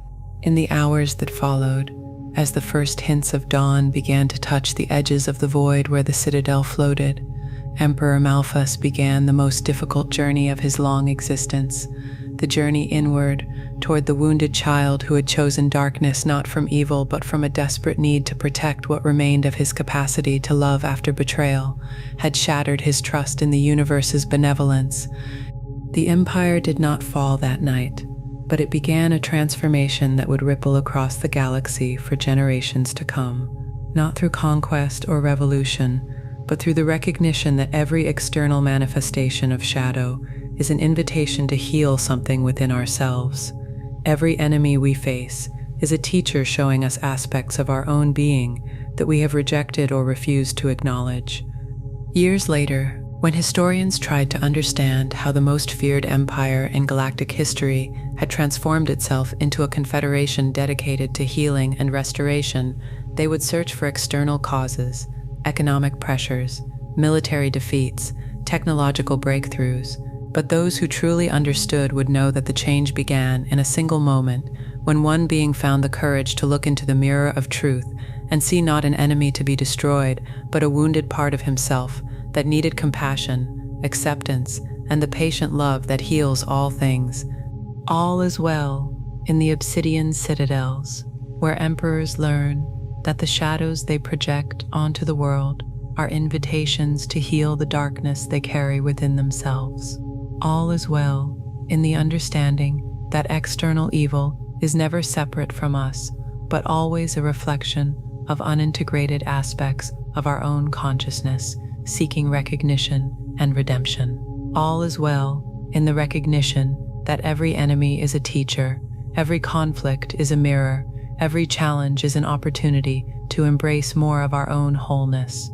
In the hours that followed, as the first hints of dawn began to touch the edges of the void where the citadel floated, Emperor Malphus began the most difficult journey of his long existence, the journey inward toward the wounded child who had chosen darkness not from evil but from a desperate need to protect what remained of his capacity to love after betrayal, had shattered his trust in the universe's benevolence. The Empire did not fall that night, but it began a transformation that would ripple across the galaxy for generations to come, not through conquest or revolution, but through the recognition that every external manifestation of shadow is an invitation to heal something within ourselves. Every enemy we face is a teacher showing us aspects of our own being that we have rejected or refused to acknowledge. Years later, when historians tried to understand how the most feared empire in galactic history had transformed itself into a confederation dedicated to healing and restoration, they would search for external causes, economic pressures, military defeats, technological breakthroughs. But those who truly understood would know that the change began in a single moment when one being found the courage to look into the mirror of truth and see not an enemy to be destroyed, but a wounded part of himself that needed compassion, acceptance, and the patient love that heals all things. All is well in the obsidian citadels, where emperors learn that the shadows they project onto the world are invitations to heal the darkness they carry within themselves. All is well in the understanding that external evil is never separate from us, but always a reflection of unintegrated aspects of our own consciousness, seeking recognition and redemption. All is well in the recognition that every enemy is a teacher, every conflict is a mirror, every challenge is an opportunity to embrace more of our own wholeness.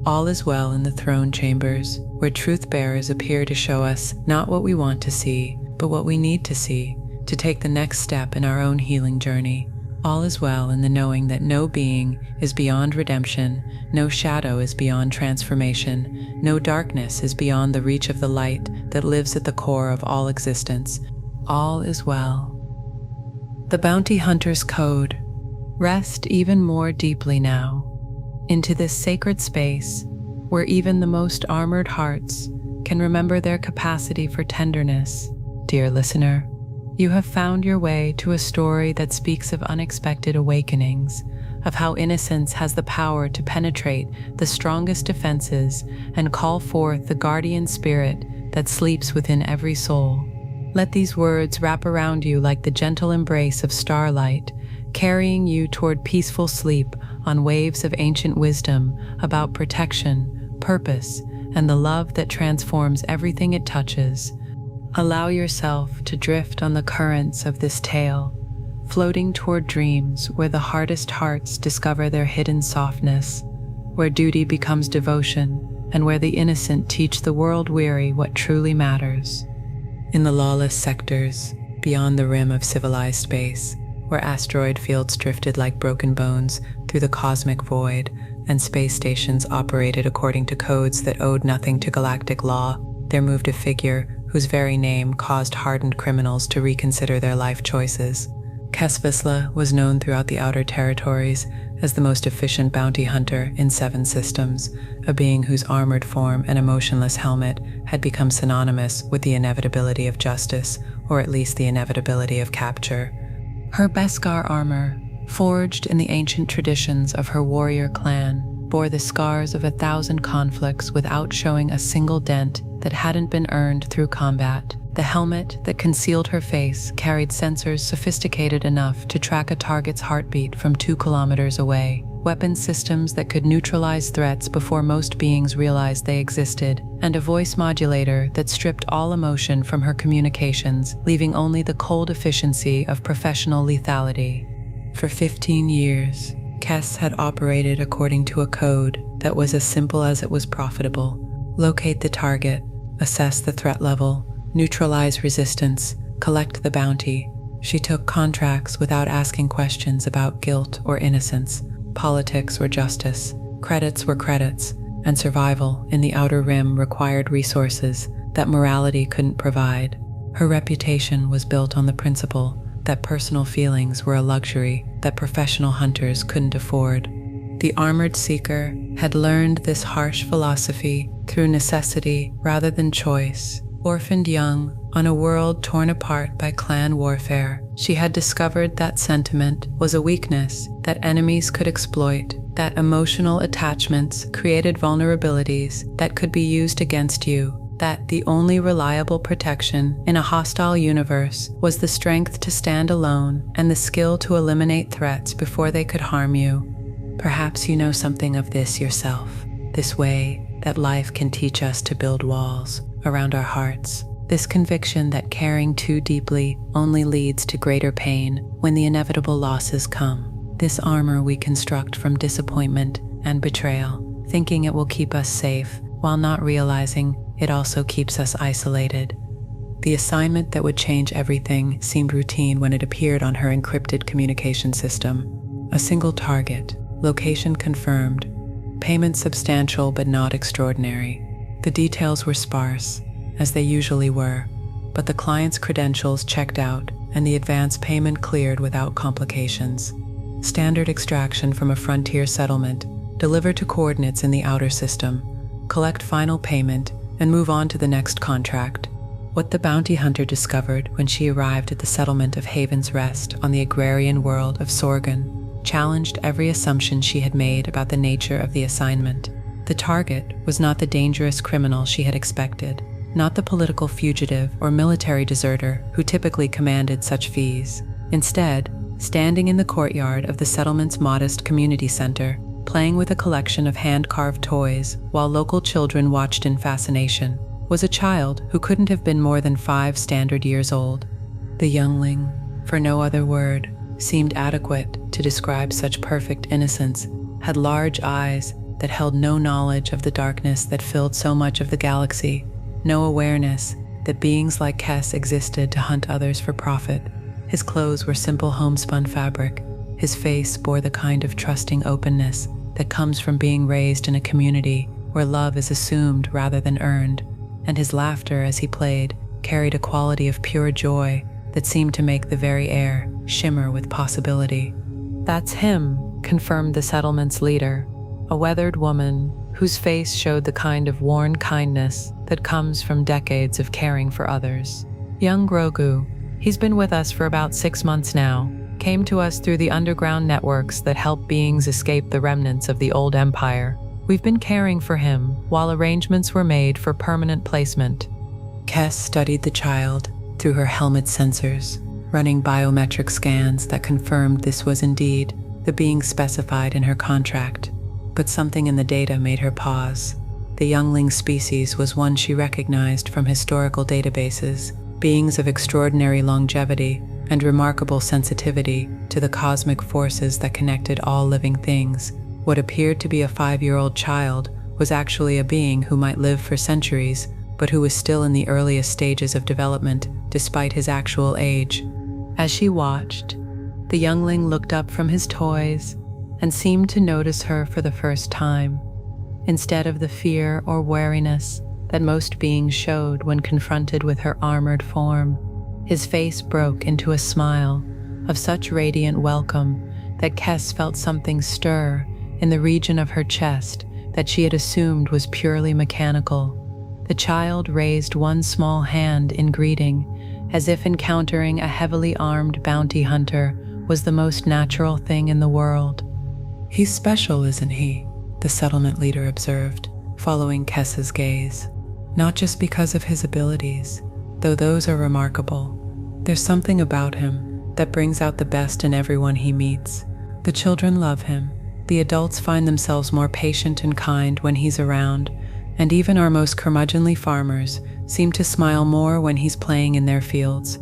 All is well in the throne chambers, where truth bearers appear to show us not what we want to see, but what we need to see to take the next step in our own healing journey. All is well in the knowing that no being is beyond redemption, no shadow is beyond transformation, no darkness is beyond the reach of the light that lives at the core of all existence. All is well. The Bounty Hunter's Code. Rest even more deeply now, into this sacred space where even the most armored hearts can remember their capacity for tenderness. Dear listener, you have found your way to a story that speaks of unexpected awakenings, of how innocence has the power to penetrate the strongest defenses and call forth the guardian spirit that sleeps within every soul. Let these words wrap around you like the gentle embrace of starlight, carrying you toward peaceful sleep on waves of ancient wisdom about protection, purpose, and the love that transforms everything it touches. Allow yourself to drift on the currents of this tale, floating toward dreams where the hardest hearts discover their hidden softness, where duty becomes devotion, and where the innocent teach the world-weary what truly matters. In the lawless sectors, beyond the rim of civilized space, where asteroid fields drifted like broken bones through the cosmic void, and space stations operated according to codes that owed nothing to galactic law, there moved a figure whose very name caused hardened criminals to reconsider their life choices. Kesvisla was known throughout the Outer Territories as the most efficient bounty hunter in 7 systems, a being whose armored form and emotionless helmet had become synonymous with the inevitability of justice, or at least the inevitability of capture. Her Beskar armor, forged in the ancient traditions of her warrior clan, bore the scars of 1,000 conflicts without showing a single dent that hadn't been earned through combat. The helmet that concealed her face carried sensors sophisticated enough to track a target's heartbeat from 2 kilometers away, weapon systems that could neutralize threats before most beings realized they existed, and a voice modulator that stripped all emotion from her communications, leaving only the cold efficiency of professional lethality. For 15 years, Kess had operated according to a code that was as simple as it was profitable. Locate the target, assess the threat level, neutralize resistance, collect the bounty. She took contracts without asking questions about guilt or innocence, politics or justice. Credits were credits, and survival in the Outer Rim required resources that morality couldn't provide. Her reputation was built on the principle that personal feelings were a luxury that professional hunters couldn't afford. The armored seeker had learned this harsh philosophy through necessity rather than choice. Orphaned young, on a world torn apart by clan warfare, she had discovered that sentiment was a weakness that enemies could exploit, that emotional attachments created vulnerabilities that could be used against you, that the only reliable protection in a hostile universe was the strength to stand alone and the skill to eliminate threats before they could harm you. Perhaps you know something of this yourself, this way that life can teach us to build walls around our hearts, this conviction that caring too deeply only leads to greater pain when the inevitable losses come. This armor we construct from disappointment and betrayal, thinking it will keep us safe, while not realizing it also keeps us isolated. The assignment that would change everything seemed routine when it appeared on her encrypted communication system. A single target, location confirmed, payment substantial but not extraordinary. The details were sparse, as they usually were, but the client's credentials checked out and the advance payment cleared without complications. Standard extraction from a frontier settlement, deliver to coordinates in the outer system, collect final payment, and move on to the next contract. What the bounty hunter discovered when she arrived at the settlement of Haven's Rest on the agrarian world of Sorgan challenged every assumption she had made about the nature of the assignment. The target was not the dangerous criminal she had expected, not the political fugitive or military deserter who typically commanded such fees. Instead, standing in the courtyard of the settlement's modest community center, playing with a collection of hand-carved toys while local children watched in fascination, was a child who couldn't have been more than 5 standard years old. The youngling, for no other word, seemed adequate to describe such perfect innocence, had large eyes that held no knowledge of the darkness that filled so much of the galaxy, no awareness that beings like Kess existed to hunt others for profit. His clothes were simple homespun fabric. His face bore the kind of trusting openness that comes from being raised in a community where love is assumed rather than earned, and his laughter as he played carried a quality of pure joy that seemed to make the very air shimmer with possibility. "That's him," confirmed the settlement's leader, a weathered woman whose face showed the kind of worn kindness that comes from decades of caring for others. "Young Grogu, he's been with us for about 6 months now, came to us through the underground networks that help beings escape the remnants of the old empire. We've been caring for him while arrangements were made for permanent placement." Kess studied the child through her helmet sensors, running biometric scans that confirmed this was indeed the being specified in her contract. But something in the data made her pause. The youngling species was one she recognized from historical databases, beings of extraordinary longevity and remarkable sensitivity to the cosmic forces that connected all living things. What appeared to be a 5-year-old child was actually a being who might live for centuries, but who was still in the earliest stages of development despite his actual age. As she watched, the youngling looked up from his toys and seemed to notice her for the first time, instead of the fear or wariness that most beings showed when confronted with her armored form. His face broke into a smile of such radiant welcome that Kess felt something stir in the region of her chest that she had assumed was purely mechanical. The child raised one small hand in greeting, as if encountering a heavily armed bounty hunter was the most natural thing in the world. "He's special, isn't he?" the settlement leader observed, following Kess's gaze. "Not just because of his abilities, though those are remarkable. There's something about him that brings out the best in everyone he meets. The children love him, the adults find themselves more patient and kind when he's around, and even our most curmudgeonly farmers seem to smile more when he's playing in their fields."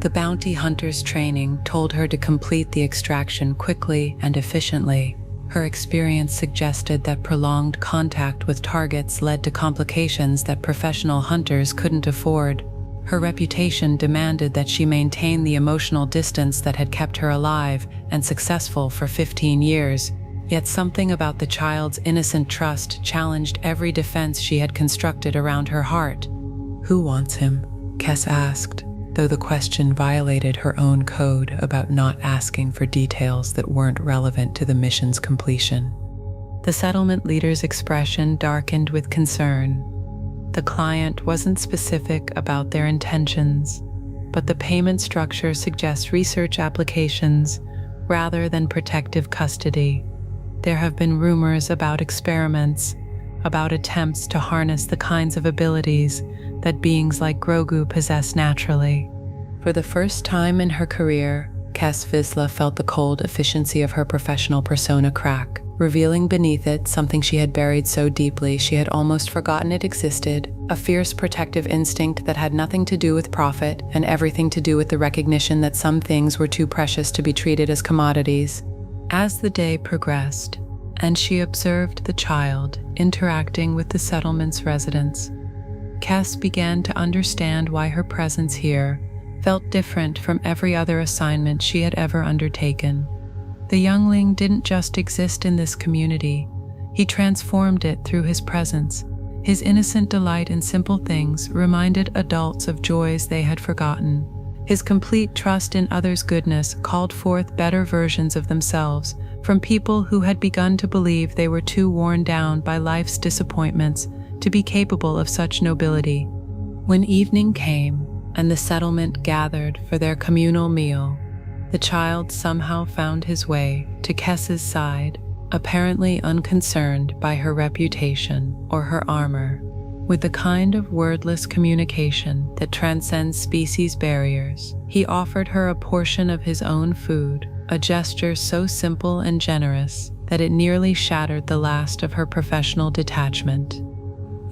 The bounty hunter's training told her to complete the extraction quickly and efficiently. Her experience suggested that prolonged contact with targets led to complications that professional hunters couldn't afford. Her reputation demanded that she maintain the emotional distance that had kept her alive and successful for 15 years. Yet something about the child's innocent trust challenged every defense she had constructed around her heart. "Who wants him?" Kes asked, though the question violated her own code about not asking for details that weren't relevant to the mission's completion. The settlement leader's expression darkened with concern. The client wasn't specific about their intentions, but the payment structure suggests research applications rather than protective custody. There have been rumors about experiments, about attempts to harness the kinds of abilities that beings like Grogu possess naturally. For the first time in her career, Kes Vizsla felt the cold efficiency of her professional persona crack, revealing beneath it something she had buried so deeply she had almost forgotten it existed, a fierce protective instinct that had nothing to do with profit and everything to do with the recognition that some things were too precious to be treated as commodities. As the day progressed, and she observed the child interacting with the settlement's residents, Kes began to understand why her presence here felt different from every other assignment she had ever undertaken. The youngling didn't just exist in this community, he transformed it through his presence. His innocent delight in simple things reminded adults of joys they had forgotten. His complete trust in others' goodness called forth better versions of themselves from people who had begun to believe they were too worn down by life's disappointments to be capable of such nobility. When evening came and the settlement gathered for their communal meal, the child somehow found his way to Kes's side, apparently unconcerned by her reputation or her armor. With the kind of wordless communication that transcends species barriers, he offered her a portion of his own food, a gesture so simple and generous that it nearly shattered the last of her professional detachment.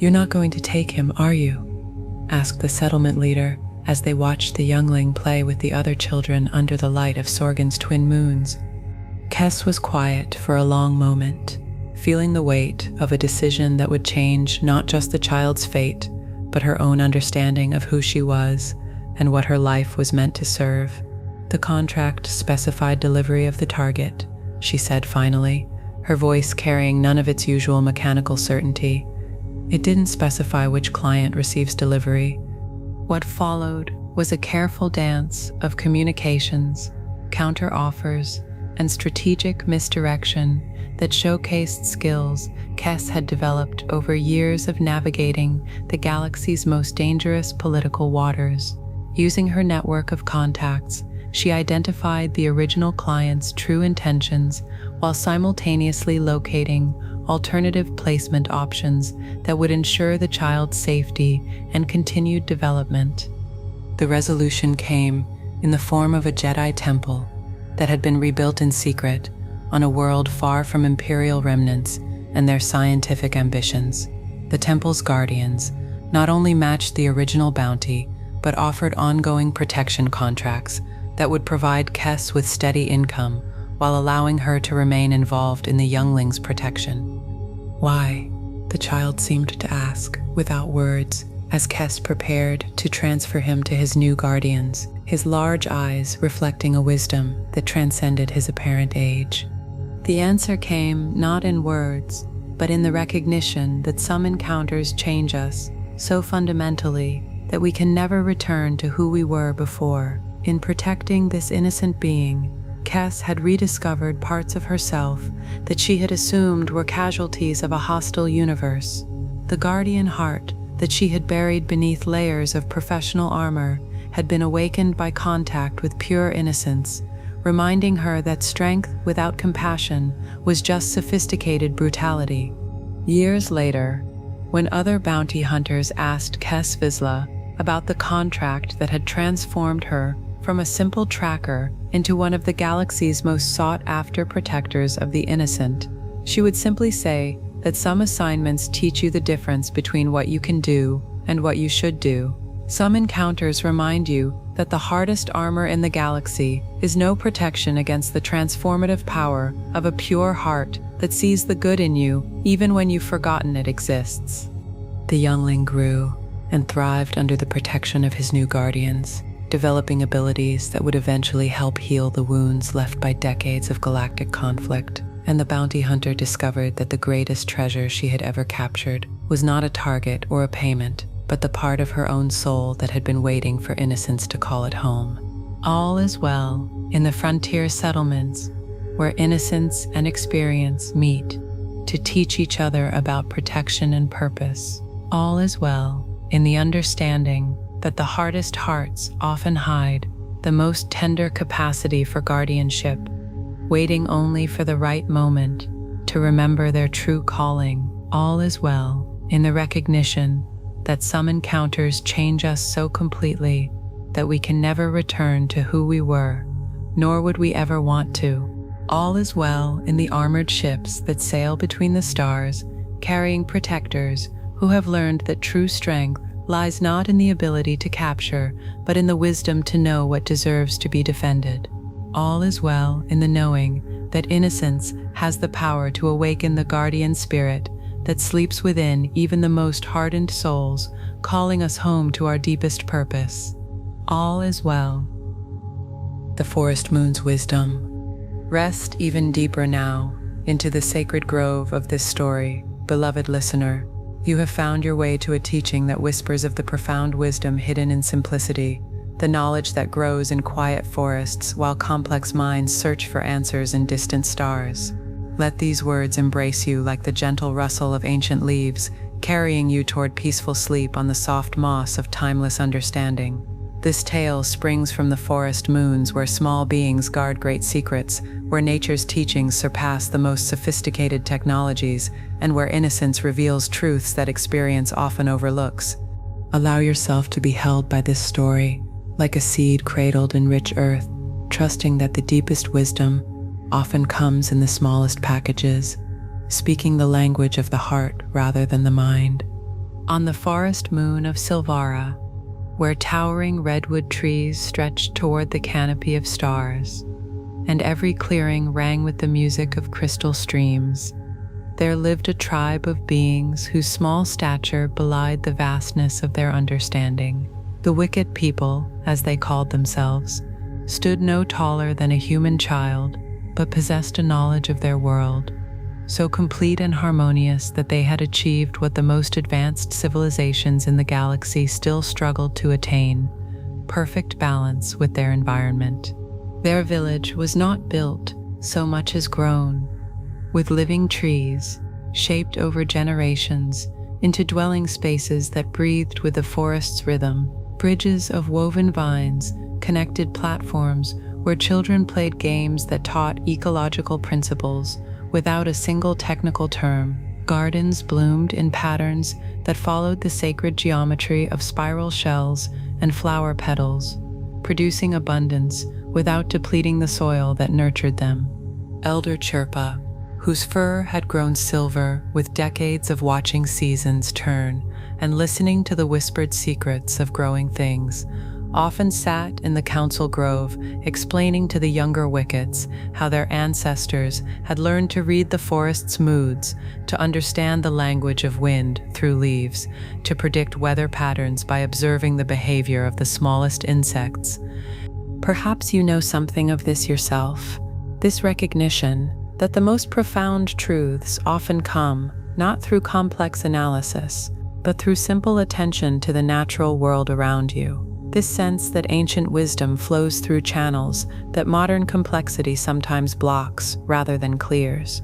"You're not going to take him, are you?" asked the settlement leader as they watched the youngling play with the other children under the light of Sorgan's twin moons. Kes was quiet for a long moment, feeling the weight of a decision that would change not just the child's fate, but her own understanding of who she was and what her life was meant to serve. "The contract specified delivery of the target," she said finally, her voice carrying none of its usual mechanical certainty. "It didn't specify which client receives delivery." What followed was a careful dance of communications, counter-offers, and strategic misdirection that showcased skills Kes had developed over years of navigating the galaxy's most dangerous political waters. Using her network of contacts, she identified the original client's true intentions while simultaneously locating alternative placement options that would ensure the child's safety and continued development. The resolution came in the form of a Jedi temple that had been rebuilt in secret on a world far from Imperial remnants and their scientific ambitions. The temple's guardians not only matched the original bounty, but offered ongoing protection contracts that would provide Kes with steady income while allowing her to remain involved in the youngling's protection. "Why?" the child seemed to ask, without words, as Kes prepared to transfer him to his new guardians, his large eyes reflecting a wisdom that transcended his apparent age. The answer came not in words, but in the recognition that some encounters change us so fundamentally that we can never return to who we were before. In protecting this innocent being, Kes had rediscovered parts of herself that she had assumed were casualties of a hostile universe. The guardian heart that she had buried beneath layers of professional armor had been awakened by contact with pure innocence, reminding her that strength without compassion was just sophisticated brutality. Years later, when other bounty hunters asked Kes Vizsla about the contract that had transformed her from a simple tracker into one of the galaxy's most sought-after protectors of the innocent, she would simply say that some assignments teach you the difference between what you can do and what you should do. Some encounters remind you that the hardest armor in the galaxy is no protection against the transformative power of a pure heart that sees the good in you even when you've forgotten it exists. The youngling grew and thrived under the protection of his new guardians, developing abilities that would eventually help heal the wounds left by decades of galactic conflict. And the bounty hunter discovered that the greatest treasure she had ever captured was not a target or a payment, but the part of her own soul that had been waiting for innocence to call it home. All is well in the frontier settlements, where innocence and experience meet to teach each other about protection and purpose. All is well in the understanding that the hardest hearts often hide the most tender capacity for guardianship, waiting only for the right moment to remember their true calling. All is well in the recognition that some encounters change us so completely that we can never return to who we were, nor would we ever want to. All is well in the armored ships that sail between the stars, carrying protectors who have learned that true strength lies not in the ability to capture, but in the wisdom to know what deserves to be defended. All is well in the knowing that innocence has the power to awaken the guardian spirit that sleeps within even the most hardened souls, calling us home to our deepest purpose. All is well. The forest moon's wisdom. Rest even deeper now into the sacred grove of this story, beloved listener. You have found your way to a teaching that whispers of the profound wisdom hidden in simplicity, the knowledge that grows in quiet forests while complex minds search for answers in distant stars. Let these words embrace you like the gentle rustle of ancient leaves, carrying you toward peaceful sleep on the soft moss of timeless understanding. This tale springs from the forest moons where small beings guard great secrets, where nature's teachings surpass the most sophisticated technologies, and where innocence reveals truths that experience often overlooks. Allow yourself to be held by this story, like a seed cradled in rich earth, trusting that the deepest wisdom often comes in the smallest packages, speaking the language of the heart rather than the mind. On the forest moon of Silvara, where towering redwood trees stretched toward the canopy of stars, and every clearing rang with the music of crystal streams, there lived a tribe of beings whose small stature belied the vastness of their understanding. The wicked people, as they called themselves, stood no taller than a human child, but possessed a knowledge of their world, so complete and harmonious that they had achieved what the most advanced civilizations in the galaxy still struggled to attain: perfect balance with their environment. Their village was not built so much as grown, with living trees, shaped over generations into dwelling spaces that breathed with the forest's rhythm. Bridges of woven vines connected platforms where children played games that taught ecological principles without a single technical term. Gardens bloomed in patterns that followed the sacred geometry of spiral shells and flower petals, producing abundance without depleting the soil that nurtured them. Elder Chirpa, whose fur had grown silver with decades of watching seasons turn and listening to the whispered secrets of growing things, often sat in the council grove explaining to the younger wickets how their ancestors had learned to read the forest's moods, to understand the language of wind through leaves, to predict weather patterns by observing the behavior of the smallest insects. Perhaps you know something of this yourself, this recognition that the most profound truths often come not through complex analysis, but through simple attention to the natural world around you. This sense that ancient wisdom flows through channels that modern complexity sometimes blocks rather than clears.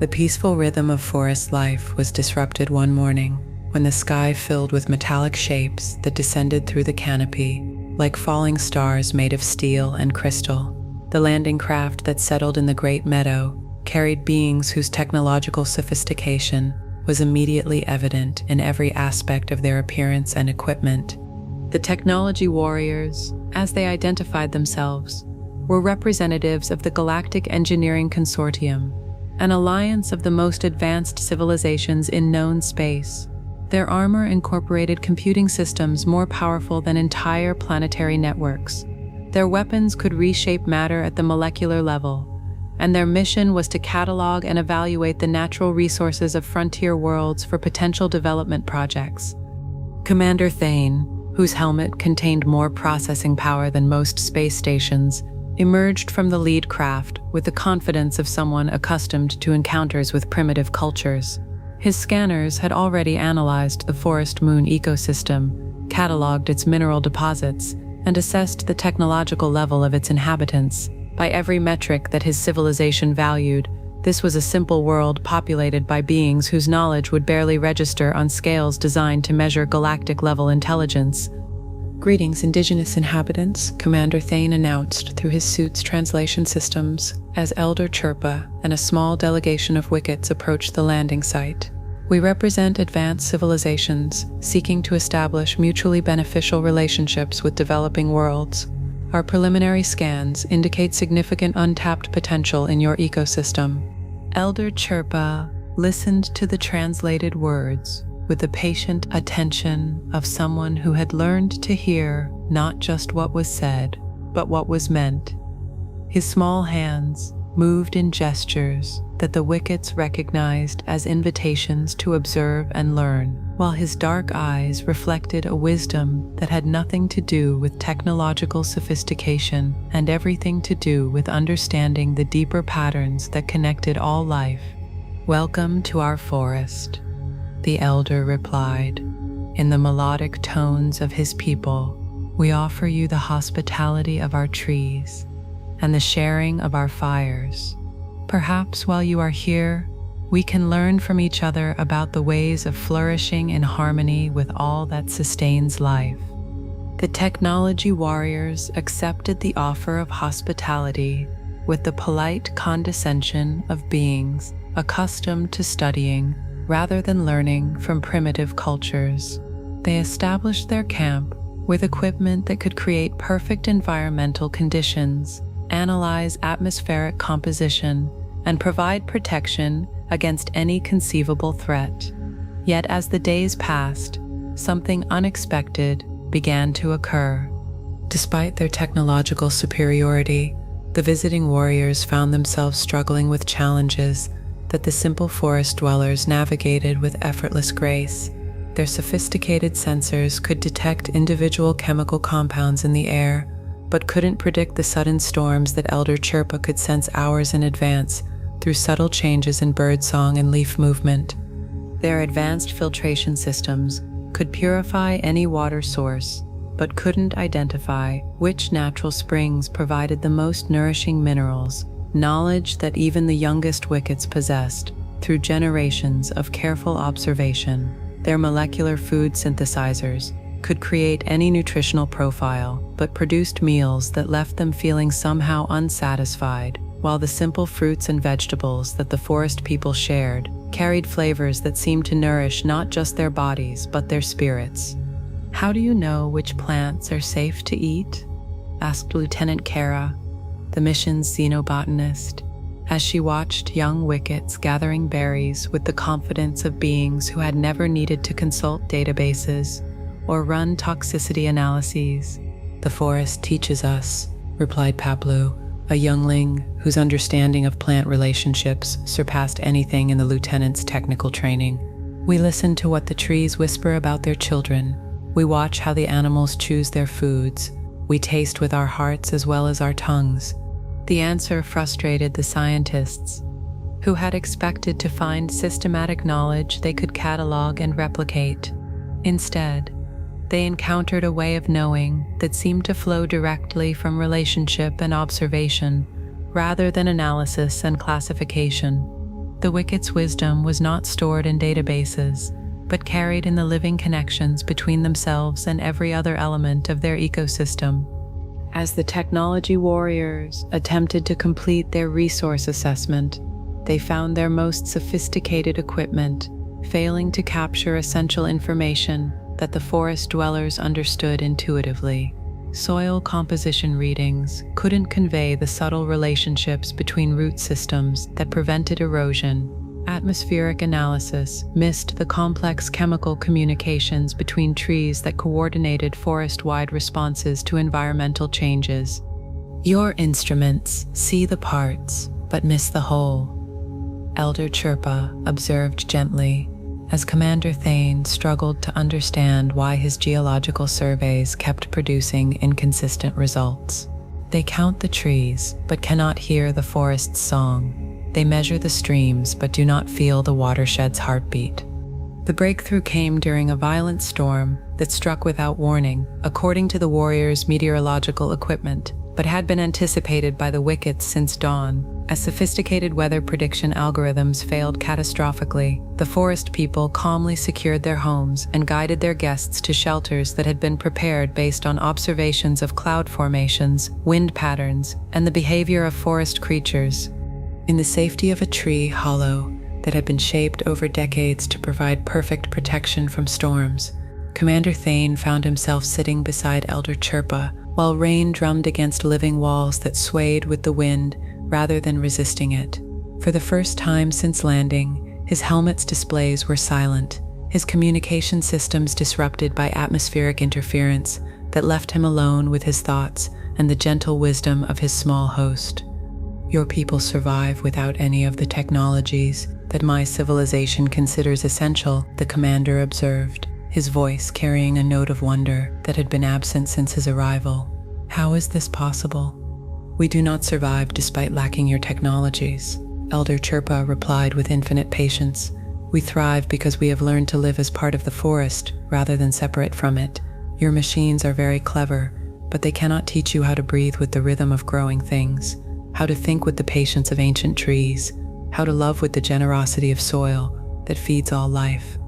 The peaceful rhythm of forest life was disrupted one morning when the sky filled with metallic shapes that descended through the canopy, like falling stars made of steel and crystal. The landing craft that settled in the great meadow carried beings whose technological sophistication was immediately evident in every aspect of their appearance and equipment. The technology warriors, as they identified themselves, were representatives of the Galactic Engineering Consortium, an alliance of the most advanced civilizations in known space. Their armor incorporated computing systems more powerful than entire planetary networks. Their weapons could reshape matter at the molecular level, and their mission was to catalog and evaluate the natural resources of frontier worlds for potential development projects. Commander Thane, whose helmet contained more processing power than most space stations, emerged from the lead craft with the confidence of someone accustomed to encounters with primitive cultures. His scanners had already analyzed the forest moon ecosystem, cataloged its mineral deposits, and assessed the technological level of its inhabitants. By every metric that his civilization valued, this was a simple world populated by beings whose knowledge would barely register on scales designed to measure galactic-level intelligence. "Greetings, indigenous inhabitants," Commander Thane announced through his suit's translation systems as Elder Chirpa and a small delegation of Wickets approached the landing site. "We represent advanced civilizations seeking to establish mutually beneficial relationships with developing worlds. Our preliminary scans indicate significant untapped potential in your ecosystem." Elder Chirpa listened to the translated words with the patient attention of someone who had learned to hear not just what was said, but what was meant. His small hands moved in gestures that the Wickets recognized as invitations to observe and learn, while his dark eyes reflected a wisdom that had nothing to do with technological sophistication and everything to do with understanding the deeper patterns that connected all life. "Welcome to our forest," the elder replied. In the melodic tones of his people, "We offer you the hospitality of our trees and the sharing of our fires. Perhaps while you are here, we can learn from each other about the ways of flourishing in harmony with all that sustains life." The technology warriors accepted the offer of hospitality with the polite condescension of beings accustomed to studying rather than learning from primitive cultures. They established their camp with equipment that could create perfect environmental conditions, analyze atmospheric composition, and provide protection against any conceivable threat. Yet as the days passed, something unexpected began to occur. Despite their technological superiority, the visiting warriors found themselves struggling with challenges that the simple forest dwellers navigated with effortless grace. Their sophisticated sensors could detect individual chemical compounds in the air, but couldn't predict the sudden storms that Elder Chirpa could sense hours in advance through subtle changes in birdsong and leaf movement. Their advanced filtration systems could purify any water source, but couldn't identify which natural springs provided the most nourishing minerals, knowledge that even the youngest Wickets possessed through generations of careful observation. Their molecular food synthesizers could create any nutritional profile, but produced meals that left them feeling somehow unsatisfied, while the simple fruits and vegetables that the forest people shared carried flavors that seemed to nourish not just their bodies, but their spirits. "How do you know which plants are safe to eat?" asked Lieutenant Kara, the mission's xenobotanist, as she watched young Wickets gathering berries with the confidence of beings who had never needed to consult databases or run toxicity analyses. "The forest teaches us," replied Paplu, a youngling whose understanding of plant relationships surpassed anything in the lieutenant's technical training. "We listen to what the trees whisper about their children. We watch how the animals choose their foods. We taste with our hearts as well as our tongues." The answer frustrated the scientists, who had expected to find systematic knowledge they could catalog and replicate. Instead, they encountered a way of knowing that seemed to flow directly from relationship and observation, rather than analysis and classification. The Wickets' wisdom was not stored in databases, but carried in the living connections between themselves and every other element of their ecosystem. As the technology warriors attempted to complete their resource assessment, they found their most sophisticated equipment failing to capture essential information that the forest dwellers understood intuitively. Soil composition readings couldn't convey the subtle relationships between root systems that prevented erosion, atmospheric analysis missed the complex chemical communications between trees that coordinated forest-wide responses to environmental changes. Your instruments see the parts, but miss the whole, Elder Chirpa observed gently, as Commander Thane struggled to understand why his geological surveys kept producing inconsistent results. They count the trees, but cannot hear the forest's song. They measure the streams, but do not feel the watershed's heartbeat. The breakthrough came during a violent storm that struck without warning, according to the warriors' meteorological equipment, but had been anticipated by the wickets since dawn. As sophisticated weather prediction algorithms failed catastrophically, the forest people calmly secured their homes and guided their guests to shelters that had been prepared based on observations of cloud formations, wind patterns, and the behavior of forest creatures. In the safety of a tree hollow that had been shaped over decades to provide perfect protection from storms, Commander Thane found himself sitting beside Elder Chirpa while rain drummed against living walls that swayed with the wind rather than resisting it. For the first time since landing, his helmet's displays were silent, his communication systems disrupted by atmospheric interference that left him alone with his thoughts and the gentle wisdom of his small host. Your people survive without any of the technologies that my civilization considers essential, the commander observed, his voice carrying a note of wonder that had been absent since his arrival. How is this possible? We do not survive despite lacking your technologies, Elder Chirpa replied with infinite patience. We thrive because we have learned to live as part of the forest rather than separate from it. Your machines are very clever, but they cannot teach you how to breathe with the rhythm of growing things, how to think with the patience of ancient trees, how to love with the generosity of soil that feeds all life.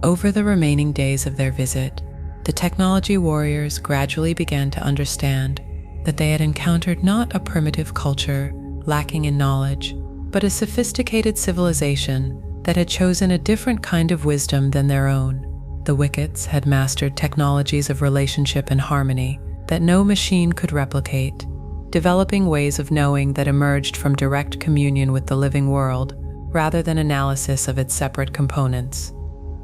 Over the remaining days of their visit, the technology warriors gradually began to understand that they had encountered not a primitive culture lacking in knowledge, but a sophisticated civilization that had chosen a different kind of wisdom than their own. The Wickets had mastered technologies of relationship and harmony that no machine could replicate, developing ways of knowing that emerged from direct communion with the living world rather than analysis of its separate components.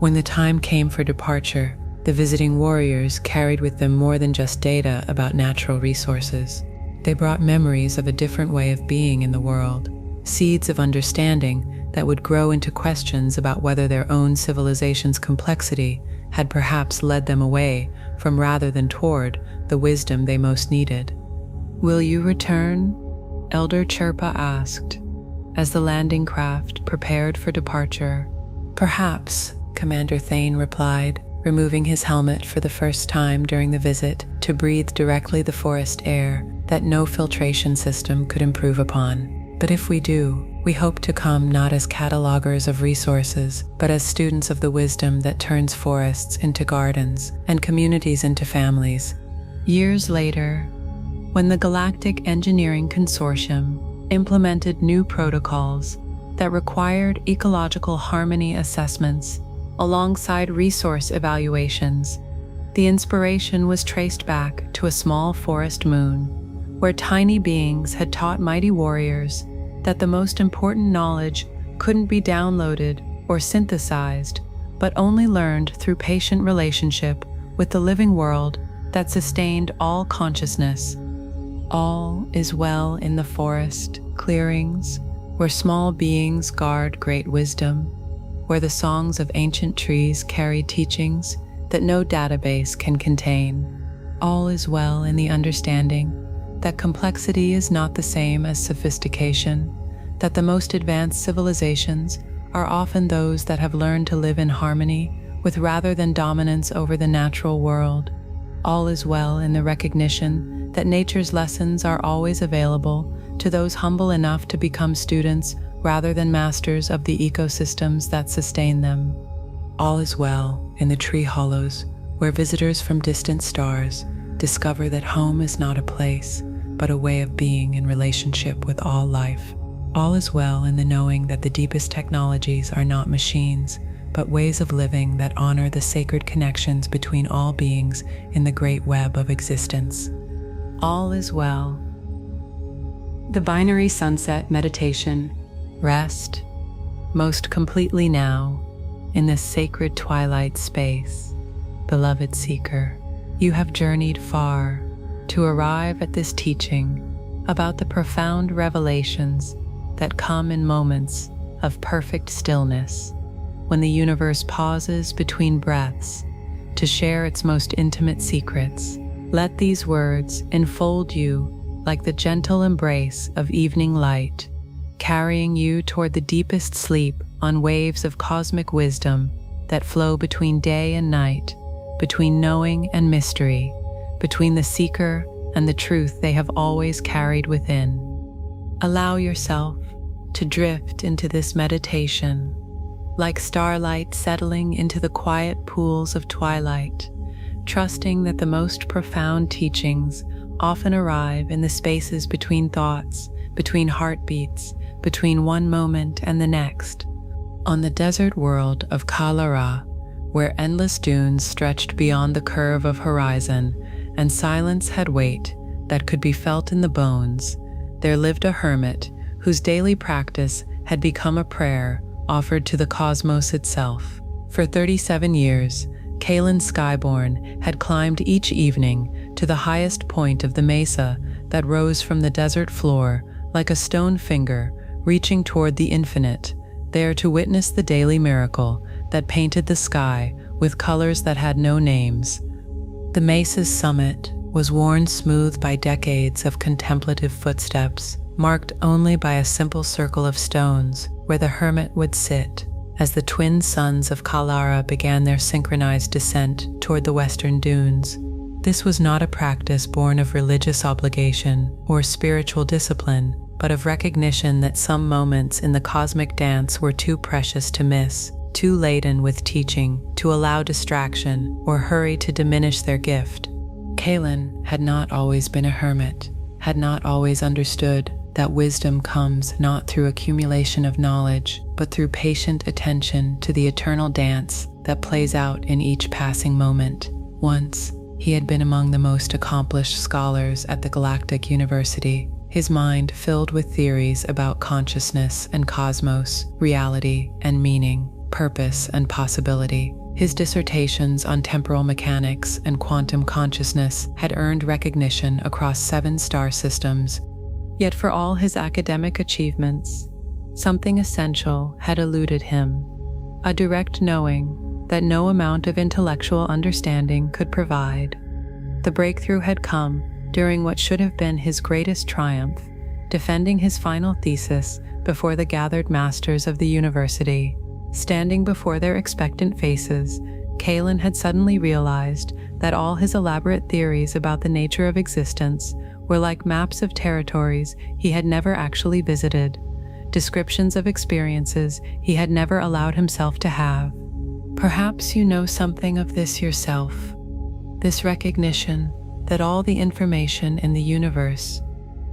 When the time came for departure, the visiting warriors carried with them more than just data about natural resources. They brought memories of a different way of being in the world, seeds of understanding that would grow into questions about whether their own civilization's complexity had perhaps led them away from rather than toward the wisdom they most needed. "Will you return?" Elder Chirpa asked, as the landing craft prepared for departure. "Perhaps," Commander Thane replied, removing his helmet for the first time during the visit to breathe directly the forest air that no filtration system could improve upon. "But if we do, we hope to come not as catalogers of resources, but as students of the wisdom that turns forests into gardens and communities into families." Years later, when the Galactic Engineering Consortium implemented new protocols that required ecological harmony assessments alongside resource evaluations, the inspiration was traced back to a small forest moon, where tiny beings had taught mighty warriors that the most important knowledge couldn't be downloaded or synthesized, but only learned through patient relationship with the living world that sustained all consciousness. All is well in the forest clearings, where small beings guard great wisdom, where the songs of ancient trees carry teachings that no database can contain. All is well in the understanding that complexity is not the same as sophistication, that the most advanced civilizations are often those that have learned to live in harmony with rather than dominance over the natural world. All is well in the recognition that nature's lessons are always available to those humble enough to become students rather than masters of the ecosystems that sustain them. All is well in the tree hollows, where visitors from distant stars discover that home is not a place, but a way of being in relationship with all life. All is well in the knowing that the deepest technologies are not machines, but ways of living that honor the sacred connections between all beings in the great web of existence. All is well. The binary sunset meditation, rest, most completely now, in this sacred twilight space. Beloved seeker, you have journeyed far to arrive at this teaching about the profound revelations that come in moments of perfect stillness, when the universe pauses between breaths to share its most intimate secrets. Let these words enfold you like the gentle embrace of evening light, carrying you toward the deepest sleep on waves of cosmic wisdom that flow between day and night, between knowing and mystery, between the seeker and the truth they have always carried within. Allow yourself to drift into this meditation, like starlight settling into the quiet pools of twilight, trusting that the most profound teachings often arrive in the spaces between thoughts, between heartbeats, between one moment and the next. On the desert world of Kalara, where endless dunes stretched beyond the curve of horizon and silence had weight that could be felt in the bones, there lived a hermit whose daily practice had become a prayer offered to the cosmos itself. For 37 years, Kalen Skyborn had climbed each evening to the highest point of the mesa that rose from the desert floor like a stone finger reaching toward the infinite, there to witness the daily miracle that painted the sky with colors that had no names. The mesa's summit was worn smooth by decades of contemplative footsteps, marked only by a simple circle of stones where the hermit would sit as the twin suns of Kalara began their synchronized descent toward the western dunes. This was not a practice born of religious obligation or spiritual discipline, but of recognition that some moments in the cosmic dance were too precious to miss, too laden with teaching to allow distraction or hurry to diminish their gift. Kalen had not always been a hermit, had not always understood that wisdom comes not through accumulation of knowledge, but through patient attention to the eternal dance that plays out in each passing moment. Once, he had been among the most accomplished scholars at the Galactic University, his mind filled with theories about consciousness and cosmos, reality and meaning, purpose and possibility. His dissertations on temporal mechanics and quantum consciousness had earned recognition across 7 star systems. Yet for all his academic achievements, something essential had eluded him, a direct knowing that no amount of intellectual understanding could provide. The breakthrough had come during what should have been his greatest triumph, defending his final thesis before the gathered masters of the university. Standing before their expectant faces, Kalen had suddenly realized that all his elaborate theories about the nature of existence were like maps of territories he had never actually visited, descriptions of experiences he had never allowed himself to have. Perhaps you know something of this yourself, this recognition that all the information in the universe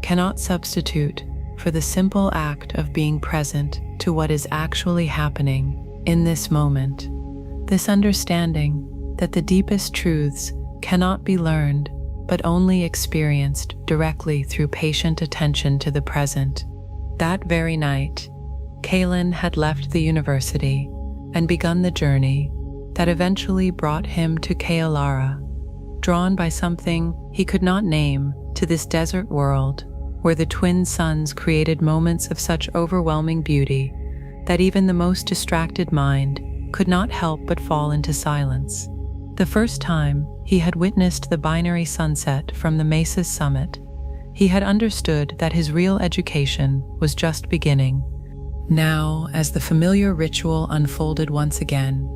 cannot substitute for the simple act of being present to what is actually happening in this moment. This understanding that the deepest truths cannot be learned but only experienced directly through patient attention to the present. That very night, Kalen had left the university and begun the journey that eventually brought him to Kalara, drawn by something he could not name to this desert world where the twin suns created moments of such overwhelming beauty that even the most distracted mind could not help but fall into silence. The first time he had witnessed the binary sunset from the mesa's summit, he had understood that his real education was just beginning. Now, as the familiar ritual unfolded once again,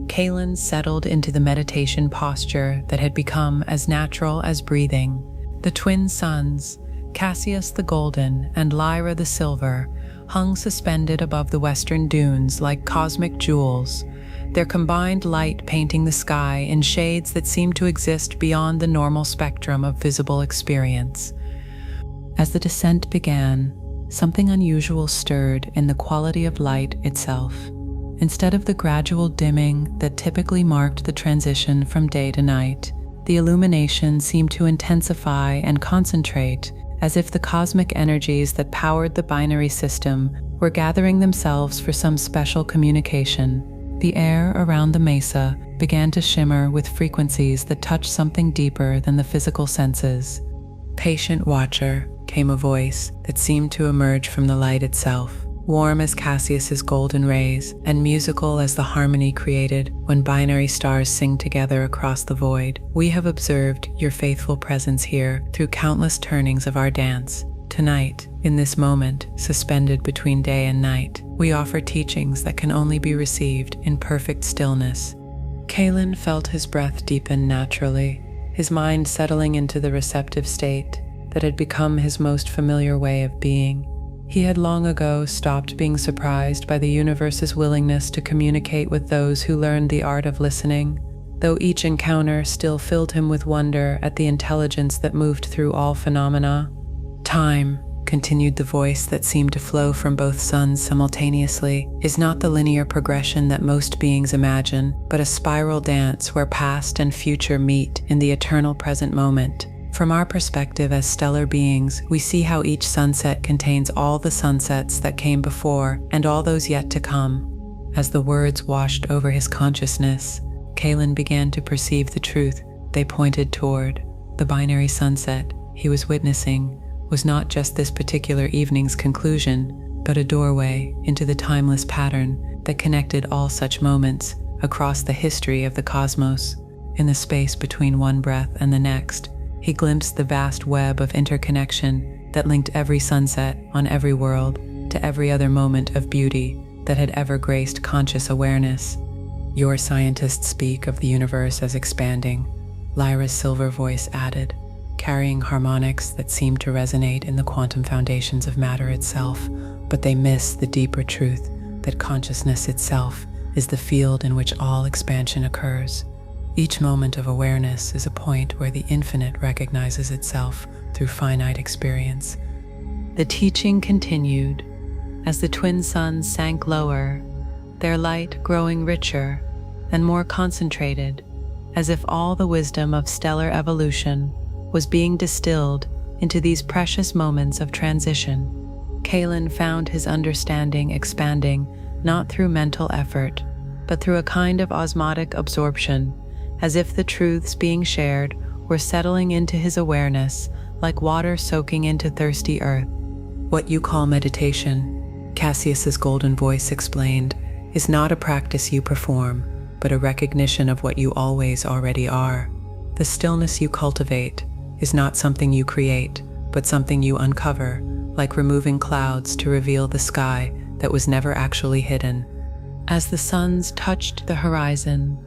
Kalen settled into the meditation posture that had become as natural as breathing. The twin suns, Cassius the Golden and Lyra the Silver, hung suspended above the western dunes like cosmic jewels, their combined light painting the sky in shades that seemed to exist beyond the normal spectrum of visible experience. As the descent began, something unusual stirred in the quality of light itself. Instead of the gradual dimming that typically marked the transition from day to night, the illumination seemed to intensify and concentrate as if the cosmic energies that powered the binary system were gathering themselves for some special communication. The air around the mesa began to shimmer with frequencies that touched something deeper than the physical senses. "Patient watcher," came a voice that seemed to emerge from the light itself, warm as Cassius's golden rays and musical as the harmony created when binary stars sing together across the void. "We have observed your faithful presence here through countless turnings of our dance. Tonight, in this moment, suspended between day and night, we offer teachings that can only be received in perfect stillness." Kalen felt his breath deepen naturally, his mind settling into the receptive state that had become his most familiar way of being. He had long ago stopped being surprised by the universe's willingness to communicate with those who learned the art of listening, though each encounter still filled him with wonder at the intelligence that moved through all phenomena. "Time," continued the voice that seemed to flow from both suns simultaneously, "is not the linear progression that most beings imagine, but a spiral dance where past and future meet in the eternal present moment. From our perspective as stellar beings, we see how each sunset contains all the sunsets that came before and all those yet to come." As the words washed over his consciousness, Kalen began to perceive the truth they pointed toward. The binary sunset he was witnessing was not just this particular evening's conclusion, but a doorway into the timeless pattern that connected all such moments across the history of the cosmos. In the space between one breath and the next, he glimpsed the vast web of interconnection that linked every sunset on every world to every other moment of beauty that had ever graced conscious awareness. "Your scientists speak of the universe as expanding," Lyra's silver voice added, carrying harmonics that seemed to resonate in the quantum foundations of matter itself, but they miss the deeper truth that consciousness itself is the field in which all expansion occurs. Each moment of awareness is a point where the infinite recognizes itself through finite experience. The teaching continued as the twin suns sank lower, their light growing richer and more concentrated, as if all the wisdom of stellar evolution was being distilled into these precious moments of transition. Kalen found his understanding expanding not through mental effort, but through a kind of osmotic absorption, as if the truths being shared were settling into his awareness like water soaking into thirsty earth. "What you call meditation," Cassius's golden voice explained, "is not a practice you perform, but a recognition of what you always already are. The stillness you cultivate is not something you create, but something you uncover, like removing clouds to reveal the sky that was never actually hidden." As the suns touched the horizon,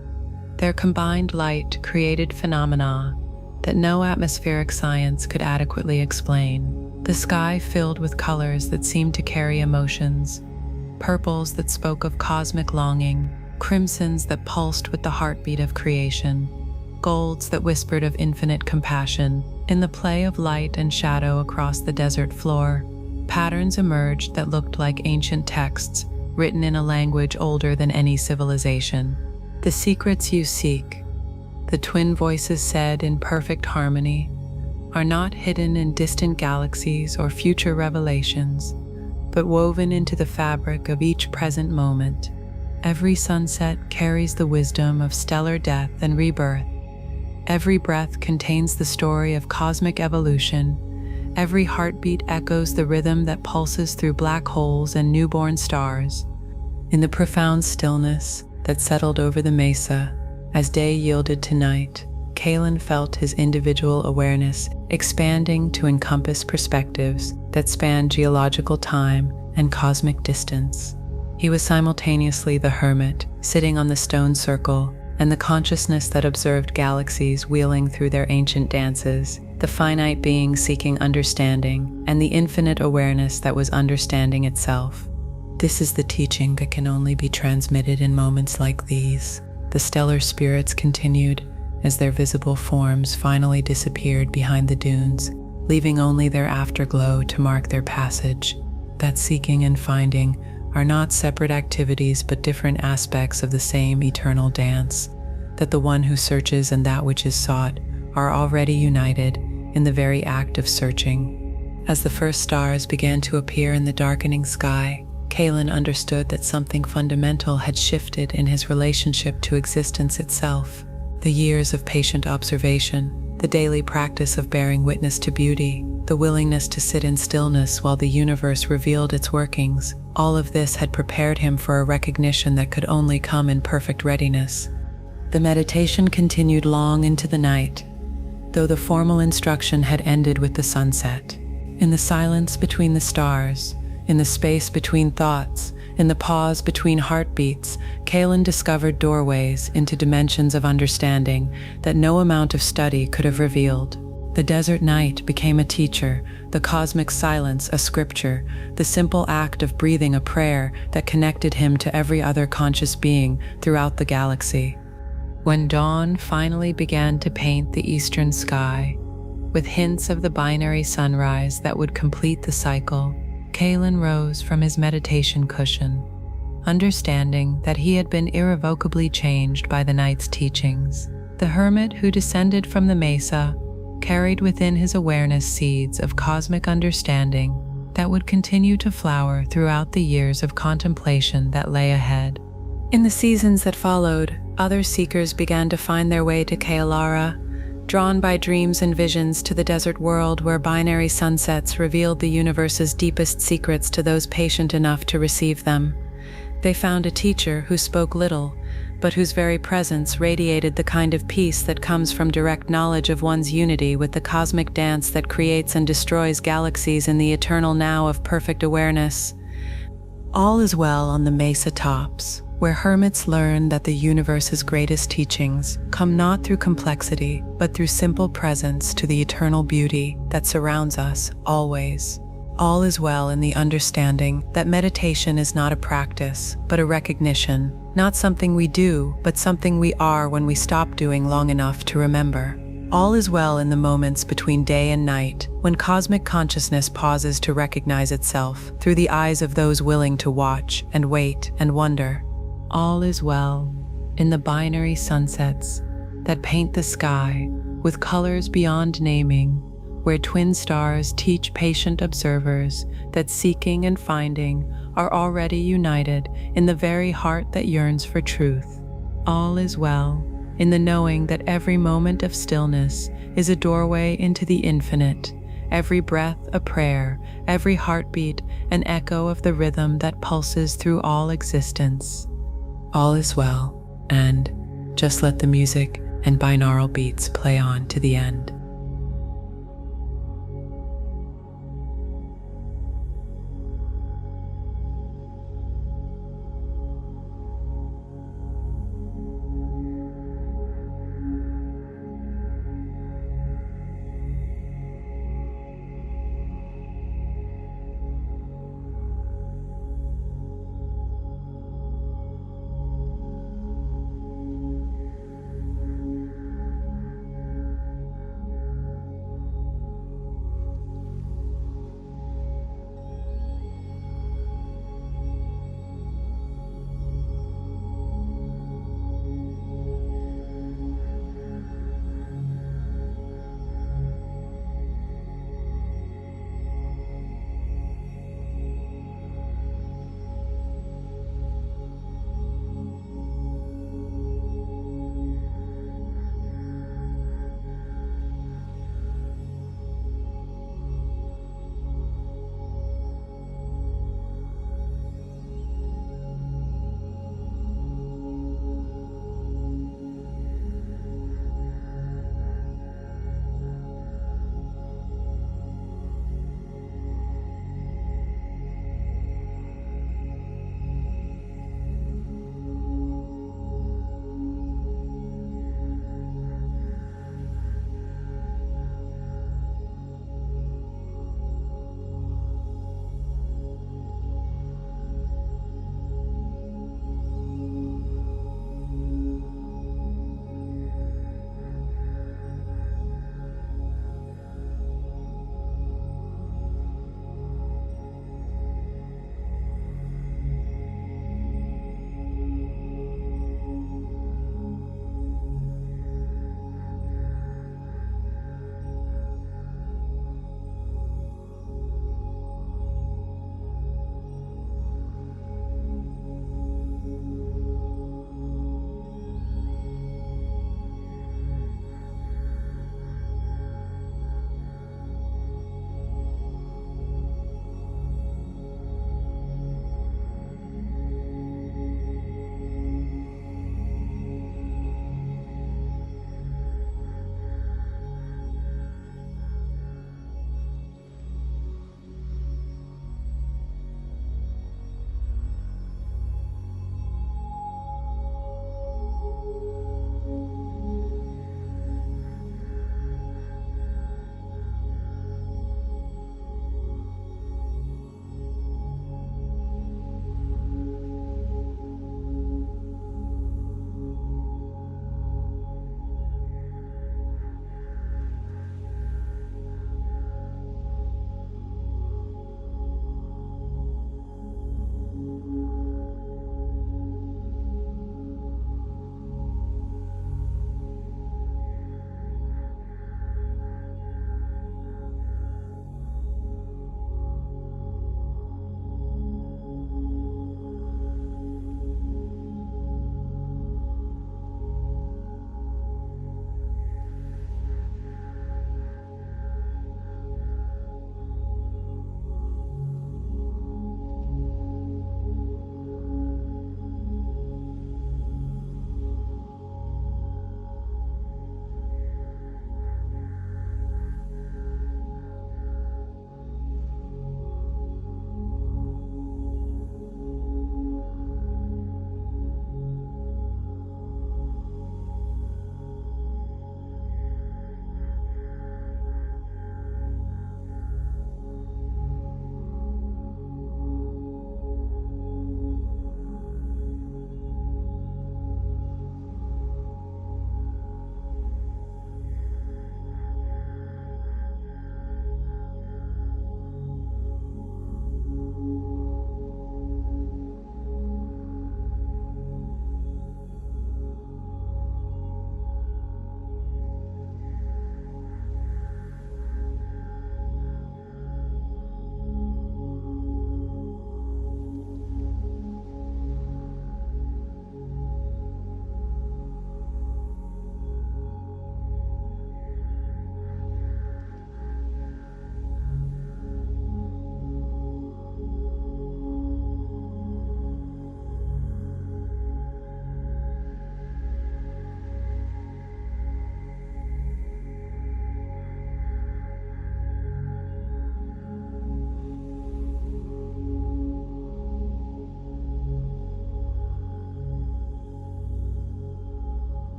their combined light created phenomena that no atmospheric science could adequately explain. The sky filled with colors that seemed to carry emotions, purples that spoke of cosmic longing, crimsons that pulsed with the heartbeat of creation, golds that whispered of infinite compassion. In the play of light and shadow across the desert floor, patterns emerged that looked like ancient texts written in a language older than any civilization. "The secrets you seek," the twin voices said in perfect harmony, "are not hidden in distant galaxies or future revelations, but woven into the fabric of each present moment. Every sunset carries the wisdom of stellar death and rebirth. Every breath contains the story of cosmic evolution. Every heartbeat echoes the rhythm that pulses through black holes and newborn stars." In the profound stillness that settled over the mesa as day yielded to night, Kalen felt his individual awareness expanding to encompass perspectives that spanned geological time and cosmic distance. He was simultaneously the hermit, sitting on the stone circle, and the consciousness that observed galaxies wheeling through their ancient dances, the finite being seeking understanding, and the infinite awareness that was understanding itself. "This is the teaching that can only be transmitted in moments like these," the stellar spirits continued, as their visible forms finally disappeared behind the dunes, leaving only their afterglow to mark their passage. That seeking and finding are not separate activities but different aspects of the same eternal dance, that the one who searches and that which is sought are already united in the very act of searching. As the first stars began to appear in the darkening sky, Kalen understood that something fundamental had shifted in his relationship to existence itself. The years of patient observation, the daily practice of bearing witness to beauty, the willingness to sit in stillness while the universe revealed its workings, all of this had prepared him for a recognition that could only come in perfect readiness. The meditation continued long into the night, though the formal instruction had ended with the sunset. In the silence between the stars, in the space between thoughts, in the pause between heartbeats, Kalen discovered doorways into dimensions of understanding that no amount of study could have revealed. The desert night became a teacher, the cosmic silence a scripture, the simple act of breathing a prayer that connected him to every other conscious being throughout the galaxy. When dawn finally began to paint the eastern sky, with hints of the binary sunrise that would complete the cycle, Kalen rose from his meditation cushion, understanding that he had been irrevocably changed by the night's teachings. The hermit who descended from the mesa carried within his awareness seeds of cosmic understanding that would continue to flower throughout the years of contemplation that lay ahead. In the seasons that followed, other seekers began to find their way to Kaelara, drawn by dreams and visions to the desert world where binary sunsets revealed the universe's deepest secrets to those patient enough to receive them. They found a teacher who spoke little, but whose very presence radiated the kind of peace that comes from direct knowledge of one's unity with the cosmic dance that creates and destroys galaxies in the eternal now of perfect awareness. All is well on the mesa tops, where hermits learn that the universe's greatest teachings come not through complexity, but through simple presence to the eternal beauty that surrounds us always. All is well in the understanding that meditation is not a practice, but a recognition, not something we do, but something we are when we stop doing long enough to remember. All is well in the moments between day and night, when cosmic consciousness pauses to recognize itself through the eyes of those willing to watch and wait and wonder. All is well in the binary sunsets that paint the sky with colors beyond naming, where twin stars teach patient observers that seeking and finding are already united in the very heart that yearns for truth. All is well in the knowing that every moment of stillness is a doorway into the infinite, every breath a prayer, every heartbeat an echo of the rhythm that pulses through all existence. All is well, and just let the music and binaural beats play on to the end.